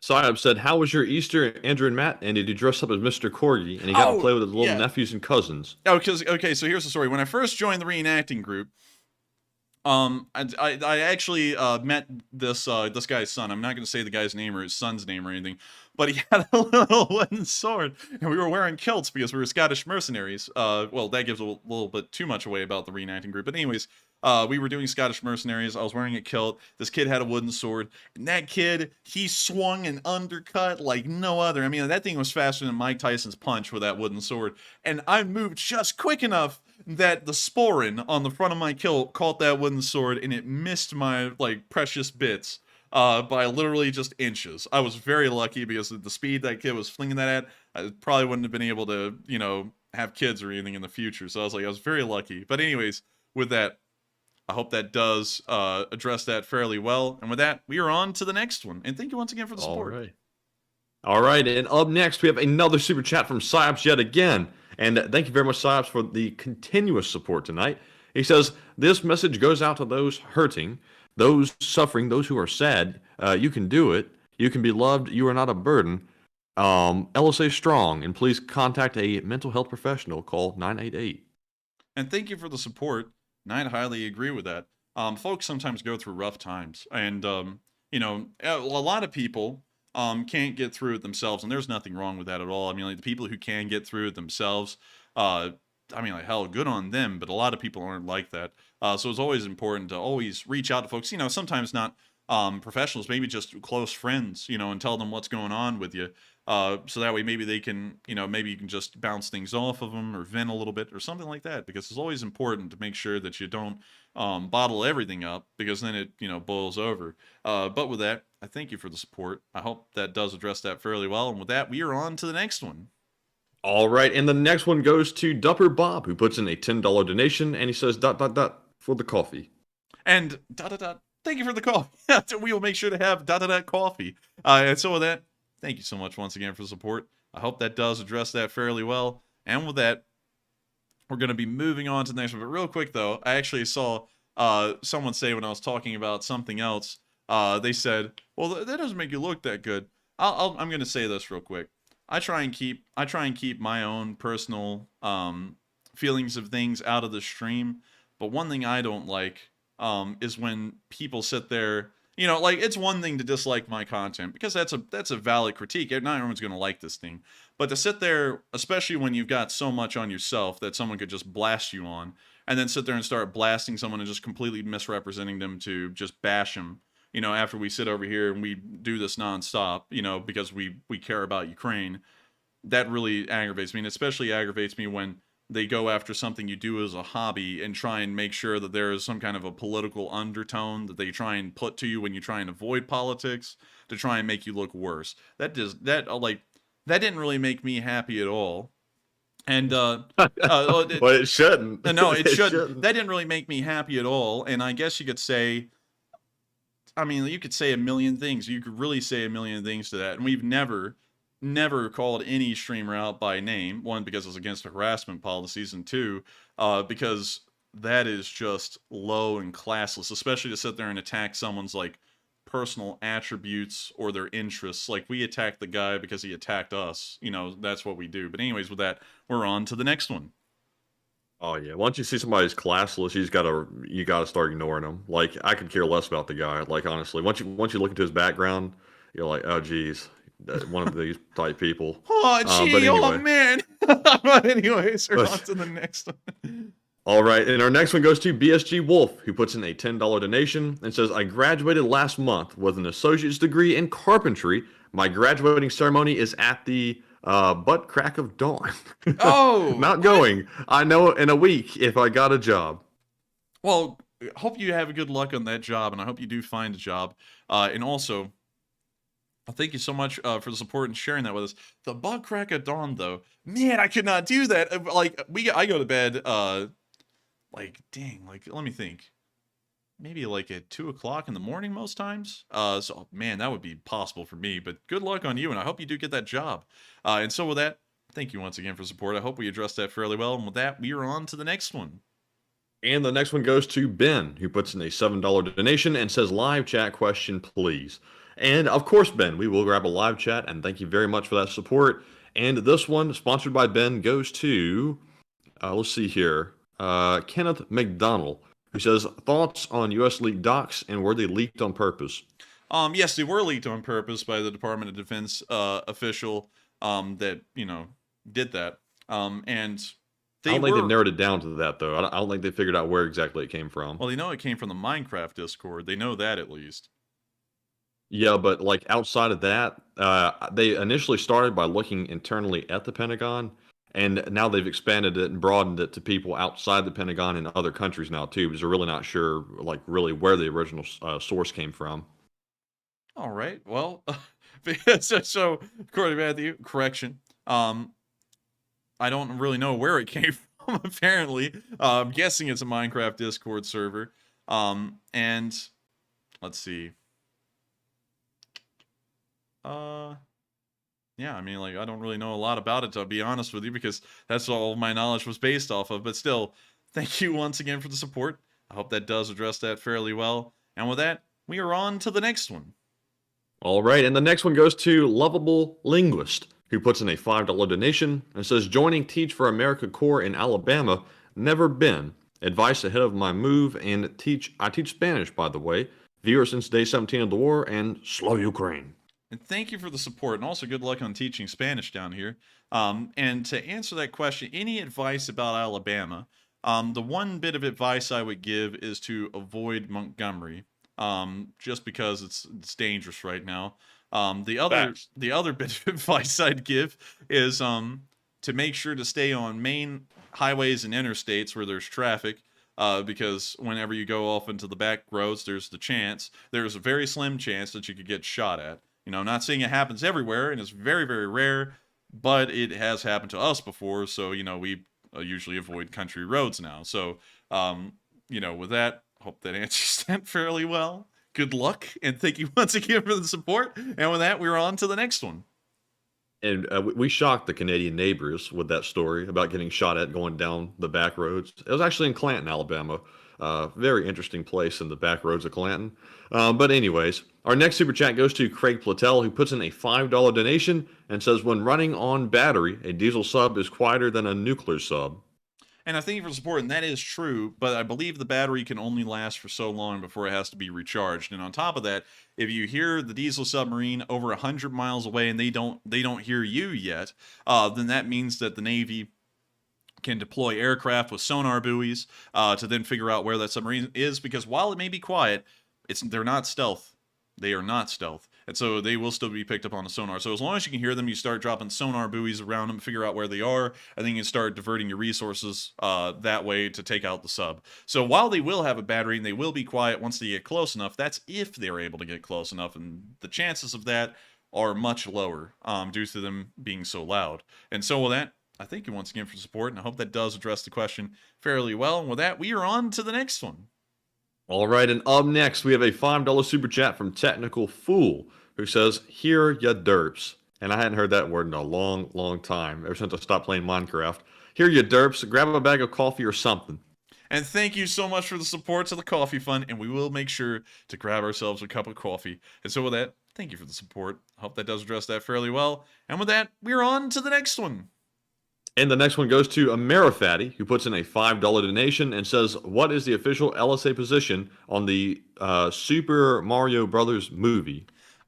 Sayab said, "How was your Easter, Andrew and Matt? And did you dress up as Mr. Corgi? And he got to play with his little nephews and cousins." Oh, okay, so here's the story. When I first joined the reenacting group, I actually met this guy's son. I'm not going to say the guy's name or his son's name or anything, but he had a little wooden sword, and we were wearing kilts because we were Scottish mercenaries. Well, that gives a little bit too much away about the reenacting group, but anyways. We were doing Scottish mercenaries. I was wearing a kilt. This kid had a wooden sword. And that kid, he swung an undercut like no other. I mean, that thing was faster than Mike Tyson's punch with that wooden sword. And I moved just quick enough that the sporin on the front of my kilt caught that wooden sword, and it missed my, like, precious bits by literally just inches. I was very lucky because of the speed that kid was flinging that at. I probably wouldn't have been able to, you know, have kids or anything in the future. So I was very lucky. But anyways, with that, I hope that does address that fairly well. And with that, we are on to the next one. And thank you once again for the support. All right. And up next, we have another super chat from Psyops yet again. And thank you very much, Psyops, for the continuous support tonight. He says, "This message goes out to those hurting, those suffering, those who are sad. You can do it. You can be loved. You are not a burden. LSA strong. And please contact a mental health professional. Call 988. And thank you for the support. And I'd highly agree with that. Folks sometimes go through rough times, and you know, a lot of people can't get through it themselves, and there's nothing wrong with that at all. I mean, like, the people who can get through it themselves, I mean, like, hell, good on them. But a lot of people aren't like that. So it's always important to always reach out to folks. You know, sometimes not professionals, maybe just close friends. You know, and tell them what's going on with you. So that way maybe they can, you know, maybe you can just bounce things off of them or vent a little bit or something like that, because it's always important to make sure that you don't bottle everything up, because then it, you know, boils over. But with that, I thank you for the support. I hope that does address that fairly well. And with that, we are on to the next one. All right. And the next one goes to Dupper Bob, who puts in a $10 donation, and he says, ... for the coffee. And ... thank you for the coffee. We will make sure to have ... coffee. And so with that, thank you so much once again for the support. I hope that does address that fairly well. And with that, we're going to be moving on to the next one. But real quick, though, I actually saw someone say when I was talking about something else, they said, "Well, that doesn't make you look that good." I'm going to say this real quick. I try and keep my own personal feelings of things out of the stream. But one thing I don't like is when people sit there. You know, like, it's one thing to dislike my content, because that's a valid critique. Not everyone's going to like this thing. But to sit there, especially when you've got so much on yourself that someone could just blast you on, and then sit there and start blasting someone and just completely misrepresenting them to just bash them, you know, after we sit over here and we do this nonstop, you know, because we care about Ukraine, that really aggravates me. And especially aggravates me when they go after something you do as a hobby and try and make sure that there is some kind of a political undertone that they try and put to you when you try and avoid politics to try and make you look worse. That didn't really make me happy at all. And well, it shouldn't. No, it shouldn't. That didn't really make me happy at all. And I guess you could say, I mean, you could say a million things. You could really say a million things to that. And we've never called any streamer out by name. One, because it's against the harassment policies, and two, because that is just low and classless, especially to sit there and attack someone's, like, personal attributes or their interests. Like, we attacked the guy because he attacked us. You know, that's what we do. But anyways, with that, we're on to the next one. Oh yeah, once you see somebody's classless, you gotta start ignoring them. Like, I could care less about the guy. Like, honestly, once you look into his background, you're like, oh geez, one of these type people. Oh gee, but anyway. Oh man. But anyways, we're on to the next one. All right, and our next one goes to BSG Wolf, who puts in a $10 donation and says, "I graduated last month with an associate's degree in carpentry. My graduating ceremony is at the butt crack of dawn." Oh, not going. I know in a week if I got a job. Well, hope you have good luck on that job, and I hope you do find a job. And also, thank you so much for the support and sharing that with us. The butt crack of dawn, though, man, I could not do that. Like, I go to bed, like, dang, like, let me think. Maybe like at 2 o'clock in the morning most times. So, man, that would be possible for me. But good luck on you, and I hope you do get that job. And so with that, thank you once again for support. I hope we addressed that fairly well. And with that, we are on to the next one. And the next one goes to Ben, who puts in a $7 donation and says, "Live chat question, please. And of course, Ben, we will grab a live chat, and thank you very much for that support. And this one, sponsored by Ben, goes to, let's see here, Kenneth McDonald, who says, thoughts on U.S. leaked docs and were they leaked on purpose? Yes, they were leaked on purpose by the Department of Defense official that, did that. And I don't think they've narrowed it down to that, though. I don't think they figured out where exactly it came from. Well, they know it came from the Minecraft Discord. They know that, at least. Yeah, but like outside of that, they initially started by looking internally at the Pentagon, and now they've expanded it and broadened it to people outside the Pentagon and other countries now too, because they're really not sure, like, really where the original source came from. All right. Well, so according to Matthew, correction. I don't really know where it came from. Apparently, I'm guessing it's a Minecraft Discord server. And let's see. Yeah, I mean, like, I don't really know a lot about it, to be honest with you, because that's all my knowledge was based off of. But still, thank you once again for the support. I hope that does address that fairly well. And with that, we are on to the next one. All right, and the next one goes to Lovable Linguist, who puts in a $5 donation and says, joining Teach for America Corps in Alabama, never been. Advice ahead of my move, and I teach Spanish, by the way. Viewer since day 17 of the war, and slow Ukraine. And thank you for the support, and also good luck on teaching Spanish down here. And to answer that question, any advice about Alabama, the one bit of advice I would give is to avoid Montgomery, just because it's dangerous right now. The other bit of advice I'd give is to make sure to stay on main highways and interstates where there's traffic, because whenever you go off into the back roads, there's a very slim chance that you could get shot at. I'm not saying it happens everywhere, and it's very, very rare, but it has happened to us before, so, we usually avoid country roads now. So, with that, hope that answers that fairly well. Good luck, and thank you once again for the support. And with that, we're on to the next one. And we shocked the Canadian neighbors with that story about getting shot at going down the back roads. It was actually in Clanton, Alabama. Very interesting place in the back roads of Clanton. But anyways, our next super chat goes to Craig Platel, who puts in a $5 donation and says, when running on battery, a diesel sub is quieter than a nuclear sub. And I thank you for supporting. That is true, but I believe the battery can only last for so long before it has to be recharged. And on top of that, if you hear the diesel submarine over 100 miles away and they don't hear you yet, then that means that the Navy can deploy aircraft with sonar buoys to then figure out where that submarine is. Because while it may be quiet, they're not stealth. They are not stealth. And so they will still be picked up on a sonar. So as long as you can hear them, you start dropping sonar buoys around them, figure out where they are, and then you can start diverting your resources that way to take out the sub. So while they will have a battery and they will be quiet once they get close enough, that's if they're able to get close enough. And the chances of that are much lower due to them being so loud. And so with that, I thank you once again for the support, and I hope that does address the question fairly well. And with that, we are on to the next one. All right, and up next, we have a $5 super chat from Technical Fool, who says, "Here ya derps." And I hadn't heard that word in a long, long time, ever since I stopped playing Minecraft. Here ya derps, grab a bag of coffee or something. And thank you so much for the support to the Coffee Fund, and we will make sure to grab ourselves a cup of coffee. And so with that, thank you for the support. I hope that does address that fairly well. And with that, we're on to the next one. And the next one goes to Amerifatty, who puts in a $5 donation and says, what is the official LSA position on the Super Mario Brothers movie?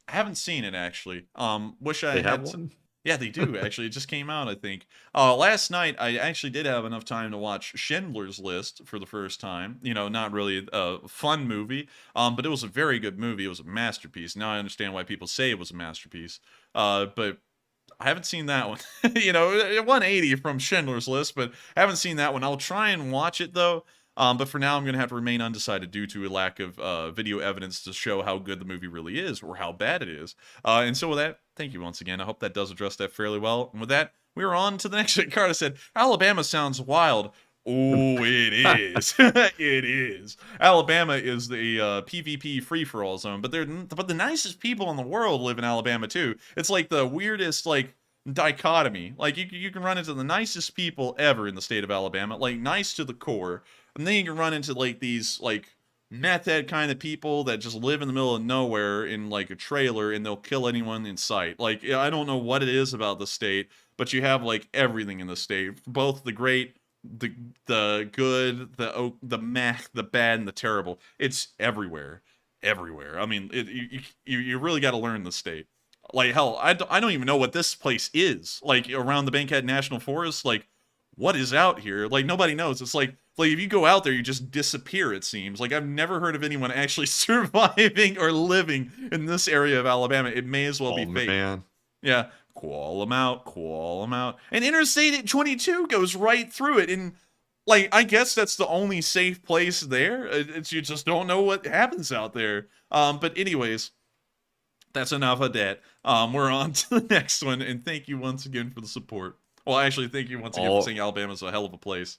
I haven't seen it, actually. Wish I They had have one? Yeah, they do, actually. It just came out, I think. Last night, I actually did have enough time to watch Schindler's List for the first time. Not really a fun movie, but it was a very good movie. It was a masterpiece. Now I understand why people say it was a masterpiece. But I haven't seen that one. It won 80 from Schindler's List, but I haven't seen that one. I'll try and watch it, though. But for now, I'm going to have to remain undecided due to a lack of video evidence to show how good the movie really is or how bad it is. And so with that, thank you once again. I hope that does address that fairly well. And with that, we're on to the next one. Carter said, Alabama sounds wild. Oh, it is. It is. Alabama is the PvP free-for-all zone, but the nicest people in the world live in Alabama too. It's like the weirdest dichotomy. Like you can run into the nicest people ever in the state of Alabama, like nice to the core, and then you can run into these meth head kind of people that just live in the middle of nowhere in like a trailer, and they'll kill anyone in sight. Like, I don't know what it is about the state, but you have like everything in the state, both the great, the good, the meh, the bad, and the terrible. It's everywhere. I mean, you really got to learn the state. Like, hell, I don't even know what this place is. Like, around the Bankhead National Forest, like, what is out here? Like, nobody knows. It's like if you go out there, you just disappear, it seems. Like, I've never heard of anyone actually surviving or living in this area of Alabama. It may as well be fake. Man. Yeah, call them out. And Interstate 22 goes right through it. And, like, I guess that's the only safe place there. You just don't know what happens out there. But anyways, that's enough of that. We're on to the next one, and thank you once again for the support. Well, actually, thank you once again for saying Alabama's a hell of a place.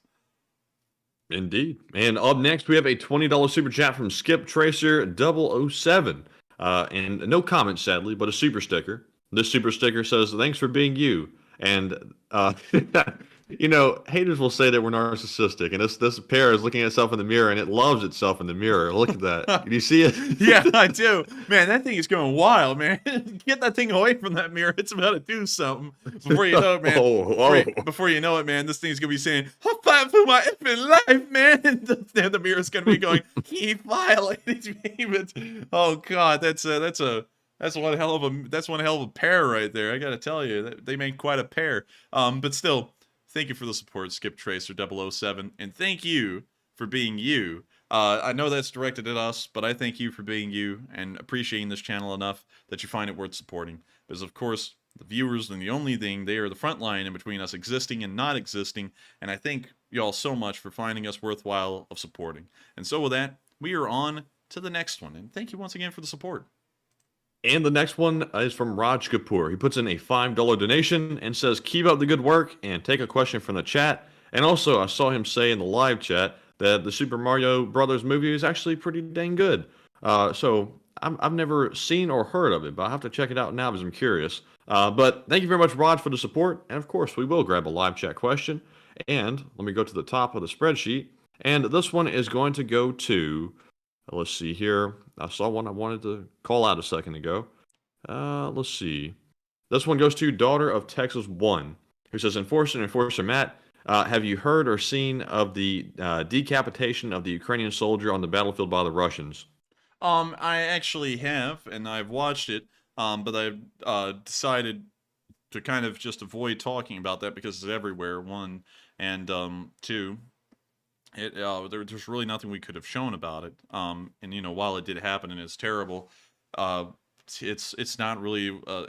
Indeed. And up next, we have a $20 super chat from Skip Tracer 007. And no comment, sadly, but a super sticker. This super sticker says, "Thanks for being you." And, you know, haters will say that we're narcissistic. And this pair is looking at itself in the mirror, and it loves itself in the mirror. Look at that. Do you see it? Yeah, I do. Man, that thing is going wild, man. Get that thing away from that mirror. It's about to do something. Before you know it, man. Before you know it, man, this thing's going to be saying, "I'm fighting for my effing life, man." And the mirror's going to be going, "Keep violating me." But, oh, God, that's one hell of a pair right there. I got to tell you, they make quite a pair. But still, thank you for the support, Skip Tracer 007, and thank you for being you. I know that's directed at us, but I thank you for being you and appreciating this channel enough that you find it worth supporting. Because, of course, the viewers are the only thing. They are the front line in between us existing and not existing, and I thank y'all so much for finding us worthwhile of supporting. And so with that, we are on to the next one, and thank you once again for the support. And the next one is from Raj Kapoor. He puts in a $5 donation and says, "Keep up the good work," and take a question from the chat. And also, I saw him say in the live chat that the Super Mario Brothers movie is actually pretty dang good. So I've never seen or heard of it, but I'll have to check it out now because I'm curious. But thank you very much, Raj, for the support. And of course, we will grab a live chat question. And let me go to the top of the spreadsheet. And this one is going to go to... Let's see here. I saw one I wanted to call out a second ago. Let's see. This one goes to Daughter of Texas 1, who says, Enforcer Matt, have you heard or seen of the decapitation of the Ukrainian soldier on the battlefield by the Russians? I actually have, and I've watched it, but I've decided to kind of just avoid talking about that because it's everywhere, one, and two, there's really nothing we could have shown about it. And you know, while it did happen and it's terrible, it's not really a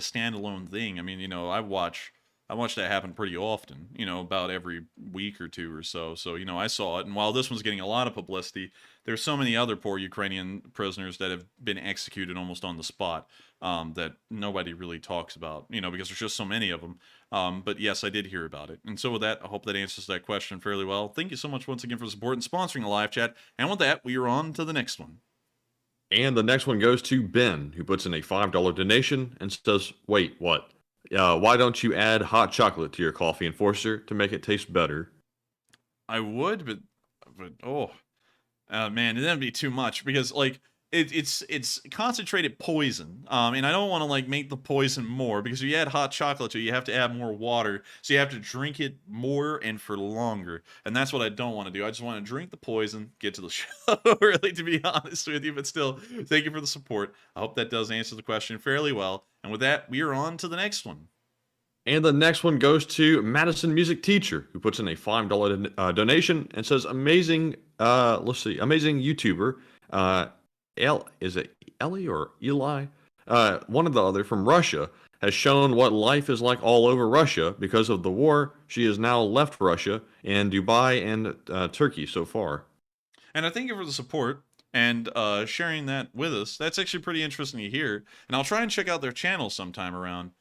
standalone thing. I mean, you know, I watch that happen pretty often. You know, about every week or two or so. So you know, I saw it, and while this one's getting a lot of publicity, there's so many other poor Ukrainian prisoners that have been executed almost on the spot that nobody really talks about. You know, because there's just so many of them. But yes, I did hear about it. And so with that, I hope that answers that question fairly well. Thank you so much once again for the support and sponsoring the live chat. And with that, we are on to the next one. And the next one goes to Ben, who puts in a $5 donation and says, "Wait, what? Why don't you add hot chocolate to your coffee, Enforcer, to make it taste better?" I would, but oh, man, it'd be too much because like it's concentrated poison, and I don't want to like make the poison more because if you add hot chocolate to it, you have to add more water, so you have to drink it more and for longer, and that's what I don't want to do. I just want to drink the poison, get to the show, really, to be honest with you. But still, thank you for the support. I hope that does answer the question fairly well. And with that, we are on to the next one. And the next one goes to Madison Music Teacher, who puts in a $5 donation and says, amazing YouTuber, is it Ellie or Eli? One or the other from Russia has shown what life is like all over Russia because of the war. She has now left Russia and Dubai and Turkey so far. And I thank you for the support and sharing that with us. That's actually pretty interesting to hear. And I'll try and check out their channel sometime around.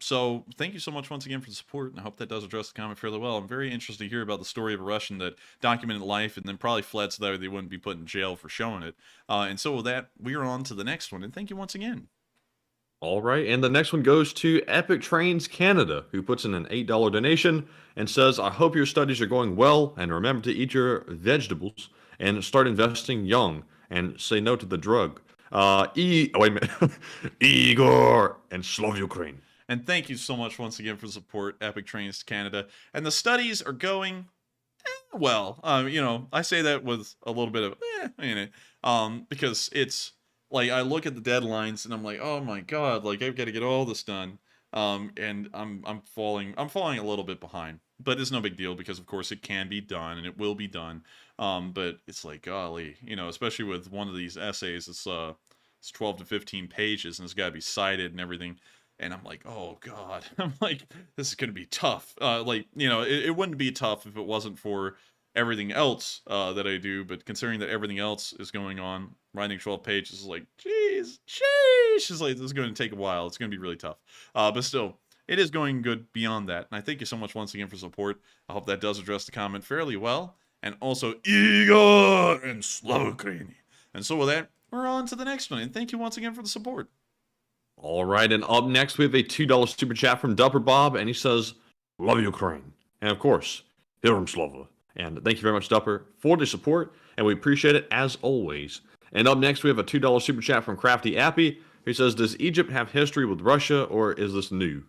So thank you so much once again for the support, and I hope that does address the comment fairly well. I'm very interested to hear about the story of a Russian that documented life and then probably fled so that they wouldn't be put in jail for showing it. And so with that, we are on to the next one, and thank you once again. All right, and the next one goes to Epic Trains Canada, who puts in an $8 donation and says, I hope your studies are going well, and remember to eat your vegetables. and start investing young and say no to the drug. Wait a minute. Igor and Slav Ukraine. And thank you so much once again for the support, Epic Trains Canada. And the studies are going well. I say that with a little bit of because it's like I look at the deadlines and I'm like, oh my god, like I've got to get all this done. And I'm falling a little bit behind, but it's no big deal because of course it can be done and it will be done. But it's like, golly, especially with one of these essays, it's 12 to 15 pages and it's got to be cited and everything. And I'm like, oh god, I'm like, this is gonna be tough. It wouldn't be tough if it wasn't for everything else that I do. But considering that everything else is going on, writing 12 pages is like, jeez, sheesh. It's like, this is going to take a while. It's going to be really tough. But still, it is going good beyond that. And I thank you so much once again for support. I hope that does address the comment fairly well. And also, Igor and Slovakini. And so with that, we're on to the next one. And thank you once again for the support. All right, and up next we have a $2 super chat from Dupper Bob, and he says, "Love Ukraine," and of course, Hiram Slova. And thank you very much, Dupper, for the support, and we appreciate it as always. And up next we have a $2 super chat from Crafty Appy, who says, "Does Egypt have history with Russia, or is this new?"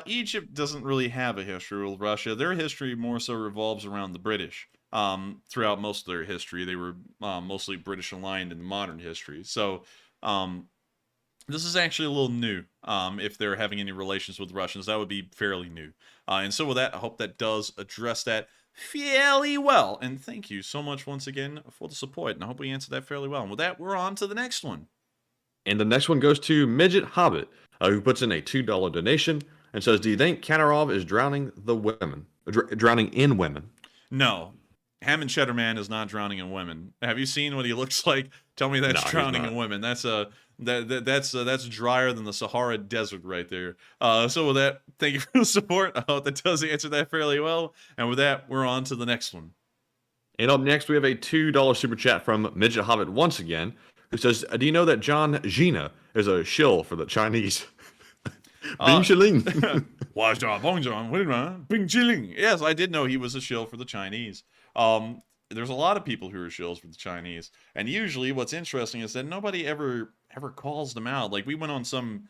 Egypt doesn't really have a history with Russia. Their history more so revolves around the British. Throughout most of their history, they were mostly British aligned in modern history. So, this is actually a little new. If they're having any relations with Russians, that would be fairly new. And so with that, I hope that does address that fairly well. And thank you so much once again for the support. And I hope we answered that fairly well. And with that, we're on to the next one. And the next one goes to Midget Hobbit, who puts in a $2 donation and says, "Do you think Kadyrov is drowning the women? Drowning in women?" No. Ham and Cheddar Man is not drowning in women. Have you seen what he looks like? Tell me that's drowning in women. That's that's drier than the Sahara Desert right there. So with that, thank you for the support. I hope that does answer that fairly well. And with that, we're on to the next one. And up next, we have a $2 super chat from Midget Hobbit once again, who says, "Do you know that John Gina is a shill for the Chinese?" Bing Shilling. Bing Shilling. Yes, I did know he was a shill for the Chinese. There's a lot of people who are shills for the Chinese, and usually what's interesting is that nobody ever calls them out. Like, we went on some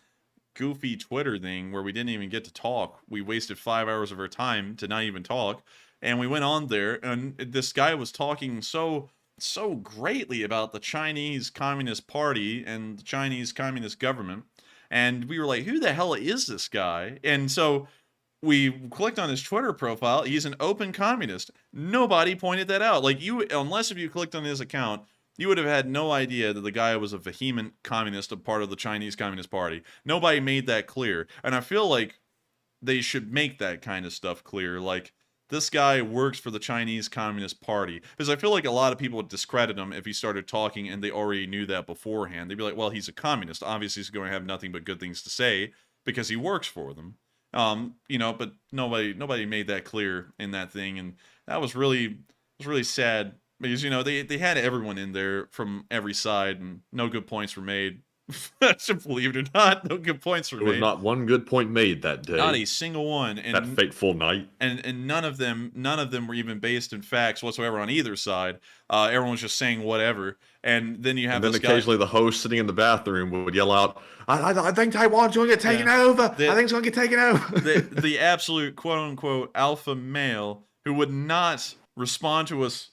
goofy Twitter thing where we didn't even get to talk. We wasted 5 hours of our time to not even talk, and we went on there, and this guy was talking so greatly about the Chinese Communist Party and the Chinese Communist government, and we were like, who the hell is this guy? And so we clicked on his Twitter profile. He's an open communist. Nobody pointed that out. Like, unless if you clicked on his account, you would have had no idea that the guy was a vehement communist, a part of the Chinese Communist Party. Nobody made that clear. And I feel like they should make that kind of stuff clear. Like, this guy works for the Chinese Communist Party. Because I feel like a lot of people would discredit him if he started talking and they already knew that beforehand. They'd be like, well, he's a communist. Obviously, he's going to have nothing but good things to say because he works for them. But nobody made that clear in that thing, and that was really sad because they had everyone in there from every side, and no good points were made. Believe it or not, no good points were made. There was not one good point made that day. Not a single one. And that fateful night. And none of them were even based in facts whatsoever on either side. Everyone was just saying whatever. And then you have this occasionally the host sitting in the bathroom would yell out, I think Taiwan's going to get taken over. I think it's going to get taken over. the absolute quote-unquote alpha male who would not respond to us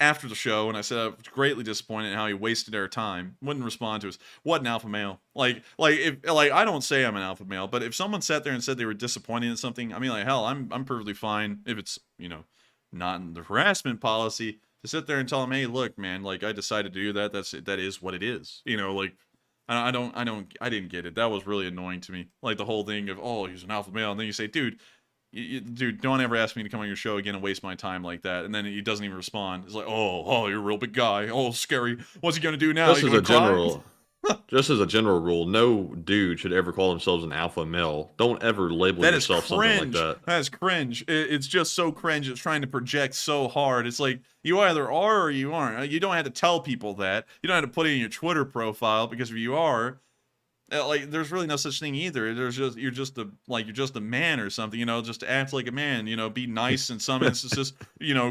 after the show, and I said I was greatly disappointed in how he wasted our time. Wouldn't respond to us. What an alpha male! Like I don't say I'm an alpha male, but if someone sat there and said they were disappointed in something, I mean, like, hell, I'm perfectly fine if it's not in the harassment policy to sit there and tell them, hey, look, man, like, I decided to do that. That is what it is. I didn't get it. That was really annoying to me. Like, the whole thing of, oh, he's an alpha male, and then you say, dude, don't ever ask me to come on your show again and waste my time like that. And then he doesn't even respond. It's like, oh, you're a real big guy. Oh, scary. What's he gonna do now? Just as a general rule, no dude should ever call themselves an alpha male. Don't ever label yourself something like that. That is cringe. It's just so cringe. It's trying to project so hard. It's like, you either are or you aren't. You don't have to tell people that. You don't have to put it in your Twitter profile, because if you are, like there's really no such thing either. There's just you're just a man or something, just act like a man, be nice in some instances,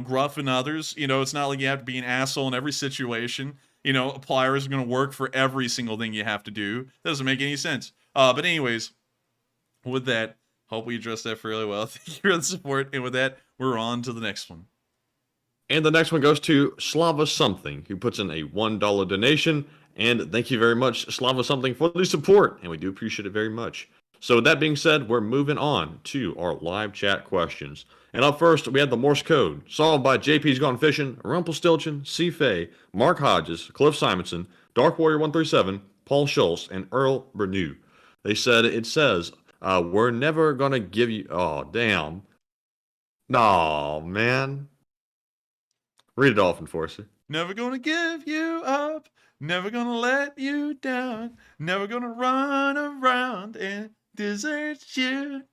gruff in others. It's not like you have to be an asshole in every situation. Pliers are going to work for every single thing you have to do. Doesn't make any sense. But anyways, with that, hope we addressed that fairly well. Thank you for the support. And with that, we're on to the next one. And the next one goes to Slava Something, who puts in a $1 donation. And thank you very much, Slava Something, for the support. And we do appreciate it very much. So with that being said, we're moving on to our live chat questions. And up first, we have the Morse code, solved by JP's Gone Fishing, Rumpelstiltskin, C. Fay, Mark Hodges, Cliff Simonson, Dark Warrior 137, Paul Schultz, and Earl Bernew. It says, we're never going to give you... Oh, damn. No, man. Read it off, Enforcer. Never going to give you up. Never gonna let you down. Never gonna run around and desert you.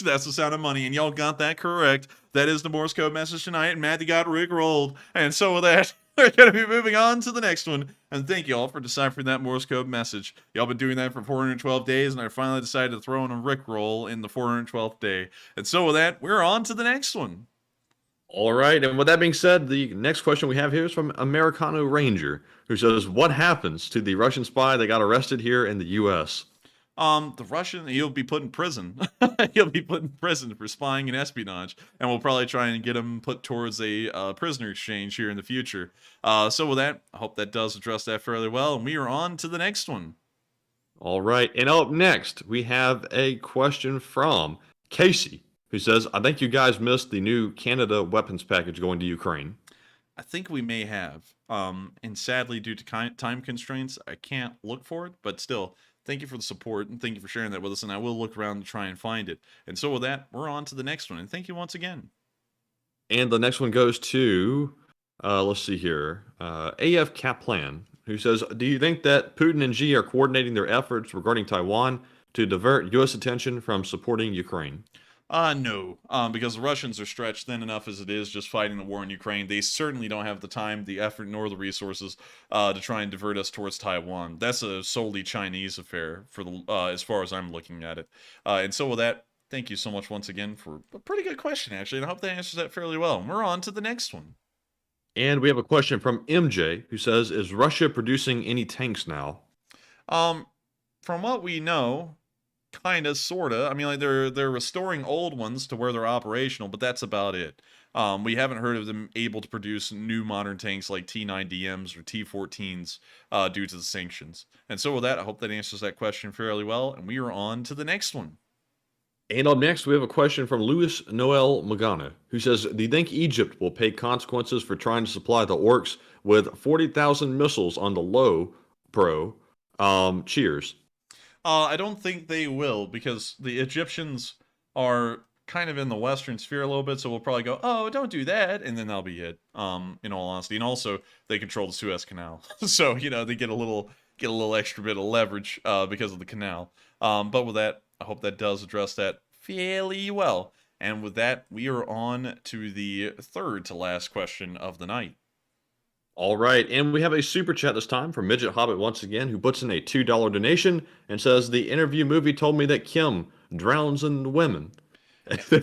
That's the sound of money, and y'all got that correct. That is the Morse code message tonight, and Matthew got rickrolled. And so with that, we're gonna be moving on to the next one. And thank y'all for deciphering that Morse code message. Y'all been doing that for 412 days, and I finally decided to throw in a rickroll in the 412th day. And so with that, we're on to the next one. All right, and with that being said, the next question we have here is from Americano Ranger, who says, what happens to the Russian spy that got arrested here in the U.S.? The Russian, he'll be put in prison. He'll be put in prison for spying and espionage, and we'll probably try and get him put towards a prisoner exchange here in the future. So with that, I hope that does address that fairly well, and we are on to the next one. All right, and up next, we have a question from Casey, who says, I think you guys missed the new Canada weapons package going to Ukraine. I think we may have. And sadly, due to time constraints, I can't look for it. But still, thank you for the support, and thank you for sharing that with us. And I will look around to try and find it. And so with that, we're on to the next one. And thank you once again. And the next one goes to, let's see here, AF Kaplan, who says, do you think that Putin and Xi are coordinating their efforts regarding Taiwan to divert U.S. attention from supporting Ukraine? No, because the Russians are stretched thin enough as it is just fighting the war in Ukraine. They certainly don't have the time, the effort, nor the resources to try and divert us towards Taiwan. That's a solely Chinese affair for the as far as I'm looking at it. And so with that, thank you so much once again for a pretty good question, actually, and I hope that answers that fairly well. And we're on to the next one. And we have a question from MJ, who says, is Russia producing any tanks now? From what we know, kind of, sort of. I mean, like they're restoring old ones to where they're operational, but that's about it. We haven't heard of them able to produce new modern tanks like T9DMs or T14s due to the sanctions. And so with that, I hope that answers that question fairly well, and we are on to the next one. And up next, we have a question from Luis Noel Magana, who says, do you think Egypt will pay consequences for trying to supply the orcs with 40,000 missiles on the low pro? Cheers. I don't think they will, because the Egyptians are kind of in the Western sphere a little bit, so we'll probably go, oh, don't do that, and then that'll be it, in all honesty. And also, they control the Suez Canal. So, they get a little extra bit of leverage because of the canal. But with that, I hope that does address that fairly well. And with that, we are on to the third to last question of the night. All right, and we have a super chat this time from Midget Hobbit once again, who puts in a $2 donation and says, the interview movie told me that Kim drowns in women. It's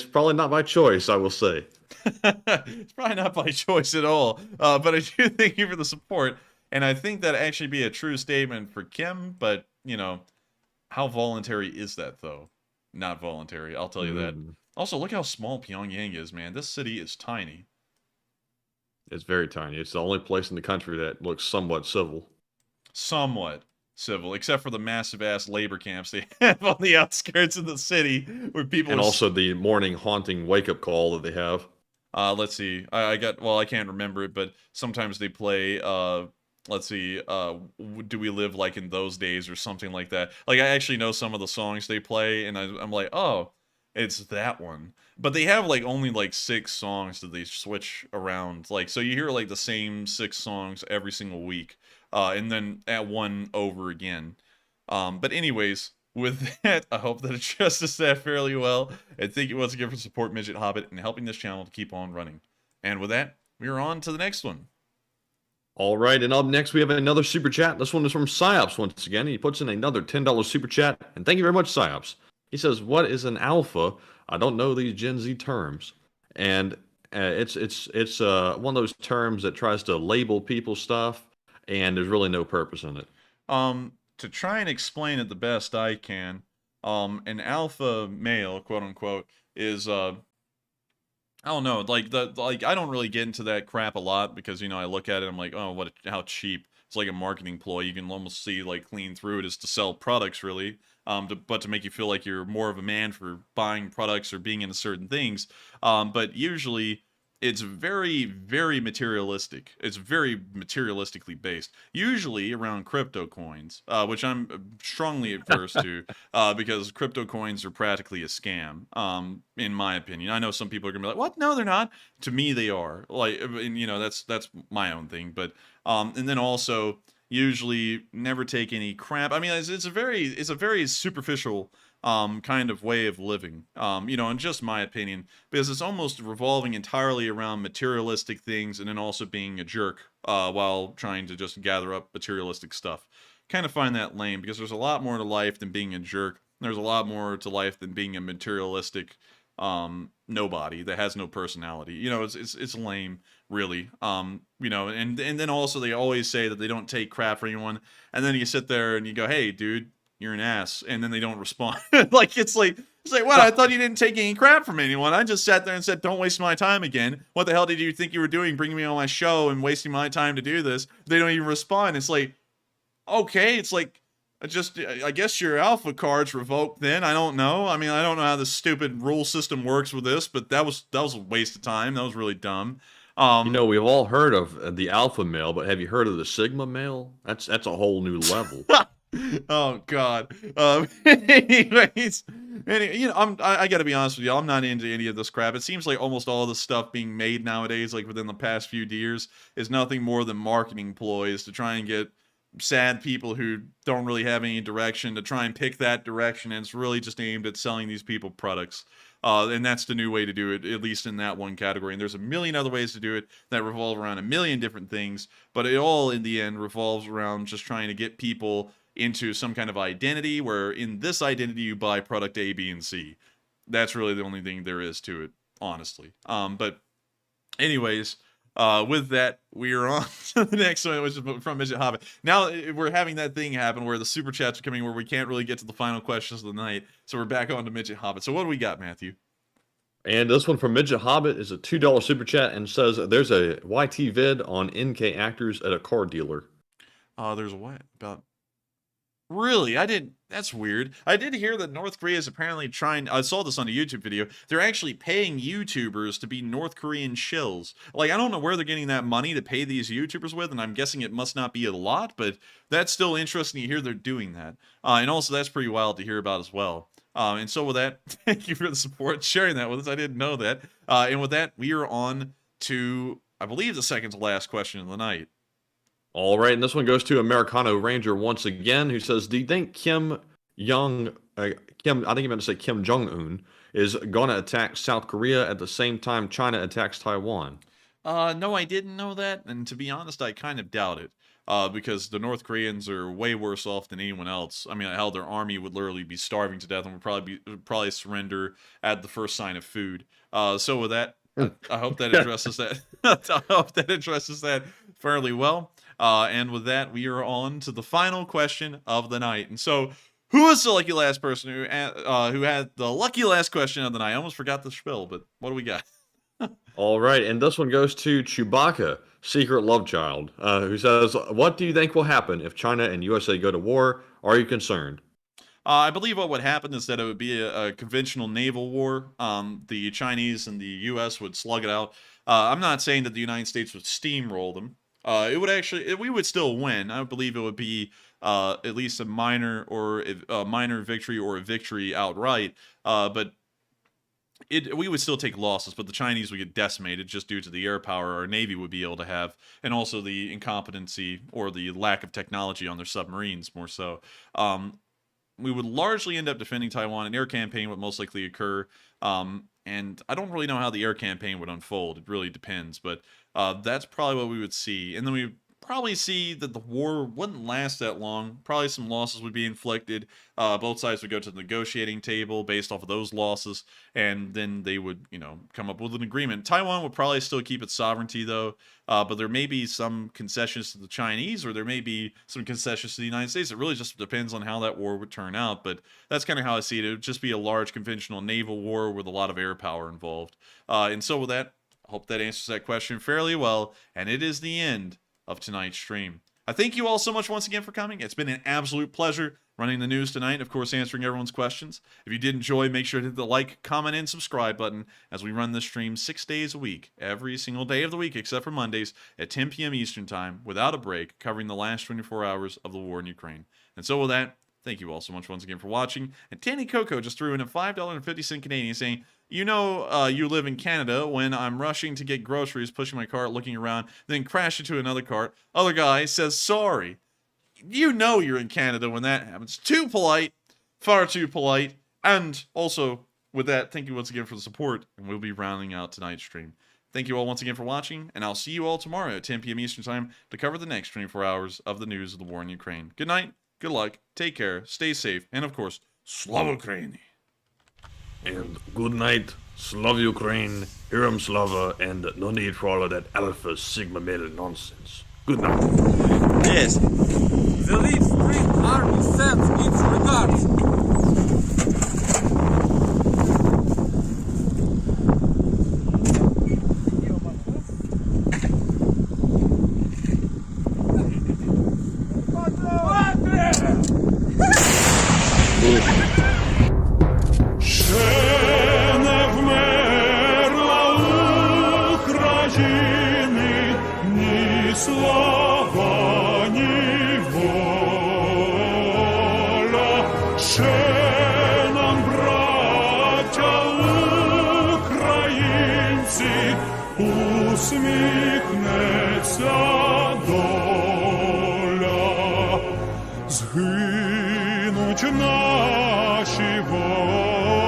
probably not by choice, I will say. It's probably not by choice at all, but I do thank you for the support, and I think that actually be a true statement for Kim, but, how voluntary is that, though? Not voluntary, I'll tell you that. Also, look how small Pyongyang is, man. This city is tiny. It's very tiny. It's the only place in the country that looks somewhat civil. Somewhat civil, except for the massive-ass labor camps they have on the outskirts of the city, where people... And also the morning haunting wake-up call that they have. Let's see. I can't remember it, but sometimes they play, let's see, Do We Live Like in Those Days or something like that. Like, I actually know some of the songs they play, and I'm like, oh, it's that one. But they have, only, 6 songs that they switch around. So you hear, the same 6 songs every single week, and then at one over again. But anyways, with that, I hope that it addresses that fairly well. And thank you once again for support, Midget Hobbit, and helping this channel to keep on running. And with that, we are on to the next one. All right, and up next we have another super chat. This one is from Psyops once again. He puts in another $10 super chat, and thank you very much, Psyops. He says, "What is an alpha? I don't know these Gen Z terms." And it's one of those terms that tries to label people's stuff, and there's really no purpose in it. To try and explain it the best I can, an alpha male, quote unquote, is I don't know, like I don't really get into that crap a lot because I look at it, I'm like, oh, how cheap. It's like a marketing ploy. You can almost see like clean through it is to sell products, really, but to make you feel like you're more of a man for buying products or being into certain things. But usually it's very, very materialistic. It's very materialistically based. Usually around crypto coins, which I'm strongly adverse to, because crypto coins are practically a scam, in my opinion. I know some people are gonna be like, "What? No, they're not." To me, they are. Like, and that's my own thing. But and then also usually never take any crap. I mean, it's a very superficial kind of way of living, in just my opinion, because it's almost revolving entirely around materialistic things and then also being a jerk while trying to just gather up materialistic stuff. Kind of find that lame because there's a lot more to life than being a jerk. There's a lot more to life than being a materialistic nobody that has no personality. It's lame, really. And then also they always say that they don't take crap from anyone, and then you sit there and you go, "Hey, dude, you're an ass," and then they don't respond. It's like what? I thought you didn't take any crap from anyone. I just sat there and said, "Don't waste my time again." What the hell did you think you were doing, bringing me on my show and wasting my time to do this? They don't even respond. It's like, okay, it's like, I guess your alpha card's revoked then. I don't know. I mean, I don't know how the stupid rule system works with this, but that was a waste of time. That was really dumb. We've all heard of the alpha male, but have you heard of the sigma male? That's a whole new level. Oh God. Anyways, I got to be honest with you. I'm not into any of this crap. It seems like almost all the stuff being made nowadays, like within the past few years, is nothing more than marketing ploys to try and get sad people who don't really have any direction to try and pick that direction, and it's really just aimed at selling these people products. And that's the new way to do it, at least in that one category. And there's a million other ways to do it that revolve around a million different things, but it all in the end revolves around just trying to get people into some kind of identity, where in this identity you buy product A, B, and C. That's really the only thing there is to it, honestly. But anyways, with that, we are on to the next one, which is from Midget Hobbit. Now we're having that thing happen where the super chats are coming, where we can't really get to the final questions of the night. So we're back on to Midget Hobbit. So what do we got, Matthew? And this one from Midget Hobbit is a $2 super chat and says, "There's a YT vid on NK actors at a car dealer." There's a what? About... Really? That's weird. I did hear that North Korea is apparently trying, I saw this on a YouTube video, they're actually paying YouTubers to be North Korean shills. Like, I don't know where they're getting that money to pay these YouTubers with, and I'm guessing it must not be a lot, but that's still interesting to hear they're doing that. And also, that's pretty wild to hear about as well. And so with that, thank you for the support, sharing that with us. I didn't know that. And with that, we are on to, I believe, the second to last question of the night. All right, and this one goes to Americano Ranger once again, who says, "Do you think Kim, I think you meant to say Kim Jong-un, is going to attack South Korea at the same time China attacks Taiwan?" No, I didn't know that, and to be honest, I kind of doubt it. Because the North Koreans are way worse off than anyone else. I mean, hell, their army would literally be starving to death and would probably surrender at the first sign of food. So with that, I hope that addresses that. I hope that addresses that fairly well. And with that, we are on to the final question of the night. And so, who is the lucky last person who had the lucky last question of the night? I almost forgot the spiel, but what do we got? All right, and this one goes to Chewbacca, Secret Love Child, who says, "What do you think will happen if China and USA go to war? Are you concerned?" I believe what would happen is that it would be a conventional naval war. The Chinese and the U.S. would slug it out. I'm not saying that the United States would steamroll them. It would actually, we would still win. I believe it would be at least a minor victory or a victory outright. But we would still take losses, but the Chinese would get decimated just due to the air power our Navy would be able to have, and also the incompetency or the lack of technology on their submarines, more so. We would largely end up defending Taiwan. An air campaign would most likely occur, and I don't really know how the air campaign would unfold. It really depends, but that's probably what we would see. And then we probably see that the war wouldn't last that long. Probably some losses would be inflicted. Both sides would go to the negotiating table based off of those losses, and then they would, come up with an agreement. Taiwan would probably still keep its sovereignty, though, but there may be some concessions to the Chinese, or there may be some concessions to the United States. It really just depends on how that war would turn out, but that's kind of how I see it. It would just be a large conventional naval war with a lot of air power involved. And so with that, I hope that answers that question fairly well, and it is the end of tonight's stream. I thank you all so much once again for coming. It's been an absolute pleasure running the news tonight, of course, answering everyone's questions. If you did enjoy, make sure to hit the like, comment, and subscribe button as we run this stream 6 days a week, every single day of the week except for Mondays at 10 p.m. Eastern Time, without a break, covering the last 24 hours of the war in Ukraine. And so with that, thank you all so much once again for watching. And Tanny Coco just threw in a $5.50 Canadian saying, you live in Canada when I'm rushing to get groceries, pushing my cart, looking around, then crash into another cart. Other guy says, sorry. You're in Canada when that happens. Too polite. Far too polite. And also, with that, thank you once again for the support, and we'll be rounding out tonight's stream. Thank you all once again for watching, and I'll see you all tomorrow at 10 p.m. Eastern Time to cover the next 24 hours of the news of the war in Ukraine. Good night, good luck, take care, stay safe, and of course, Slava Ukraini! And good night, Slava Ukraine, Hiram Slava, and no need for all of that Alpha Sigma Male nonsense. Good night. Yes. The Leaf Spring Army sends its regards. Наші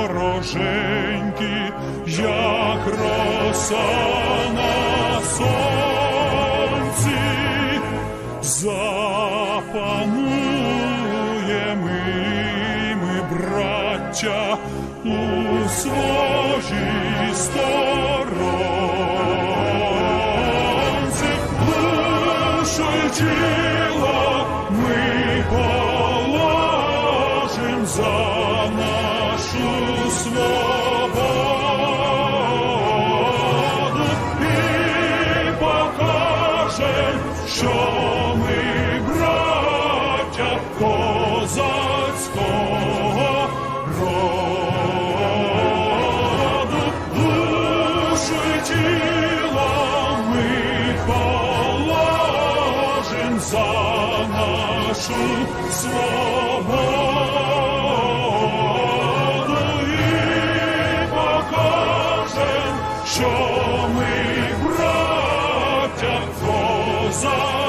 вороженьки, як роса на сонці, запануємо ми, браття, у своїй сторонці. Душу й тіло ми положим за нашу свободу і покажем, що ми браття козацького роду. Душу й тіло ми положим за нашу свободу і покажем, що ми браття козацького